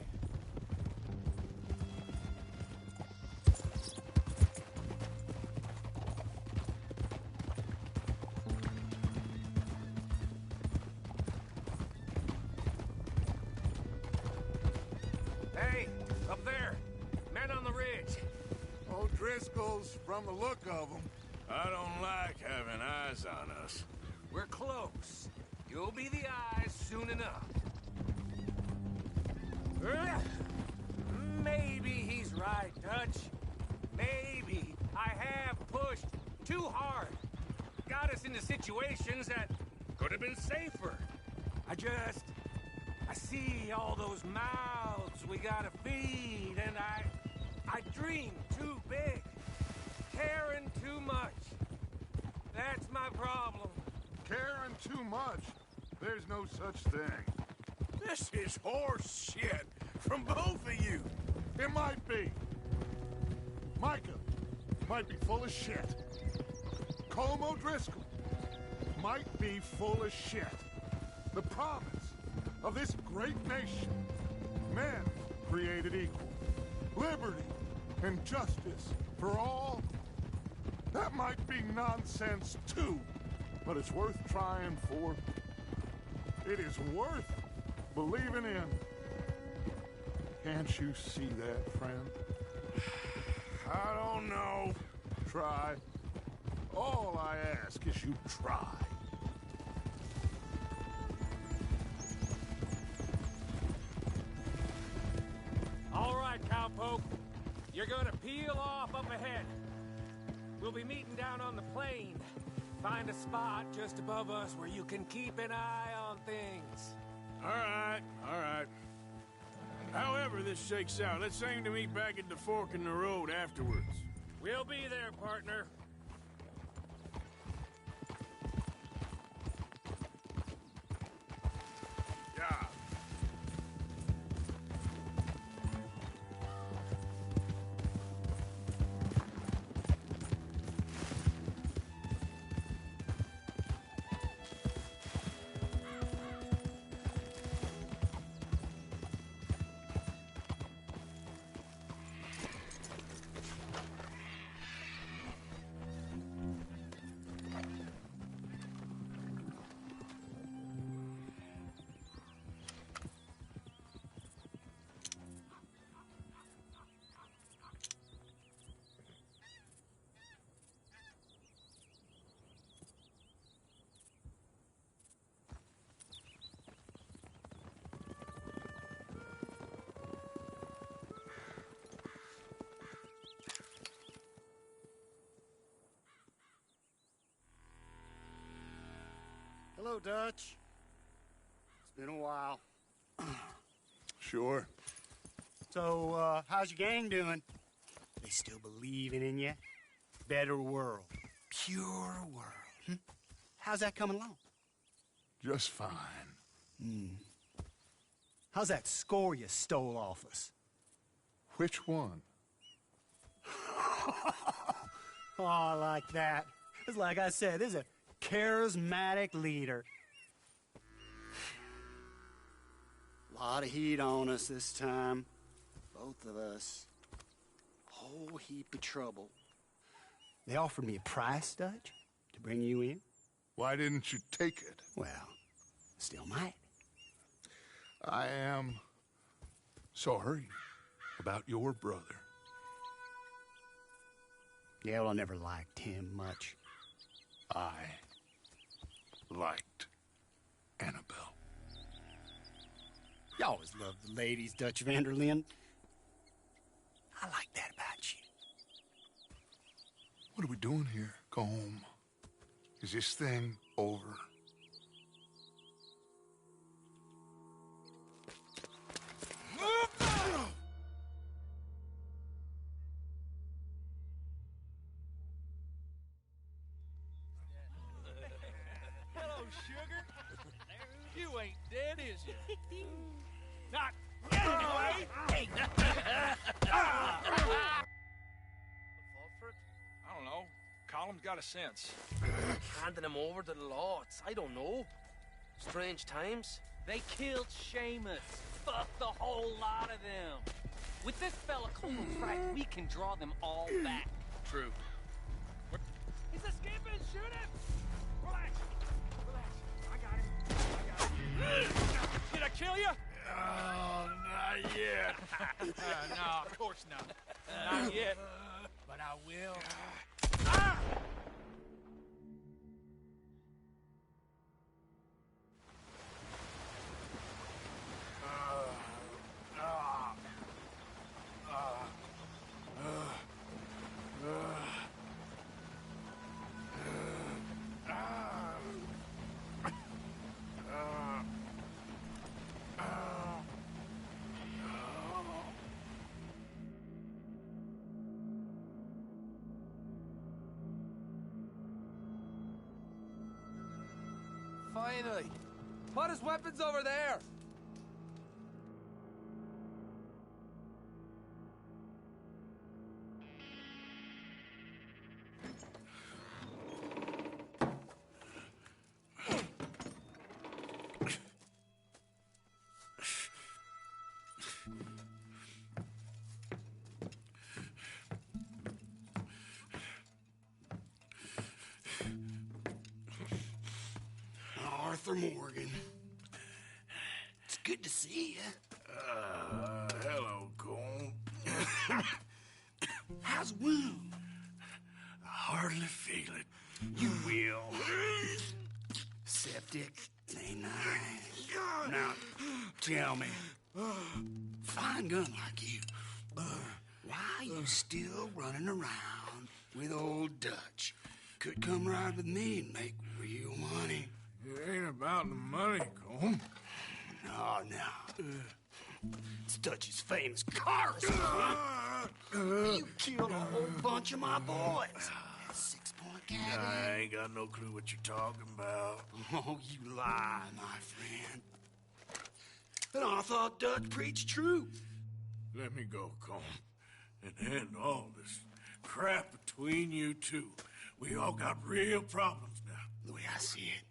Hey, up there. Men on the ridge. O'Driscoll's, from the look of them. I don't like having eyes on us. We're close. You'll be the eyes soon enough. Maybe he's right, Dutch. Maybe I have pushed too hard. Got us into situations that could have been safer. I see all those mouths we gotta feed, and I dream too big. Caring too much. That's my problem. Caring too much? There's no such thing. This is horse shit from both of you. It might be. Micah might be full of shit. Colm O'Driscoll might be full of shit. The promise of this great nation, men created equal, liberty and justice for all, that might be nonsense too, but it's worth trying for. It is worth believing in. Can't you see that, friend? I don't know. Try. All I ask is you try. All right, cowpoke. You're gonna peel off up ahead. We'll be meeting down on the plain. Find a spot just above us where you can keep an eye on things. All right, all right. However this shakes out, let's aim to meet back at the fork in the road afterwards. We'll be there, partner. Yeah. Hello, Dutch. It's been a while. Sure. So, how's your gang doing? They still believing in you? Better world. Pure world. Hmm? How's that coming along? Just fine. How's that score you stole off us? Which one? Oh, I like that. It's like I said, this is a charismatic leader. Lot of heat on us this time. Both of us. Whole heap of trouble. They offered me a price, Dutch, to bring you in. Why didn't you take it? Well, still might. I am sorry about your brother. Yeah, well, I never liked him much. I liked Annabelle. You always loved the ladies, Dutch Vanderlyn. I like that about you. What are we doing here? Go home. Is this thing over? Hello, sugar. You ain't dead, is you? Not anyway. I don't know. Column's got a sense. Handing him over to the lords. I don't know. Strange times. They killed Seamus. Fuck the whole lot of them. With this fella cold track, we can draw them all back. True. He's escaping! Shoot him! Relax. Relax. I got him. Did I kill you? Oh, not yet. No, of course not. Not yet. But I will. Finally. Put his weapons over there. Arthur Morgan. It's good to see you. Hello, Cole. How's the wound? I hardly feel it. You will. Septic ain't nice. Now, tell me, fine gun like you, why you still running around with old Dutch? Could come ride with me and make real money. It ain't about the money, Colm. No. It's Dutch's famous car. You killed a whole bunch of my boys. 6-point cannon. I ain't got no clue what you're talking about. Oh, you lie, my friend. But I thought Dutch preached truth. Let me go, Colm, and end all this crap between you two. We all got real problems now. The way I see it,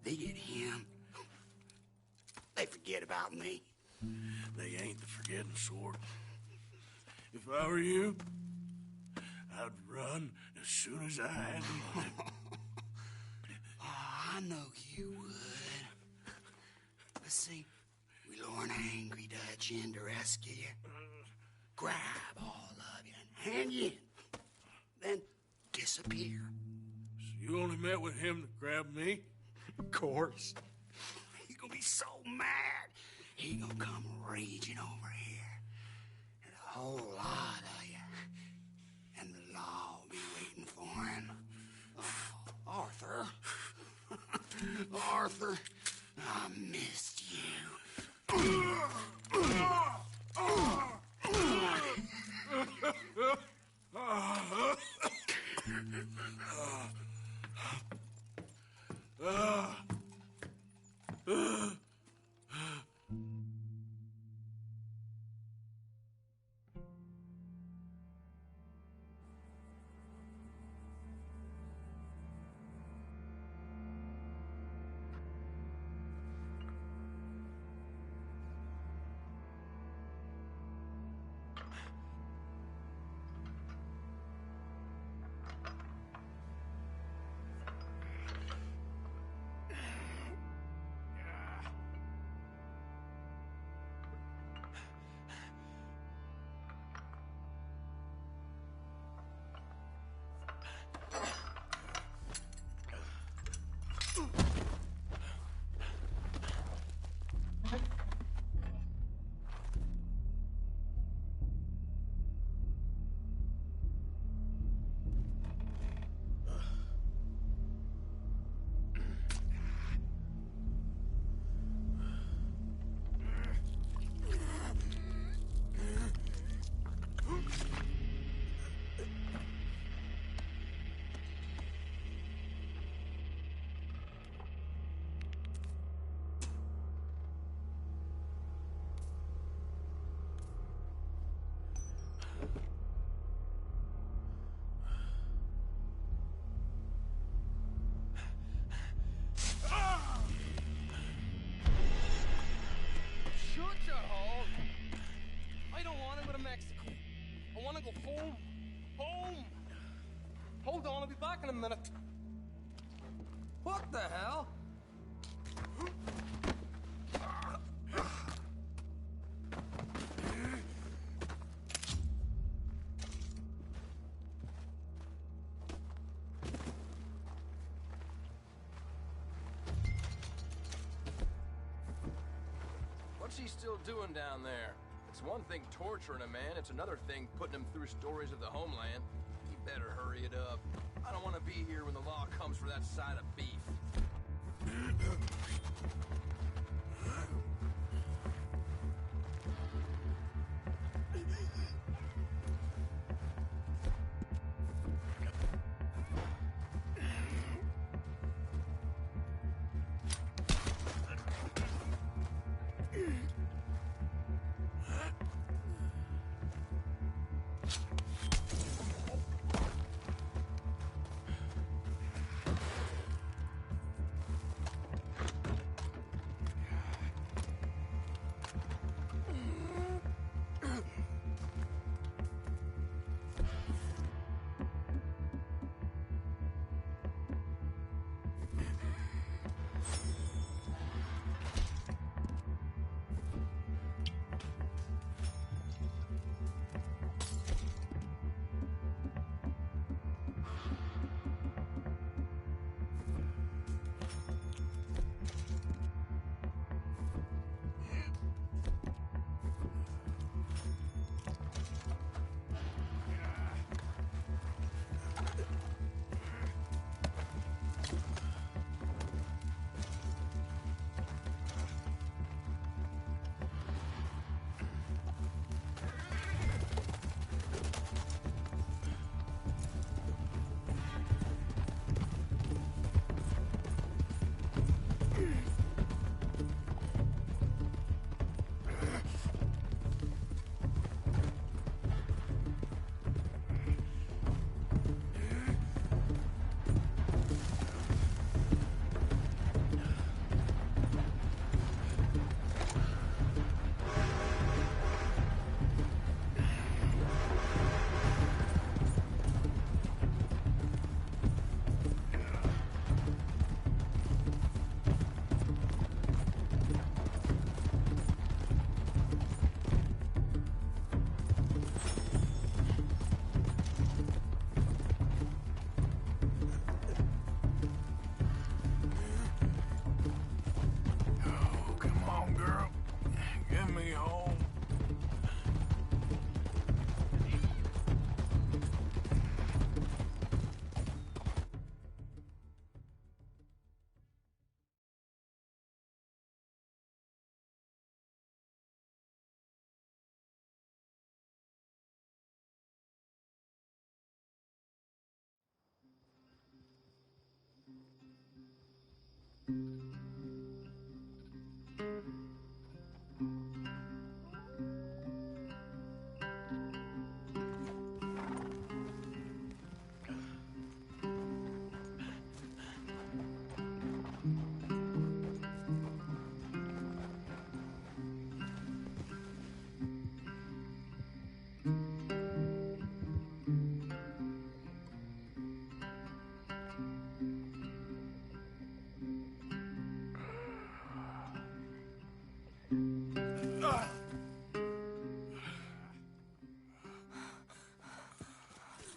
they get him. They forget about me. They ain't the forgetting sort. If I were you, I'd run as soon as I had the money. Oh, I know you would. But see, we lure an angry Dutch in to rescue you. Grab all of you and hand you in. Then disappear. So you only met with him to grab me? Of course. He's gonna be so mad. He gonna come raging over here. And a whole lot of you. And the law will be waiting for him. Oh, Arthur. Arthur, I missed you. Go home. Home! Hold on, I'll be back in a minute. What the hell? What's he still doing down there? It's one thing torturing a man, it's another thing putting him through stories of the homeland. He better hurry it up. I don't want to be here when the law comes for that side of beef.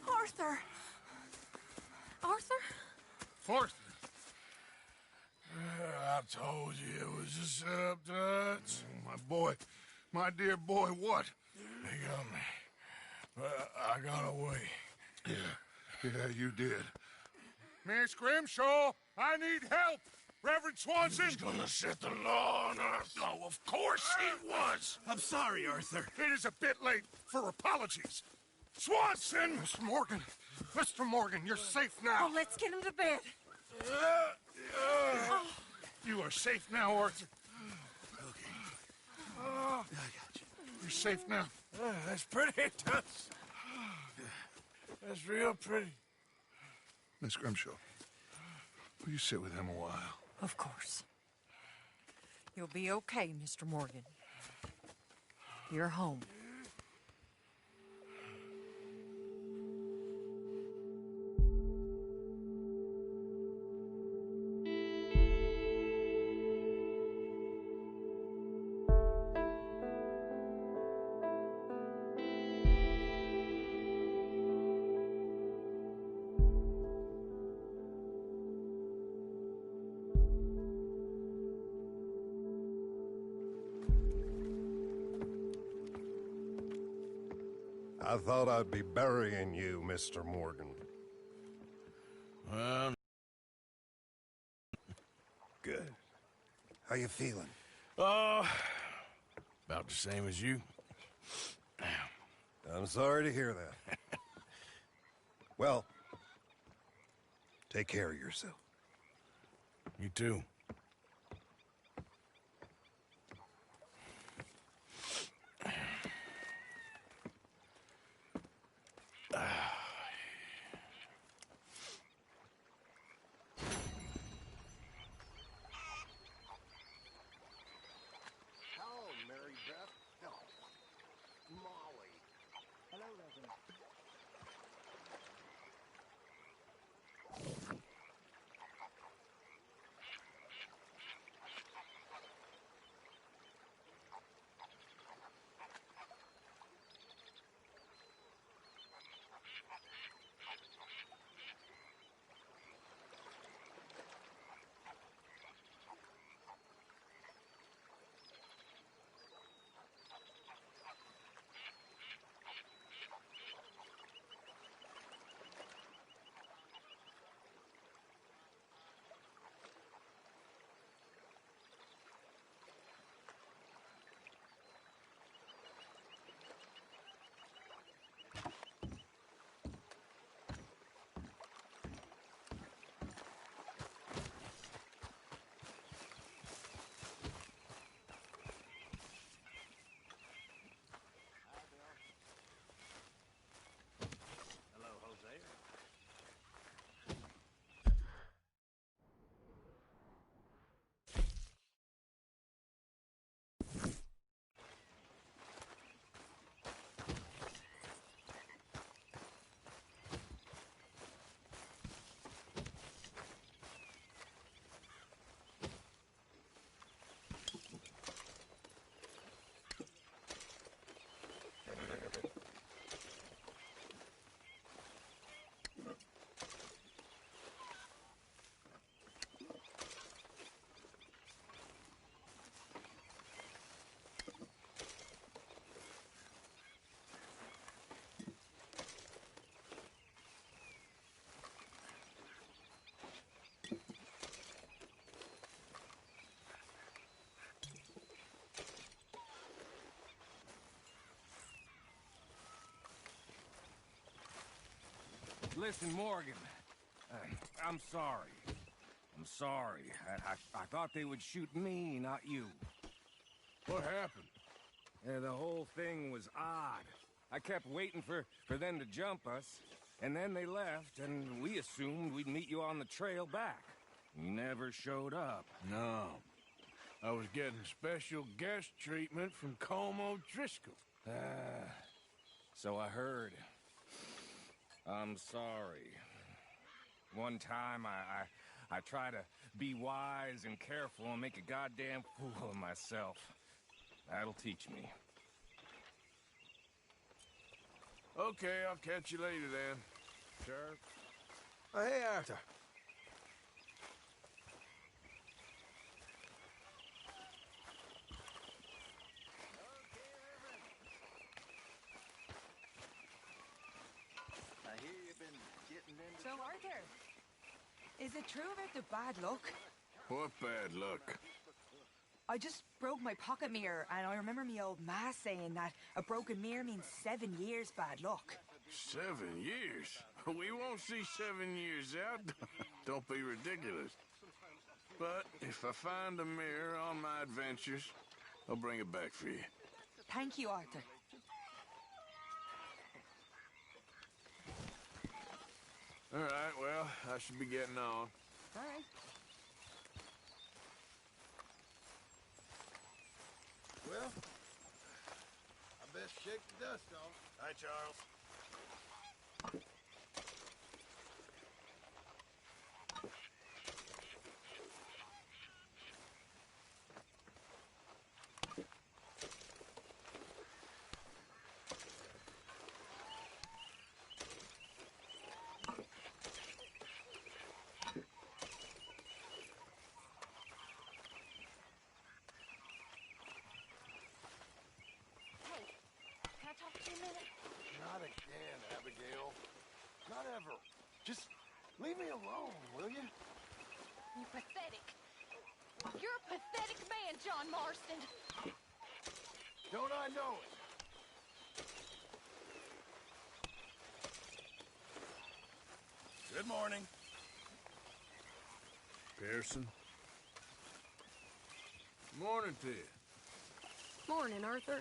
Arthur! Arthur? Arthur. I told you it was a setup, Dutch. My boy, my dear boy, what? They got me. But I got away. Yeah, you did. Miss Grimshaw, I need help. Reverend Swanson. He's gonna set the law on us. Oh, of course he was. I'm sorry, Arthur. It is a bit late for apologies. Swanson! Mr. Morgan. Mr. Morgan, you're safe now. Oh, let's get him to bed. You are safe now, Arthur. Okay. I got you. You're safe now. That's pretty, Dutch. That's real pretty. Miss Grimshaw, will you sit with him a while? Of course. You'll be okay, Mr. Morgan. You're home. I thought I'd be burying you, Mr. Morgan. Well... Good. How you feeling? About the same as you. I'm sorry to hear that. Well, take care of yourself. You too. Listen, Morgan, I'm sorry. I'm sorry. I thought they would shoot me, not you. What happened? Yeah, the whole thing was odd. I kept waiting for them to jump us, and then they left, and we assumed we'd meet you on the trail back. You never showed up. No. I was getting special guest treatment from Como Driscoll. So I heard. I'm sorry. One time I try to be wise and careful and make a goddamn fool of myself. That'll teach me. Okay, I'll catch you later then. Sheriff? Oh, hey, Arthur. I hear you've been getting into... So, Arthur, is it true about the bad luck? What bad luck? I just broke my pocket mirror, and I remember me old ma saying that a broken mirror means 7 years bad luck. 7 years? We won't see 7 years out. Don't be ridiculous. But if I find a mirror on my adventures, I'll bring it back for you. Thank you, Arthur. All right, well, I should be getting on. All right. Well, I best shake the dust off. Hi, Charles. Can I talk to you a minute? Not again, Abigail. Not ever. Just leave me alone, will you? You're pathetic. You're a pathetic man, John Marston. Don't I know it? Good morning. Pearson? Morning to you. Morning, Arthur.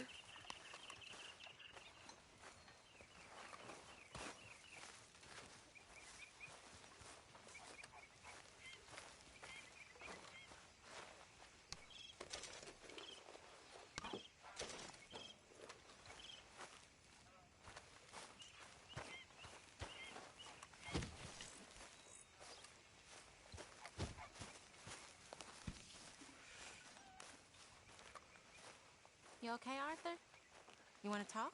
You okay, Arthur? You want to talk?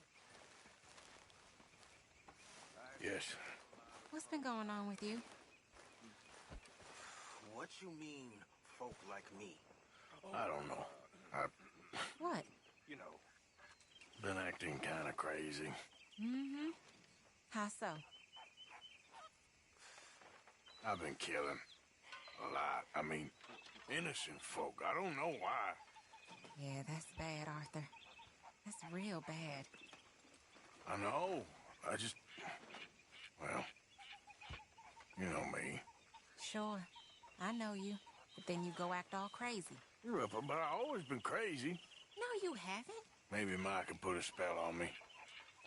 Yes. What's been going on with you? What you mean, folk like me? I don't know. What? You know. Been acting kind of crazy. Mm-hmm. How so? I've been killing. A lot. I mean, innocent folk. I don't know why. Yeah, that's bad, Arthur. That's real bad. I know. I just... Well... You know me. Sure. I know you. But then you go act all crazy. You're up, but I've always been crazy. No, you haven't. Maybe Mike can put a spell on me.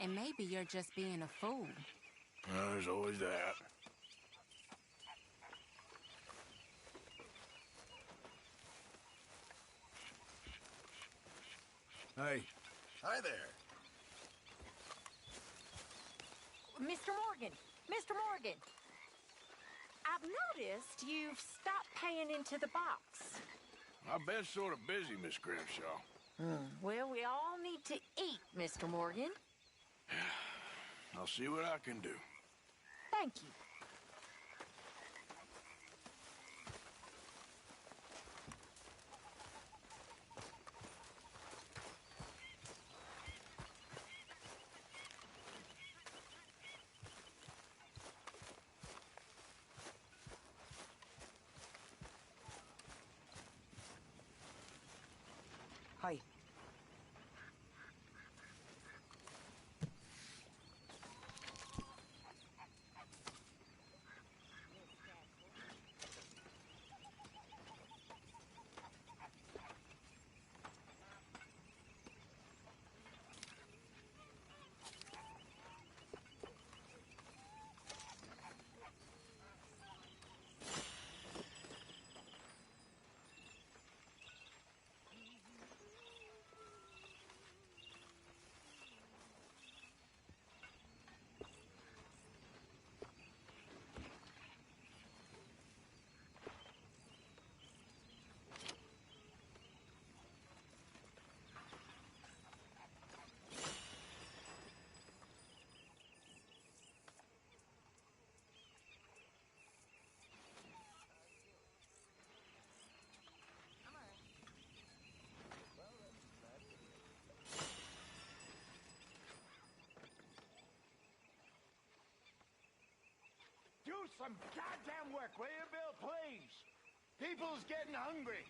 And maybe you're just being a fool. Well, there's always that. Hey. Hi there. Mr. Morgan! Mr. Morgan! I've noticed you've stopped paying into the box. I've been sort of busy, Miss Grimshaw. Well, we all need to eat, Mr. Morgan. I'll see what I can do. Thank you. Hi. some goddamn work, will you, Bill, please? People's getting hungry.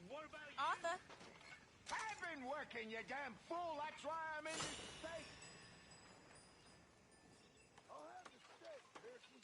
What about you? Arthur? I've been working, you damn fool. That's why I'm in this state. I'll have the steak, Pearson.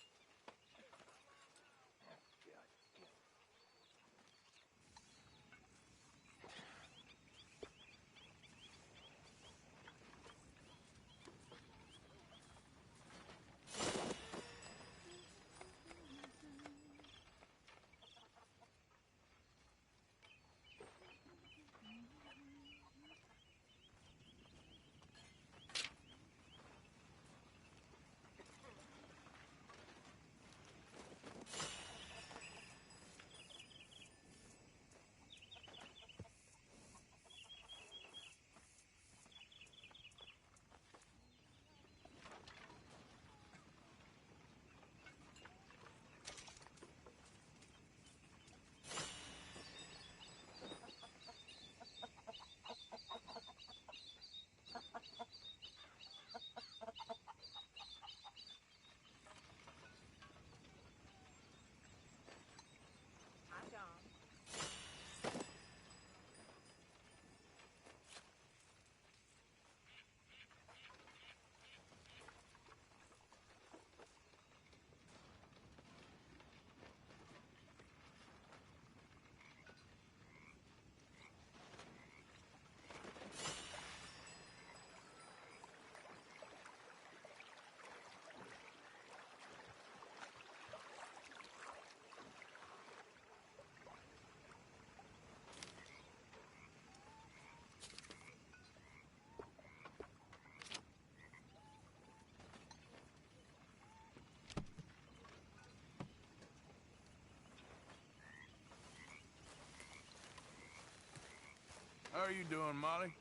How are you doing, Molly?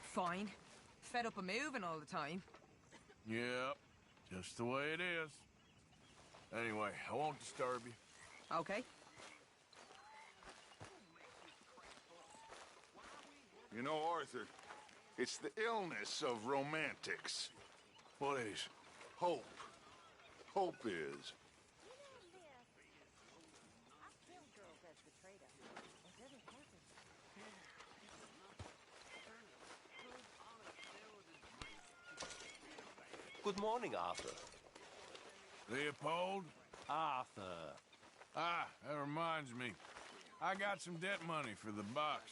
Fine. Fed up of moving all the time. Yep, just the way it is. Anyway, I won't disturb you. Okay. You know, Arthur, it's the illness of romantics. What is? Hope. Hope is. Good morning, Arthur. Leopold? Arthur. Ah, that reminds me. I got some debt money for the box.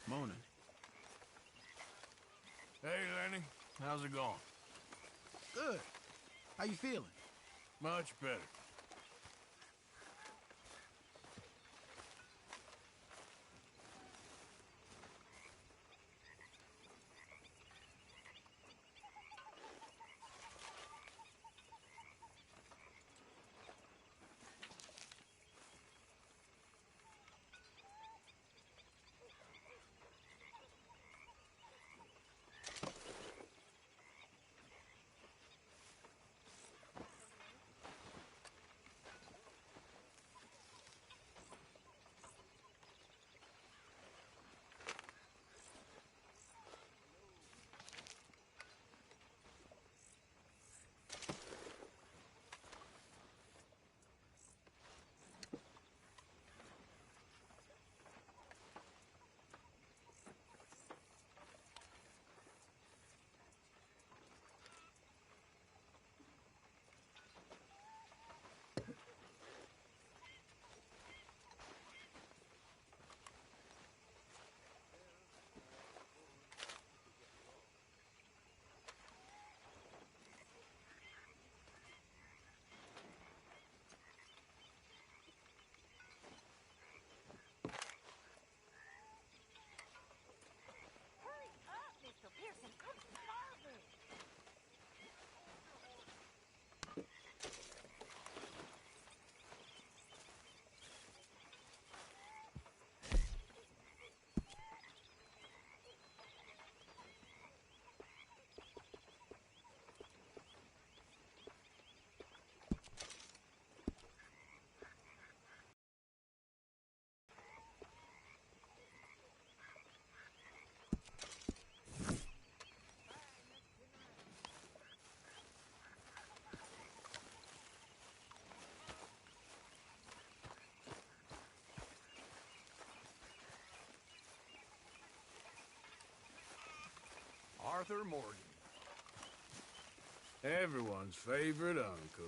Morning. Hey, Lenny. How's it going? Good. How you feeling? Much better. Arthur Morgan. Everyone's favorite uncle.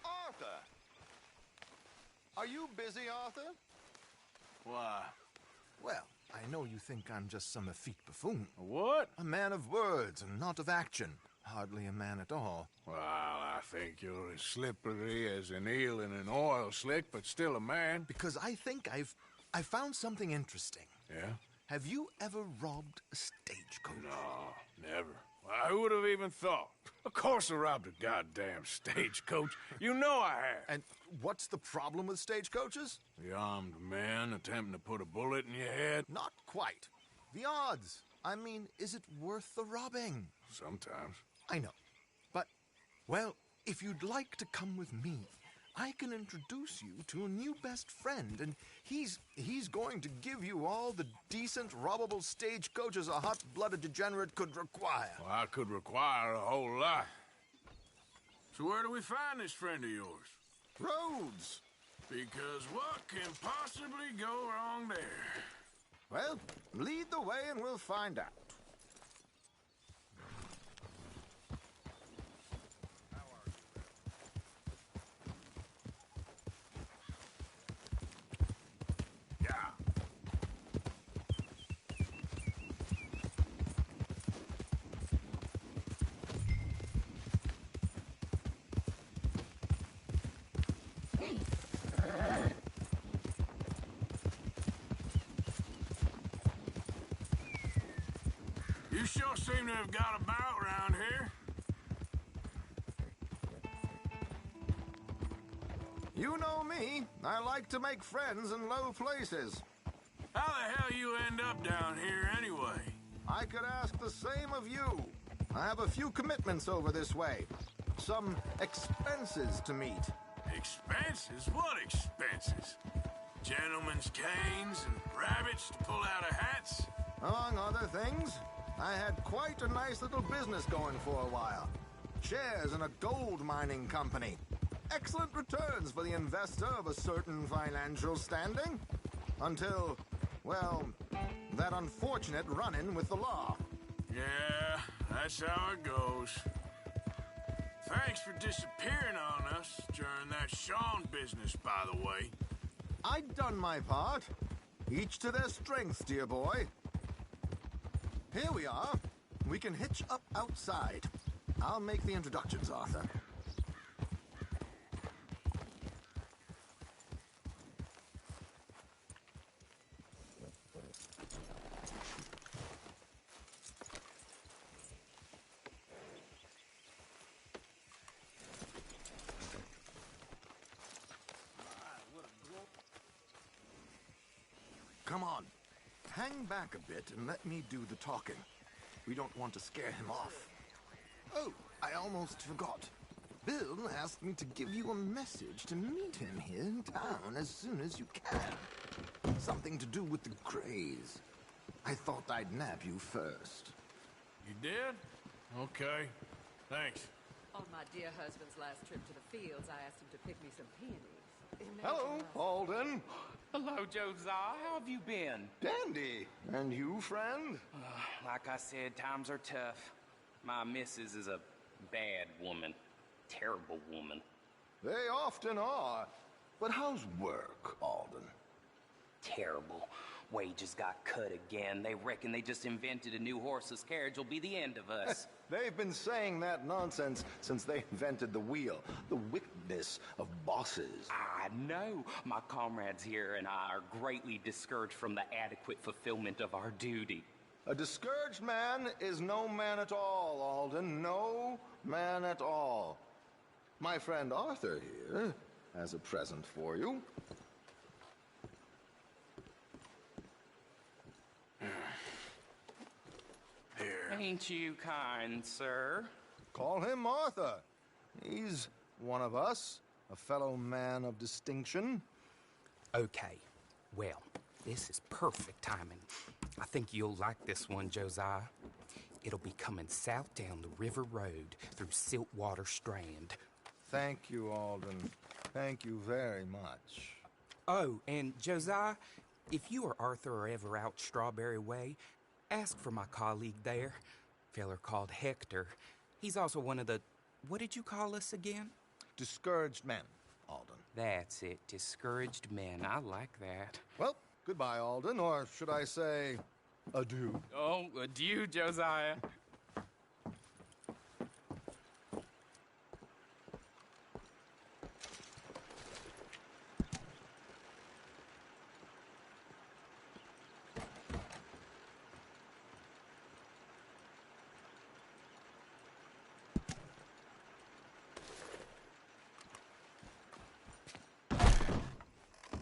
Arthur! Are you busy, Arthur? Why? Well, I know you think I'm just some effete buffoon. What? A man of words and not of action. Hardly a man at all. Well, I think you're as slippery as an eel in an oil slick, but still a man. Because I think I found something interesting. Yeah? Have you ever robbed a stagecoach? No, never. Well, who would have even thought? Of course I robbed a goddamn stagecoach. You know I have. And what's the problem with stagecoaches? The armed man attempting to put a bullet in your head? Not quite. The odds. I mean, is it worth the robbing? Sometimes. I know. But, well, if you'd like to come with me, I can introduce you to a new best friend, and he's going to give you all the decent, robbable stagecoaches a hot-blooded degenerate could require. Well, I could require a whole lot. So where do we find this friend of yours? Roads. Because what can possibly go wrong there? Well, lead the way and we'll find out. You sure seem to have got about around here. You know me. I like to make friends in low places. How the hell you end up down here anyway? I could ask the same of you. I have a few commitments over this way. Some expenses to meet. Expenses? What expenses? Gentlemen's canes and rabbits to pull out of hats? Among other things, I had quite a nice little business going for a while. Shares in a gold mining company. Excellent returns for the investor of a certain financial standing. Until, well, that unfortunate run-in with the law. Yeah, that's how it goes. Thanks for disappearing on us during that Sean business, by the way. I'd done my part. Each to their strengths, dear boy. Here we are. We can hitch up outside. I'll make the introductions, Arthur. Come on. Hang back a bit and let me do the talking. We don't want to scare him off. Oh, I almost forgot. Bill asked me to give you a message to meet him here in town as soon as you can. Something to do with the Greys. I thought I'd nab you first. You did? Okay. Thanks. On my dear husband's last trip to the fields, I asked him to pick me some peonies. Hello, Alden. Hello, Josiah. How have you been? Dandy. And you, friend? Like I said, times are tough. My missus is a bad woman. Terrible woman. They often are. But how's work, Alden? Terrible. Wages got cut again. They reckon they just invented a new horseless carriage will be the end of us. They've been saying that nonsense since they invented the wheel. The wickedness of bosses. I know. My comrades here and I are greatly discouraged from the adequate fulfillment of our duty. A discouraged man is no man at all, Alden. No man at all. My friend Arthur here has a present for you. Here. Ain't you kind, sir? Call him Arthur. He's one of us, a fellow man of distinction. Okay. Well, this is perfect timing. I think you'll like this one, Josiah. It'll be coming south down the river road through Siltwater Strand. Thank you, Alden. Thank you very much. Oh, and Josiah, if you or Arthur are ever out Strawberry Way, ask for my colleague there, feller called Hector. He's also one of the, what did you call us again? Discouraged men, Alden. That's it, discouraged men. I like that. Well, goodbye, Alden, or should I say, adieu. Oh, adieu, Josiah.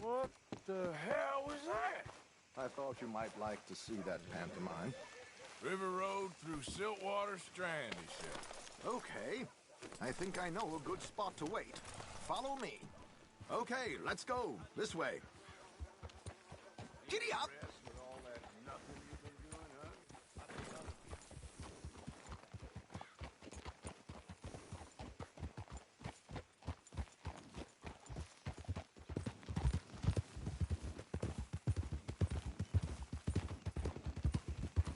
What the hell was that? I thought you might like to see that pantomime. River Road through Siltwater Strand, he said. Okay. I think I know a good spot to wait. Follow me. Okay, let's go. This way. Giddy up!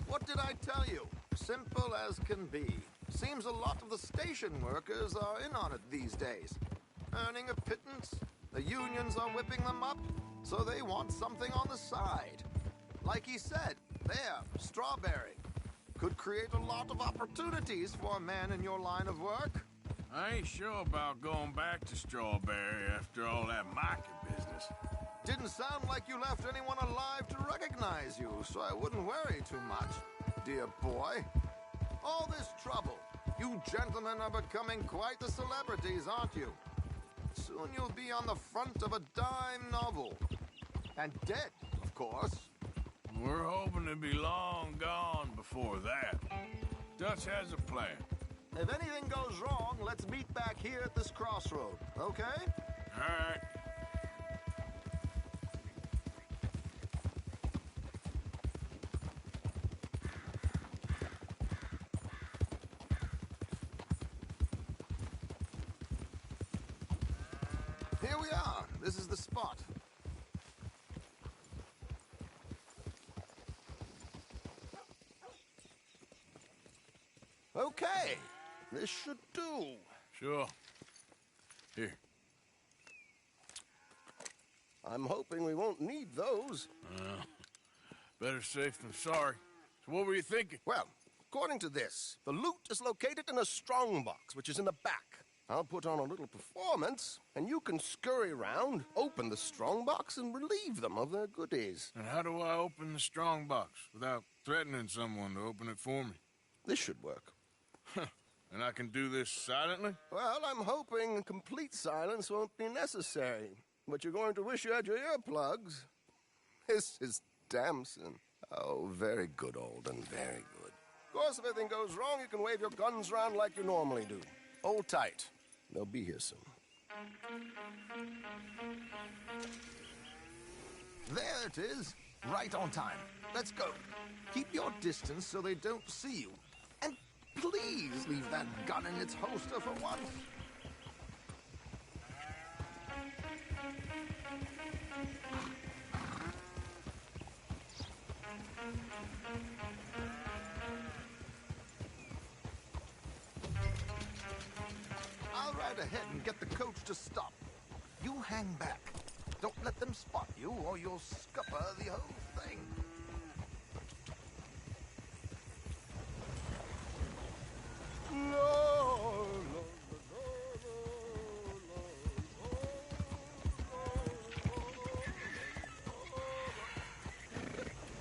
What did I tell you? Simple as can be. Seems a lot of the station workers are in on it these days. Earning a pittance. The unions are whipping them up, so they want something on the side. Like he said, there, Strawberry. Could create a lot of opportunities for a man in your line of work. I ain't sure about going back to Strawberry after all that market business. Didn't sound like you left anyone alive to recognize you, so I wouldn't worry too much, dear boy. All this trouble. You gentlemen are becoming quite the celebrities, aren't you? Soon you'll be on the front of a dime novel. And dead, of course. We're hoping to be long gone before that. Dutch has a plan. If anything goes wrong, let's meet back here at this crossroad, okay? All right. Here we are. This is the spot. Okay. This should do. Sure. Here. I'm hoping we won't need those. Better safe than sorry. So what were you thinking? Well, according to this, the loot is located in a strongbox, which is in the back. I'll put on a little performance, and you can scurry around, open the strongbox, and relieve them of their goodies. And how do I open the strongbox without threatening someone to open it for me? This should work. And I can do this silently? Well, I'm hoping complete silence won't be necessary. But you're going to wish you had your earplugs. This is Damson. Oh, very good, Alden, very good. Of course, if anything goes wrong, you can wave your guns around like you normally do. Hold tight. They'll be here soon. There it is. Right on time. Let's go. Keep your distance so they don't see you. And please leave that gun in its holster for once. I'll ride ahead and get the coach to stop. You hang back. Don't let them spot you, or you'll scupper the whole thing.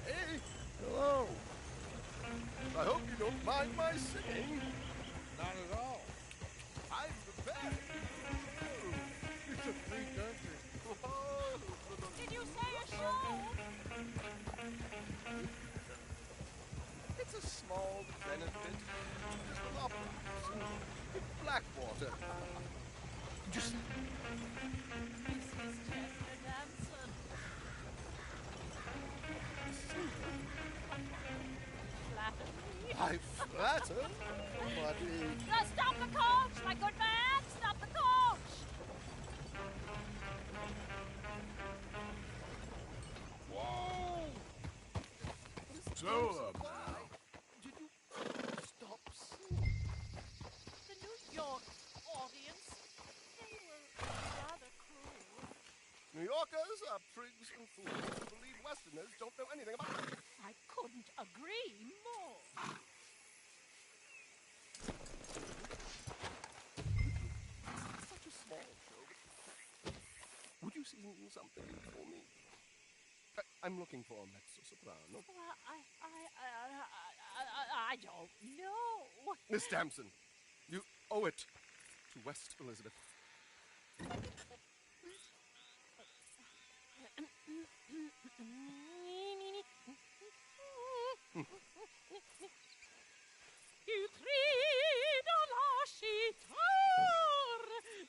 Hey, hello. I hope you don't mind my singing. Not at all. I'm the best. It's a free country. Did you say a show? It's a small benefit. Just an opera. In Blackwater. Just... This is just redemption. I That's it. But Stop the coach, my good man! Stop the coach! Whoa! Slow up now. Did you stop singing? The New York audience, they were rather cruel. New Yorkers are prigs and fools who believe Westerners don't know anything about it. I couldn't agree more. Such a small show. Would you sing something for me? I'm looking for a mezzo-soprano. Well, I don't know. Miss Damson, you owe it to West Elizabeth. Il grido lascitar,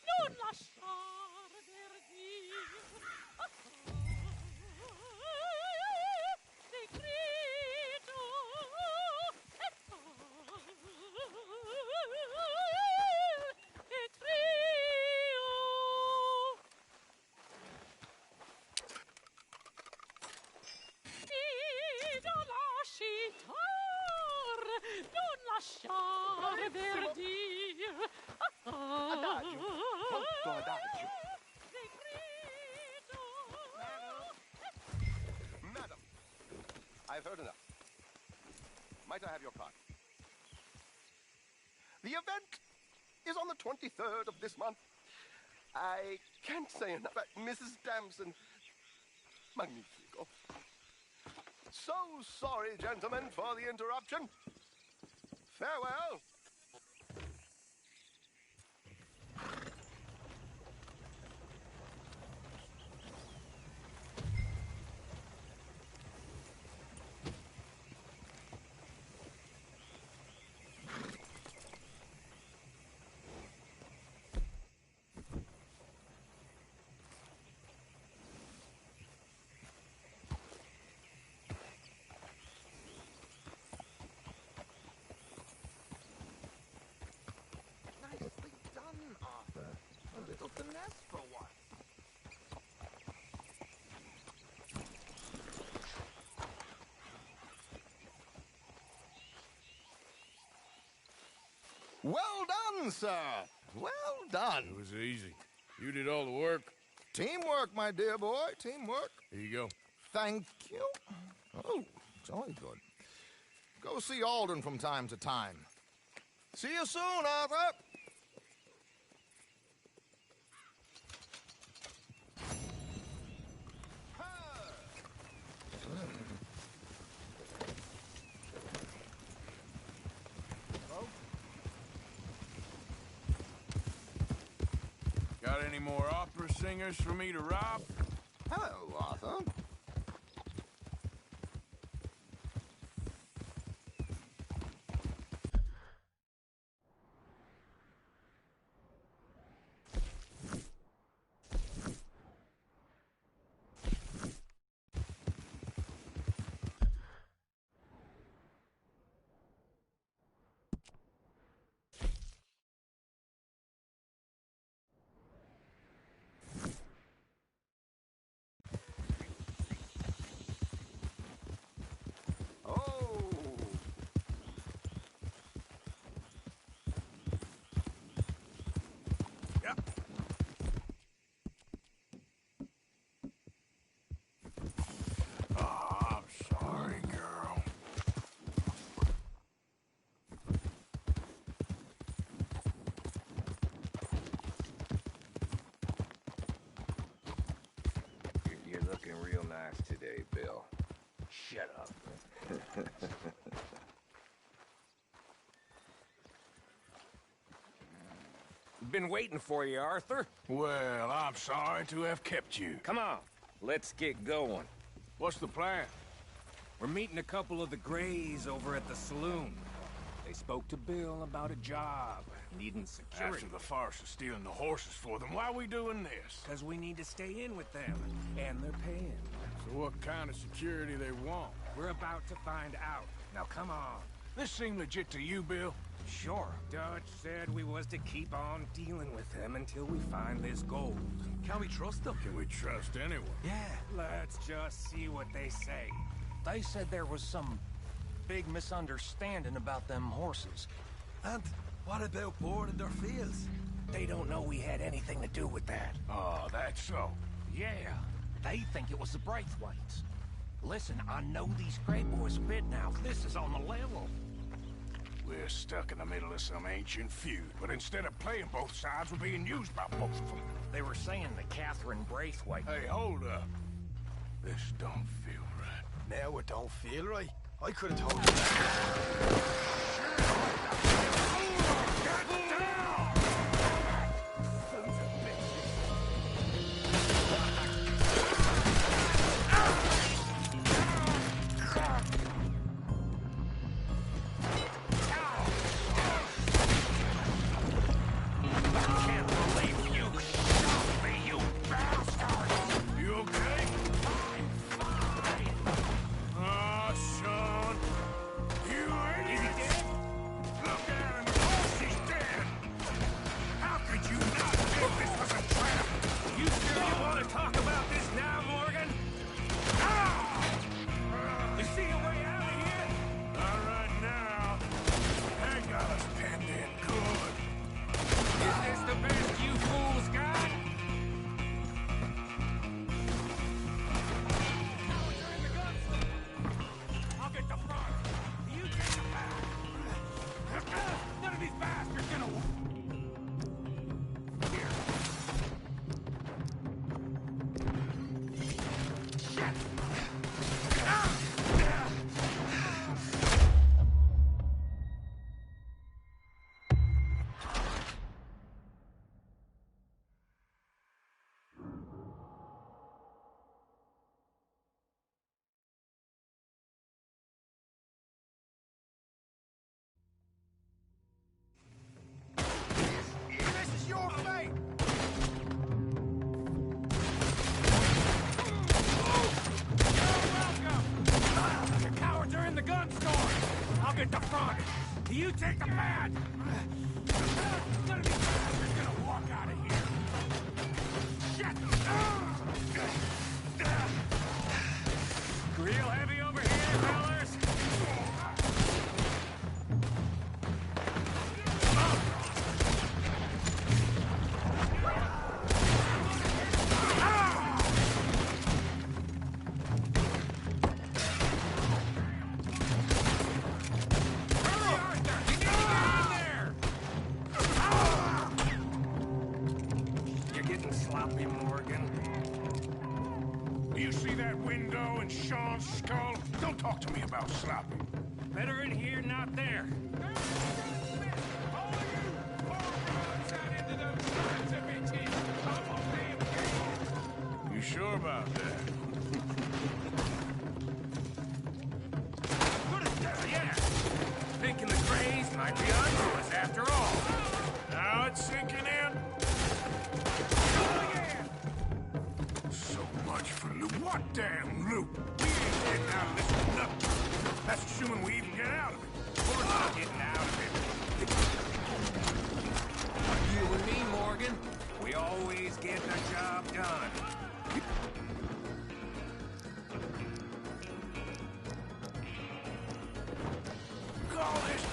non lasciar verdir. Il grido e trio. Grido lascitar, non lasciar verdir. Adagio, molto adagio. Madam, I've heard enough. Might I have your card? The event is on the 23rd of this month. I can't say enough. Mrs. Damson, magnifico. So sorry, gentlemen, for the interruption. Farewell. Nicely done, Arthur. A little finesse for once. Well done, sir. Well done. It was easy. You did all the work. Teamwork, my dear boy. Teamwork. Here you go. Thank you. Oh, jolly good. Go see Alden from time to time. See you soon, Arthur. Got any more opera singers for me to rob? Hello, Arthur. Today, Bill. Shut up. Been waiting for you, Arthur. Well, I'm sorry to have kept you. Come on, let's get going. What's the plan? We're meeting a couple of the Grays over at the saloon. They spoke to Bill about a job, needing security. After the farce of stealing the horses for them, why are we doing this? Because we need to stay in with them, and they're paying. So what kind of security they want? We're about to find out. Now come on. This seem legit to you, Bill? Sure. Dutch said we was to keep on dealing with them until we find this gold. Can we trust them? Can we trust anyone? Yeah. Let's just see what they say. They said there was some big misunderstanding about them horses. And what about boarding their fields? They don't know we had anything to do with that. Oh, that's so. Yeah. They think it was the Braithwaites. Listen, I know these Grey boys a bit now. This is on the level. We're stuck in the middle of some ancient feud, but instead of playing both sides, we're being used by both of them. They were saying that Catherine Braithwaite... Hey, hold up. This don't feel right. Now it don't feel right. I could have told you that. Get the front! You take the pad! None of these bastards gonna walk out of here! Shit! Real heavy over here, fellas! Don't talk to me about sloppy. Better in here, not there. You sure about that? Yeah. Thinking the Greys might be onto us after all. Now it's sinking in. So much for loot. What damn loot? We ain't getting out of this with nothing. That's assuming we even get out of it. We're not getting out of it. You and me, Morgan, we always get the job done. Call this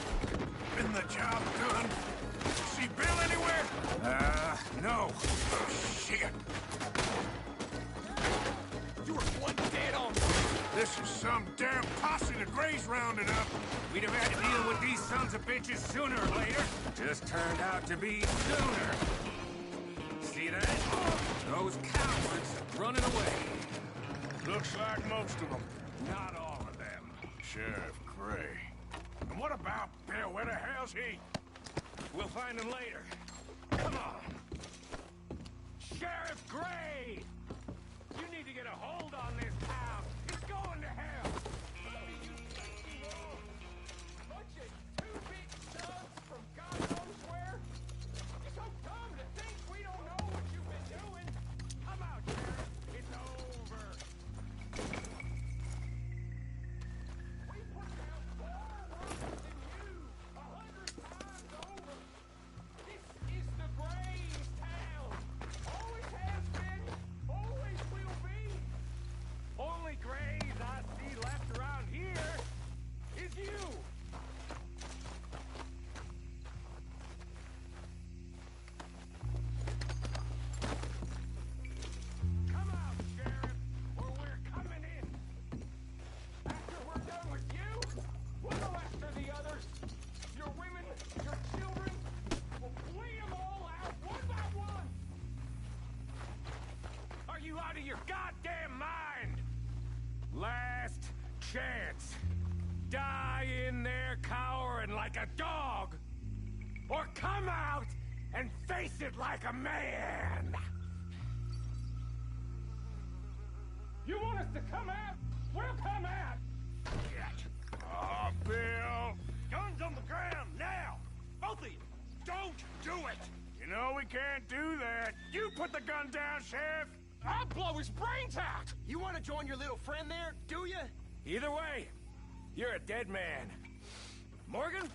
been the job done? See Bill anywhere? No. Oh, shit. You were one dead on. This is some damn posse the Greys rounded up. We'd have had to deal with these sons of bitches sooner or later. Just turned out to be sooner. See that? Those cowards running away. Looks like most of them. Not all of them. Sheriff Gray. And what about Bill? Where the hell's he? We'll find him later. Come on. Sheriff Gray! You need to get a hold on this town. It's going to hell. Bunch of two big thugs from God knows where. You're so dumb to think we don't know what you've been doing. Come out, Sheriff. It's over. We put down 4 workers in goddamn mind! Last chance. Die in there cowering like a dog. Or come out and face it like a man! You want us to come out? We'll come out! Oh, Bill! Guns on the ground, now! Both of you! Don't do it! You know we can't do that. You put the gun down, Sheriff! I'll blow his brains out! You want to join your little friend there, do you? Either way, you're a dead man. Morgan?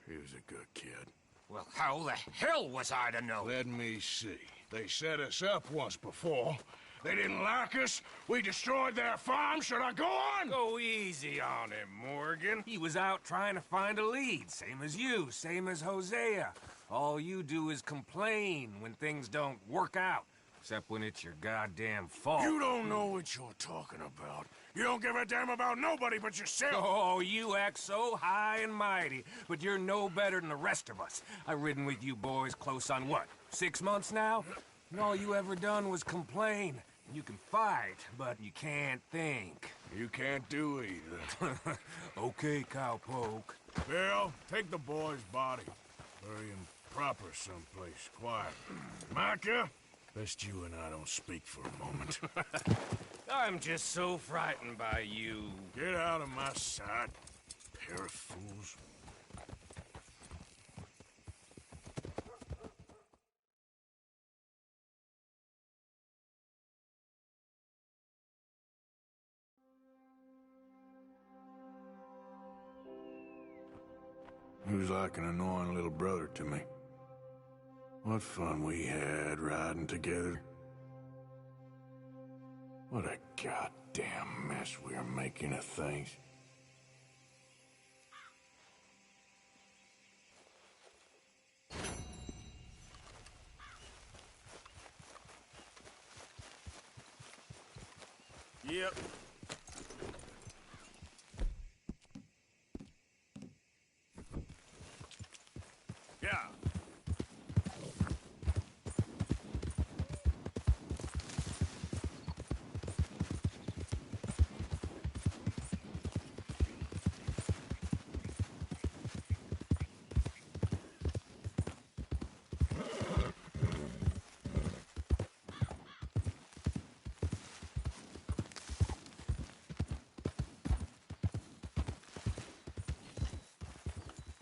He was a good kid. Well, how the hell was I to know? Let me see. They set us up once before. They didn't like us. We destroyed their farm. Should I go on? Go easy on him, Morgan. He was out trying to find a lead. Same as you, same as Hosea. All you do is complain when things don't work out. Except when it's your goddamn fault. You don't know what you're talking about. You don't give a damn about nobody but yourself. Oh, you act so high and mighty, but you're no better than the rest of us. I've ridden with you boys close on what, 6 months now? And all you ever done was complain. You can fight, but you can't think. You can't do either. Okay, cowpoke. Bill, take the boy's body. Bury him proper someplace, quiet. Micah, best you and I don't speak for a moment. I'm just so frightened by you. Get out of my sight, pair of fools. He was like an annoying little brother to me. What fun we had riding together. What a goddamn mess we are making of things. Yep. Yeah.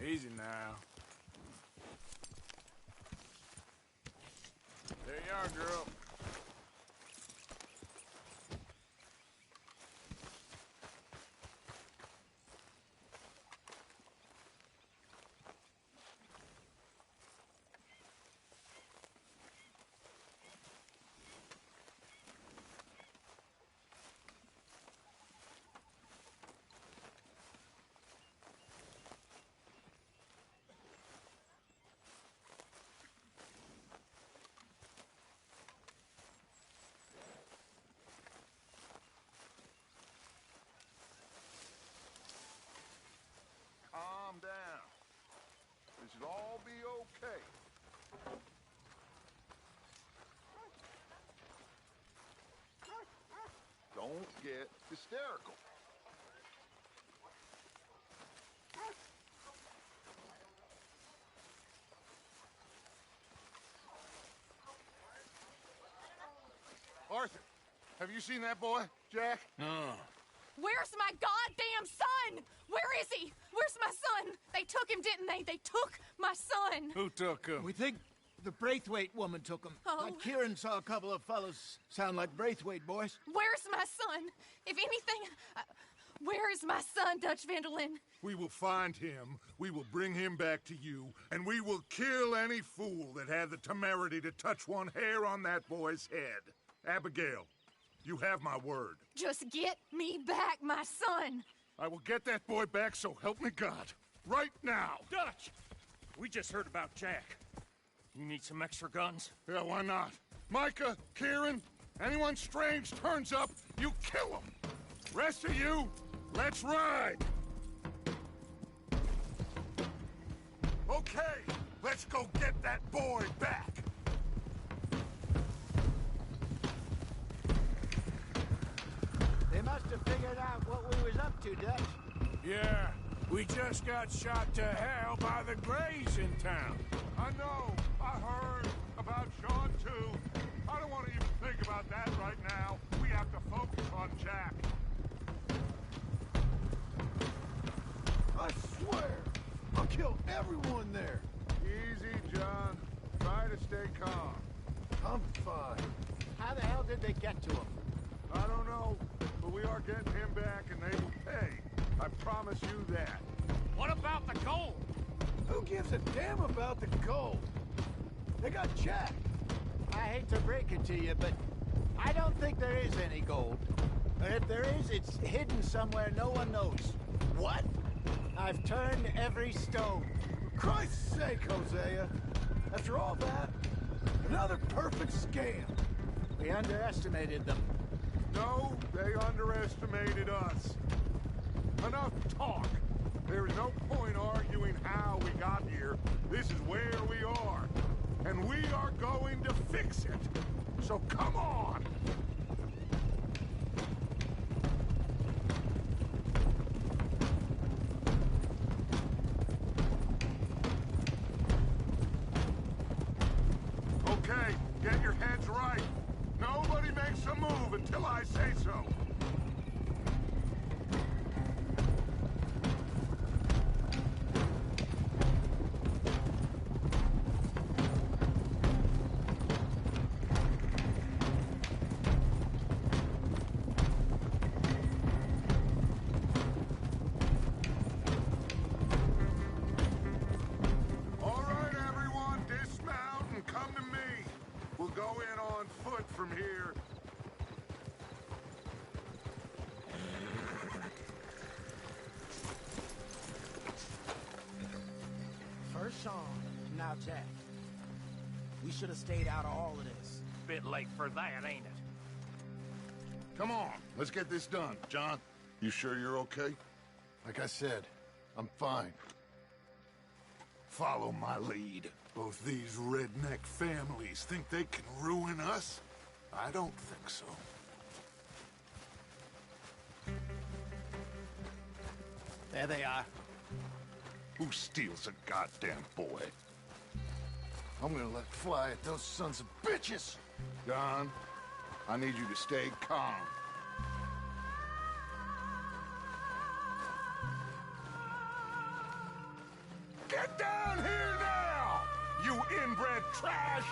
Easy now. There you are, girl. Calm down. This should all be okay. Don't get hysterical. Arthur, have you seen that boy, Jack? No. Where's my goddamn son? Where is he? Where's my son? They took him, didn't they? They took my son. Who took him? We think the Braithwaite woman took him. Oh. Kieran saw a couple of fellows sound like Braithwaite boys. Where's my son? If anything, where is my son, Dutch Vanderlyn? We will find him, we will bring him back to you, and we will kill any fool that had the temerity to touch one hair on that boy's head. Abigail, you have my word. Just get me back, my son. I will get that boy back, so help me God. Right now. Dutch! We just heard about Jack. You need some extra guns? Yeah, why not? Micah, Kieran, anyone strange turns up, you kill them. Rest of you, let's ride. Okay, let's go get that boy back. They must have figured out what we was up to, Dutch. Yeah, we just got shot to hell by the Greys in town. I know. I heard about Sean, too. I don't want to even think about that right now. We have to focus on Jack. I swear, I'll kill everyone there. Easy, John. Try to stay calm. I'm fine. How the hell did they get to him? I don't know, but we are getting him back and they will pay. I promise you that. What about the gold? Who gives a damn about the gold? They got Jack. I hate to break it to you, but I don't think there is any gold. And if there is, it's hidden somewhere no one knows. What? I've turned every stone. For Christ's sake, Hosea. After all that, another perfect scam. We underestimated them. No, they underestimated us. Enough talk. There is no point arguing how we got here. This is where we are. And we are going to fix it. So come on! Okay, get your heads right. Nobody makes a move until I say so. All right, everyone, dismount and come to me. We'll go in on foot from here. First Sean, now Jack. We should have stayed out of all of this. Bit late for that, ain't it? Come on, let's get this done. John, you sure you're okay? Like I said, I'm fine. Follow my lead. Both these redneck families think they can ruin us? I don't think so. There they are. Who steals a goddamn boy? I'm gonna let fly at those sons of bitches! Don, I need you to stay calm. Get down here now, you inbred trash!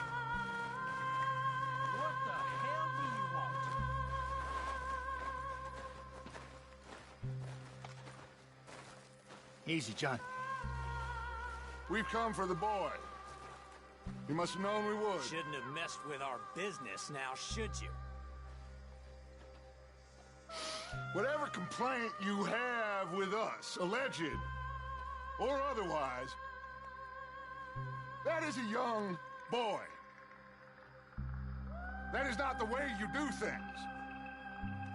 What the hell do you want? Easy, John. We've come for the boy. You must have known we would. Shouldn't have messed with our business now, should you? Whatever complaint you have with us, alleged or otherwise, that is a young boy. That is not the way you do things.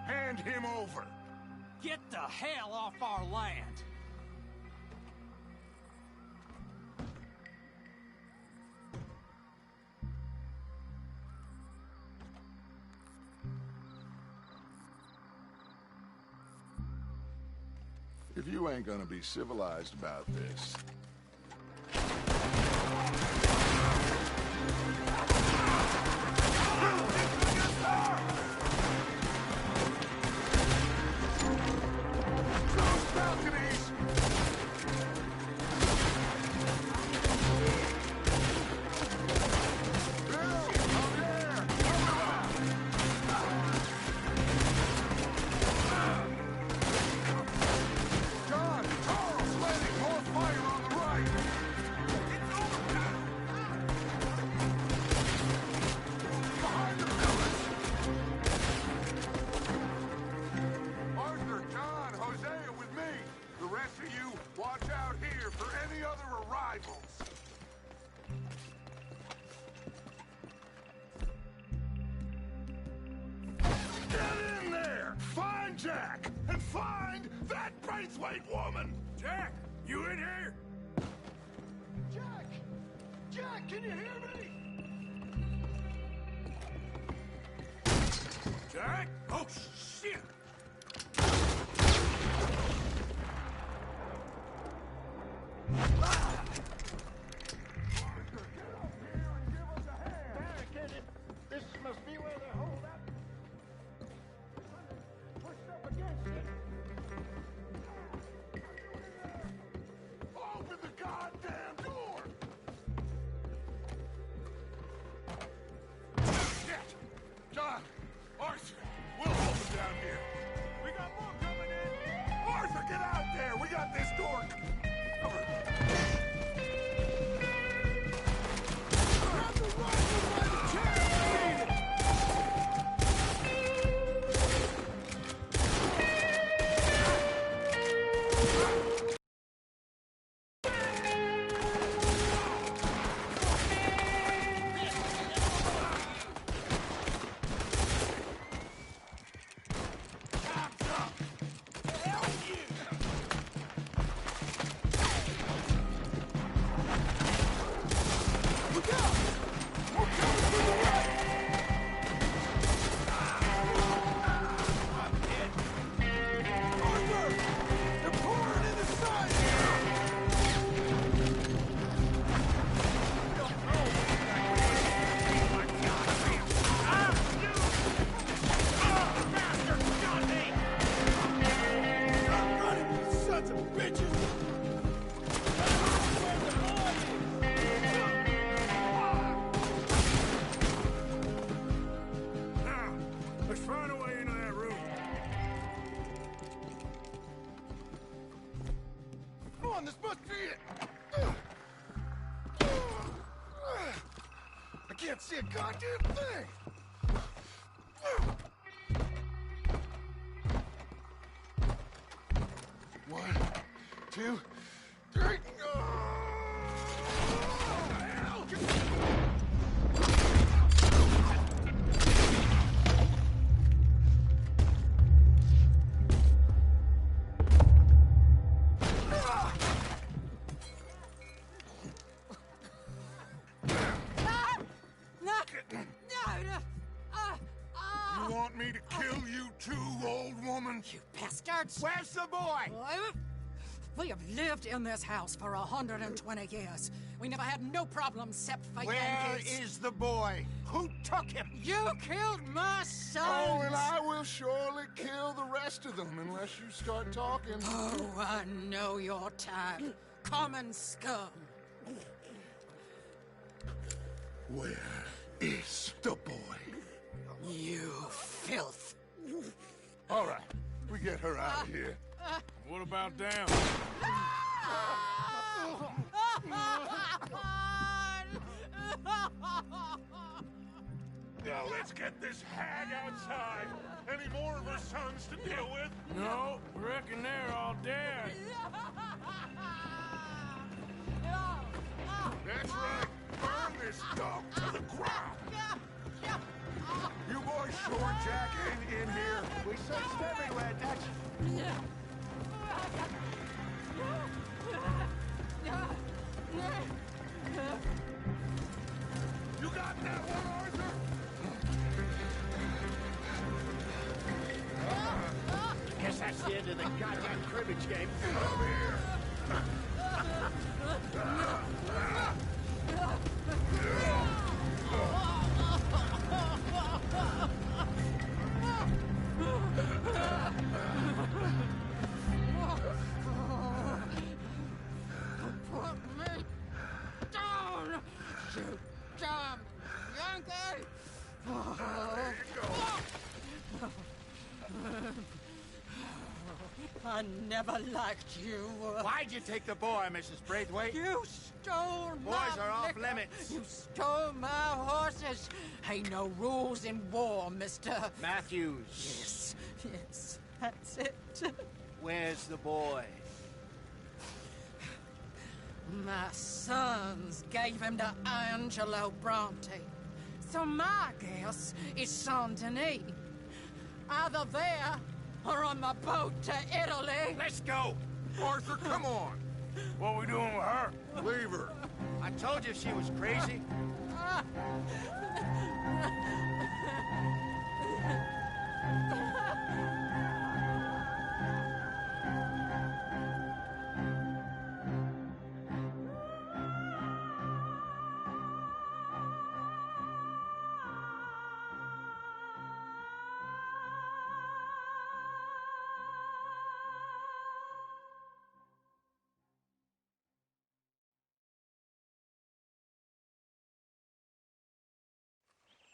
Hand him over. Get the hell off our land! If you ain't gonna be civilized about this. Those balconies! Bill, up there! John, Carl's letting more fire on the Braithwaite woman! Jack, you in here? Jack! Jack, can you hear me? Jack? Oh, shit! Barricaded. This must be where they hold up. Pushed up against it. Open the goddamn door! Shit! John! Arthur! We'll hold them down here. We got more coming in! Arthur, get out there! We got this door covered! Grab the rifle by the chair! Let's find a way into that room. Come on, this must be it! I can't see a goddamn thing! One, two, three. You want me to kill you too, old woman? You bastards! Where's the boy? We have lived in this house for 120 years. We never had no problems except for Where Yankees. is the boy? Who took him? You killed my son! Oh, and I will surely kill the rest of them unless you start talking. Oh, I know your type. Common scum. Where is the boy? You filth. All right, we get her out of here. What about down? Now let's get this hag outside. Any more of her sons to deal with? No, reckon they're all dead. That's right. Burn this dog to the ground. You boys sure Jack ain't in here? We searched everywhere, Dutch. You got that one, Arthur? Guess that's the end of the goddamn cribbage game. Come here. Put me down, you damn Yankee! There you go. I never liked you. Why'd you take the boy, Mrs. Braithwaite? You stole my Boys are off liquor. limits. You stole my horses. Ain't no rules in war, mister. Matthews. Yes, yes, that's it. Where's the boy? My sons gave him to Angelo Bronte. So my guess is Saint-Denis. Either there or on the boat to Italy. Let's go. Arthur, come on! What are we doing with her? Leave her. I told you she was crazy.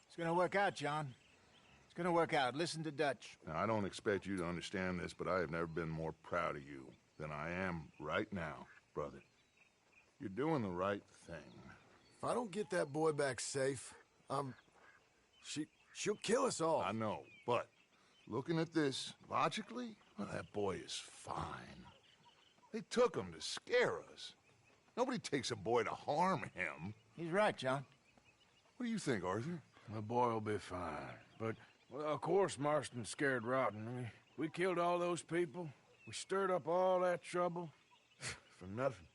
It's gonna work out, John. It's gonna work out. Listen to Dutch. Now, I don't expect you to understand this, but I have never been more proud of you than I am right now, brother. You're doing the right thing. If I don't get that boy back safe, she'll kill us all. I know, but looking at this logically, well, that boy is fine. They took him to scare us. Nobody takes a boy to harm him. He's right, John. What do you think, Arthur? The boy will be fine. But, well, of course Marston's scared rotten. We killed all those people. We stirred up all that trouble. For nothing.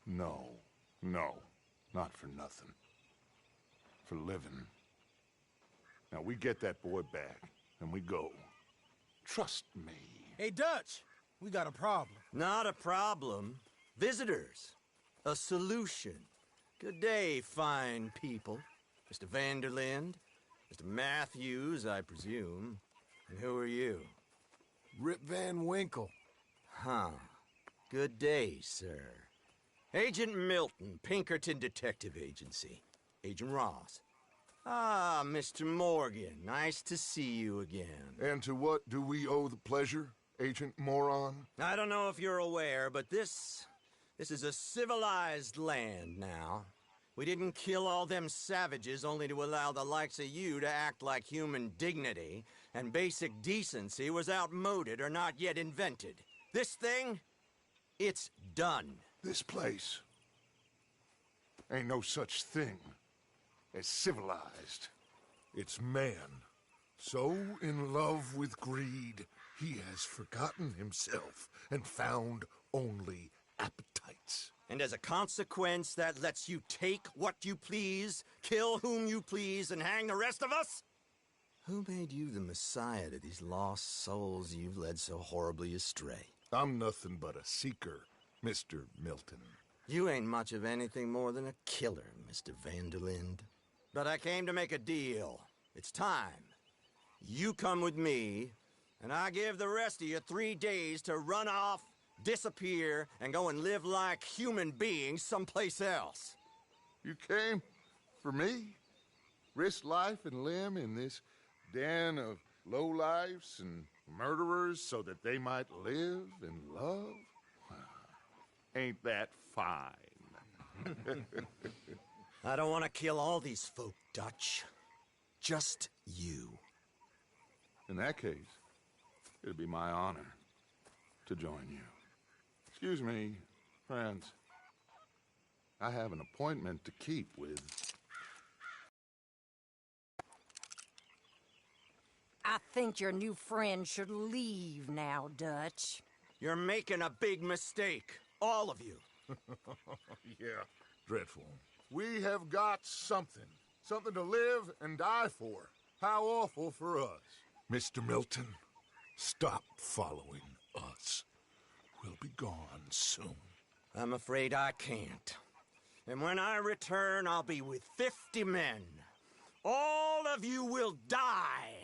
No, not for nothing. For living. Now, we get that boy back, and we go. Trust me. Hey, Dutch, we got a problem. Not a problem. Visitors. A solution. Good day, fine people. Mr. Vanderlind, Mr. Matthews, I presume. And who are you? Rip Van Winkle. Huh. Good day, sir. Agent Milton, Pinkerton Detective Agency. Agent Ross. Ah, Mr. Morgan, nice to see you again. And to what do we owe the pleasure, Agent Moron? I don't know if you're aware, but this is a civilized land now. We didn't kill all them savages only to allow the likes of you to act like human dignity, and basic decency was outmoded or not yet invented. This thing, it's done. This place ain't no such thing as civilized. It's man, so in love with greed, he has forgotten himself and found only appetites. And as a consequence, that lets you take what you please, kill whom you please, and hang the rest of us? Who made you the messiah to these lost souls you've led so horribly astray? I'm nothing but a seeker, Mr. Milton. You ain't much of anything more than a killer, Mr. Vanderlind. But I came to make a deal. It's time. You come with me, and I give the rest of you 3 days to run off, disappear, and go and live like human beings someplace else. You came for me? Risk life and limb in this den of lowlifes and murderers so that they might live and love? Ain't that fine? I don't want to kill all these folk, Dutch. Just you. In that case, it'd be my honor to join you. Excuse me, friends. I have an appointment to keep with... I think your new friend should leave now, Dutch. You're making a big mistake. All of you. Yeah, dreadful. We have got something. Something to live and die for. How awful for us. Mr. Milton, stop following us. We'll be gone soon. I'm afraid I can't. And when I return, I'll be with 50 men. All of you will die.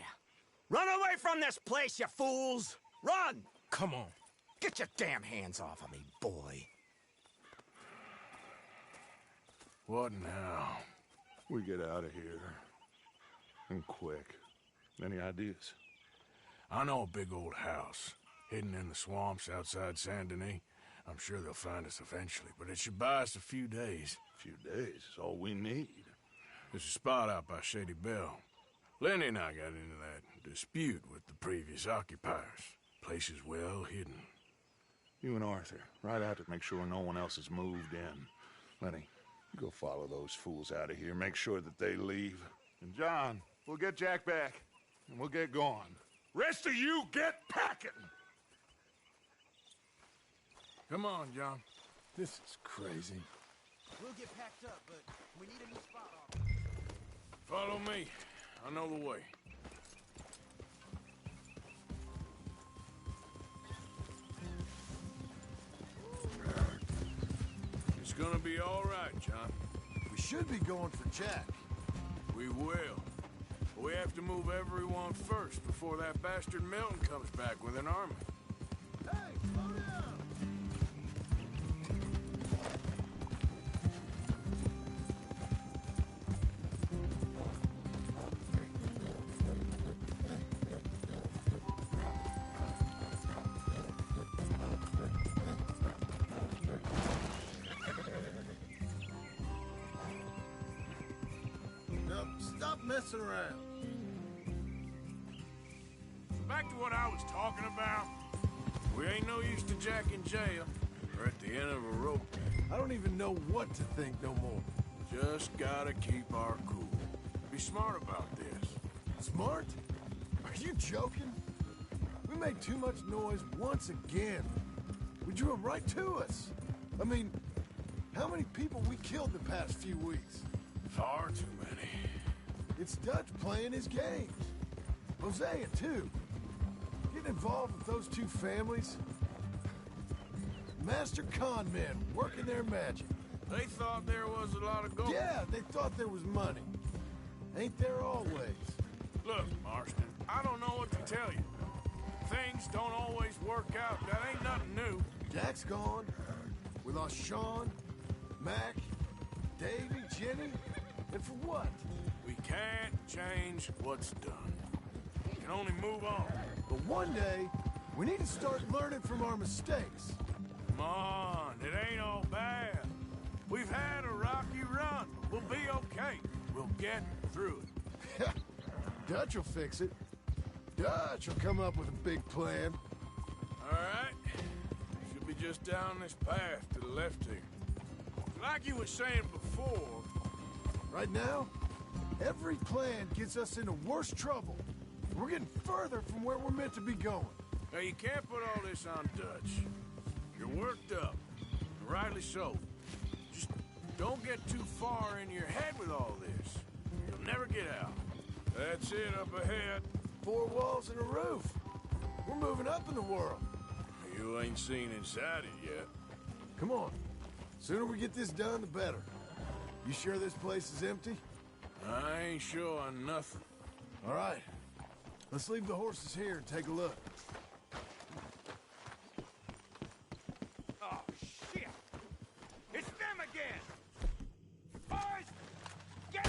Run away from this place, you fools! Run! Come on. Get your damn hands off of me, boy. What now? We get out of here. And quick. Any ideas? I know a big old house, hidden in the swamps outside Saint Denis. I'm sure they'll find us eventually, but it should buy us a few days. A few days is all we need. There's a spot out by Shady Bell. Lenny and I got into that dispute with the previous occupiers. Place is well hidden. You and Arthur, ride out to make sure no one else has moved in. Lenny, you go follow those fools out of here. Make sure that they leave. And John, we'll get Jack back, and we'll get going. Rest of you, get packing! Come on, John. This is crazy. We'll get packed up, but we need a new spot on. Follow me. I know the way. It's gonna be all right, John. We should be going for Jack. We will. But we have to move everyone first before that bastard Milton comes back with an army. Hey, slow down! Now, stop messing around. Back to what I was talking about. We ain't no use to Jack in jail, or at the end of a rope. I don't even know what to think no more. Just gotta keep our cool. Be smart about this. Smart? Are you joking? We made too much noise once again. We drew them right to us. I mean, how many people we killed the past few weeks? Far too many. It's Dutch playing his games. Hosea, too. Getting involved with those two families. Master con men working their magic. They thought there was a lot of gold. Yeah, they thought there was money. Ain't there always? Look, Marston, I don't know what to tell you. Things don't always work out. That ain't nothing new. Jack's gone. We lost Sean, Mac, Davy, Jenny. And for what? We can't change what's done. We can only move on. But one day, we need to start learning from our mistakes. Come on, it ain't all bad. We've had a rocky run. We'll be okay. We'll get through it. Dutch will fix it. Dutch will come up with a big plan. All right. Should be just down this path to the left here. Like you were saying before... Right now, every plan gets us into worse trouble. We're getting further from where we're meant to be going. Now, you can't put all this on Dutch. You're worked up, and rightly so. Just don't get too far in your head with all this. You'll never get out. That's it up ahead. 4 walls and a roof. We're moving up in the world. You ain't seen inside it yet. Come on. Sooner we get this done, the better. You sure this place is empty? I ain't sure on nothing. All right. Let's leave the horses here and take a look. Oh, shit! It's them again! Boys! Get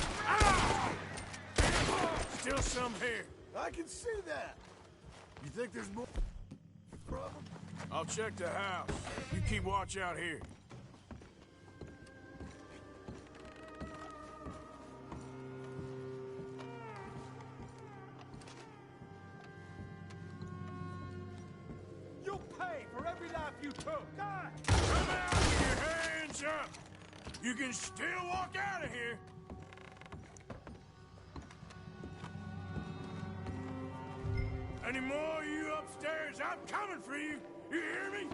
Still some here. I can see that. You think there's more problem? I'll check the house. You keep watch out here. You pay for every life you took! God! Come out with your hands up! You can still walk out of here! Any more of you upstairs? I'm coming for you! You hear me?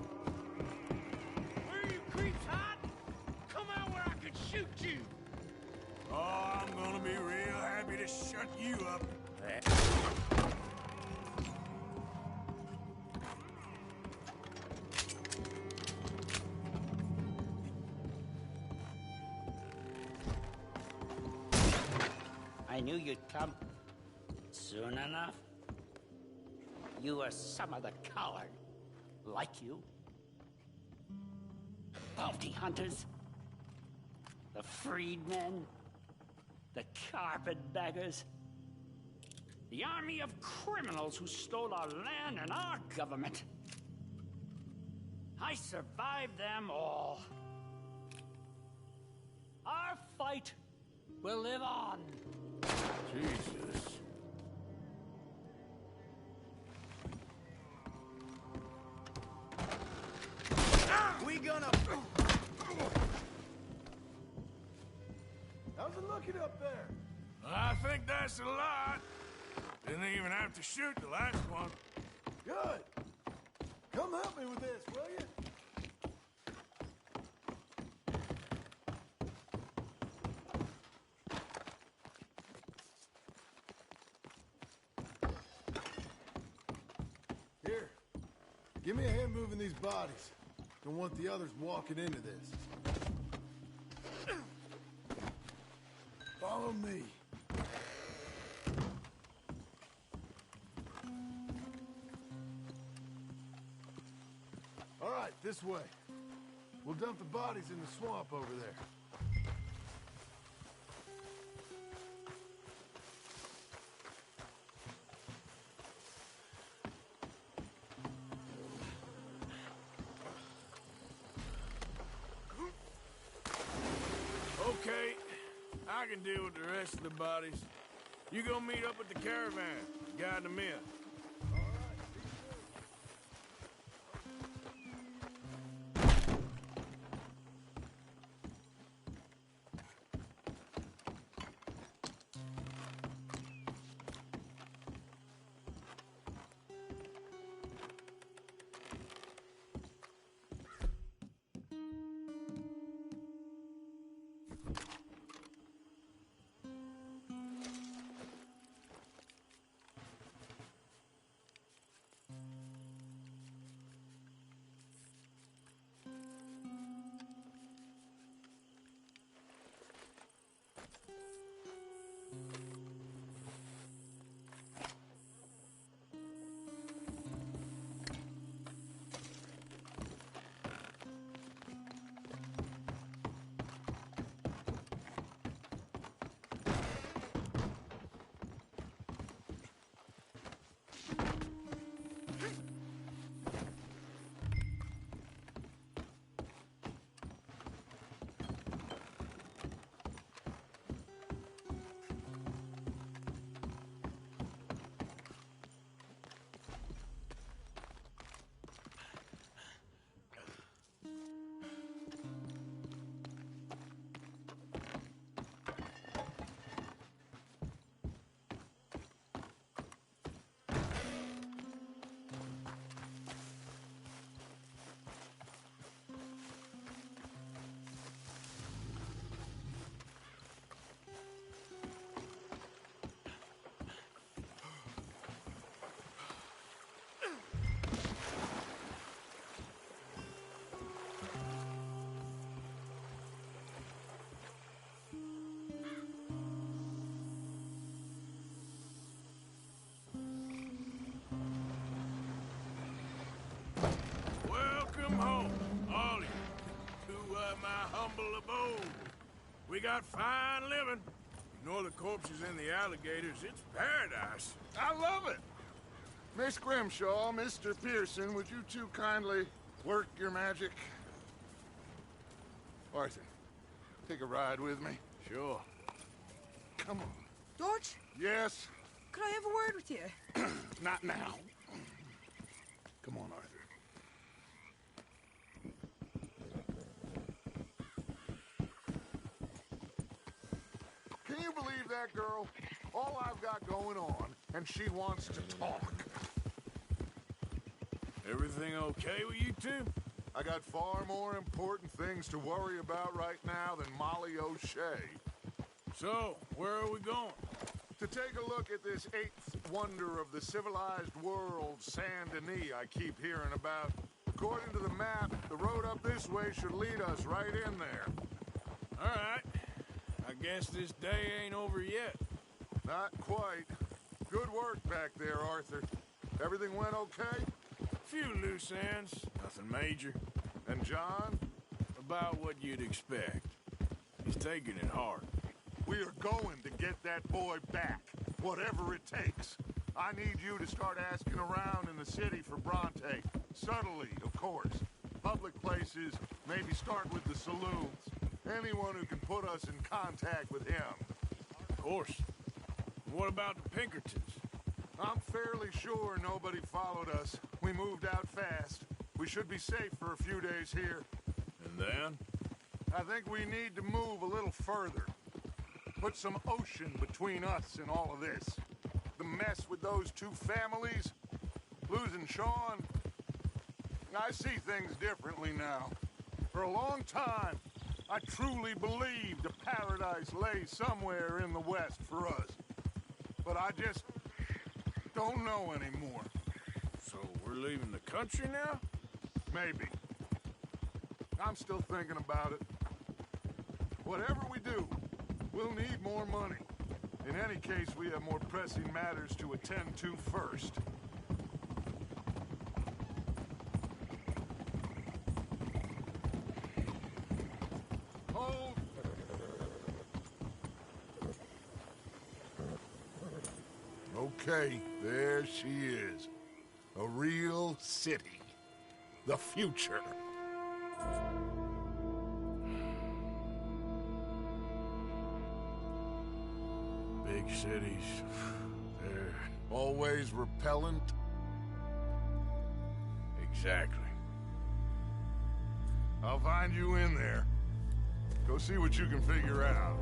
Where are you creeps hiding? Come out where I can shoot you! Oh, I'm gonna be real happy to shut you up. I knew you'd come. Soon enough. You are some of the coward. Like you. Bounty hunters. The freedmen. The carpetbaggers. The army of criminals who stole our land and our government. I survived them all. Our fight will live on. Jesus. We gonna... How's it looking up there? I think that's a lot. Didn't even have to shoot the last one. Good. Come help me with this, will you? Give me a hand moving these bodies. Don't want the others walking into this. Follow me. All right, this way. We'll dump the bodies in the swamp over there. Okay, I can deal with the rest of the bodies. You go meet up with the caravan, guide them in. Welcome home, all of you, to my humble abode. We got fine living. Ignore the corpses and the alligators. It's paradise. I love it. Miss Grimshaw, Mr. Pearson, would you two kindly work your magic? Arthur, take a ride with me. Sure. Come on. George? Yes? Could I have a word with you? Not now. Come on, Arthur. Can you believe that girl? All I've got going on, and she wants to talk. Everything okay with you two? I got far more important things to worry about right now than Molly O'Shea. So, where are we going? To take a look at this eighth wonder of the civilized world, Saint Denis, I keep hearing about. According to the map, the road up this way should lead us right in there. All right. I guess this day ain't over yet. Not quite. Good work back there, Arthur. Everything went okay? Few loose ends, nothing major. And John? About what you'd expect. He's taking it hard. We are going to get that boy back, whatever it takes. I need you to start asking around in the city for Bronte. Subtly, of course. Public places, maybe start with the saloons. Anyone who can put us in contact with him. Of course. What about the Pinkertons? I'm fairly sure nobody followed us. We moved out fast. We should be safe for a few days here. And then? I think we need to move a little further. Put some ocean between us and all of this. The mess with those two families, losing Sean. I see things differently now. For a long time, I truly believed a paradise lay somewhere in the West for us. But I just don't know anymore. So we're leaving the country now? Maybe. I'm still thinking about it. Whatever we do, we'll need more money. In any case, we have more pressing matters to attend to first. Hold! Okay, there she is. A real city. The future. Big cities. They're always repellent. Exactly. I'll find you in there. Go see what you can figure out.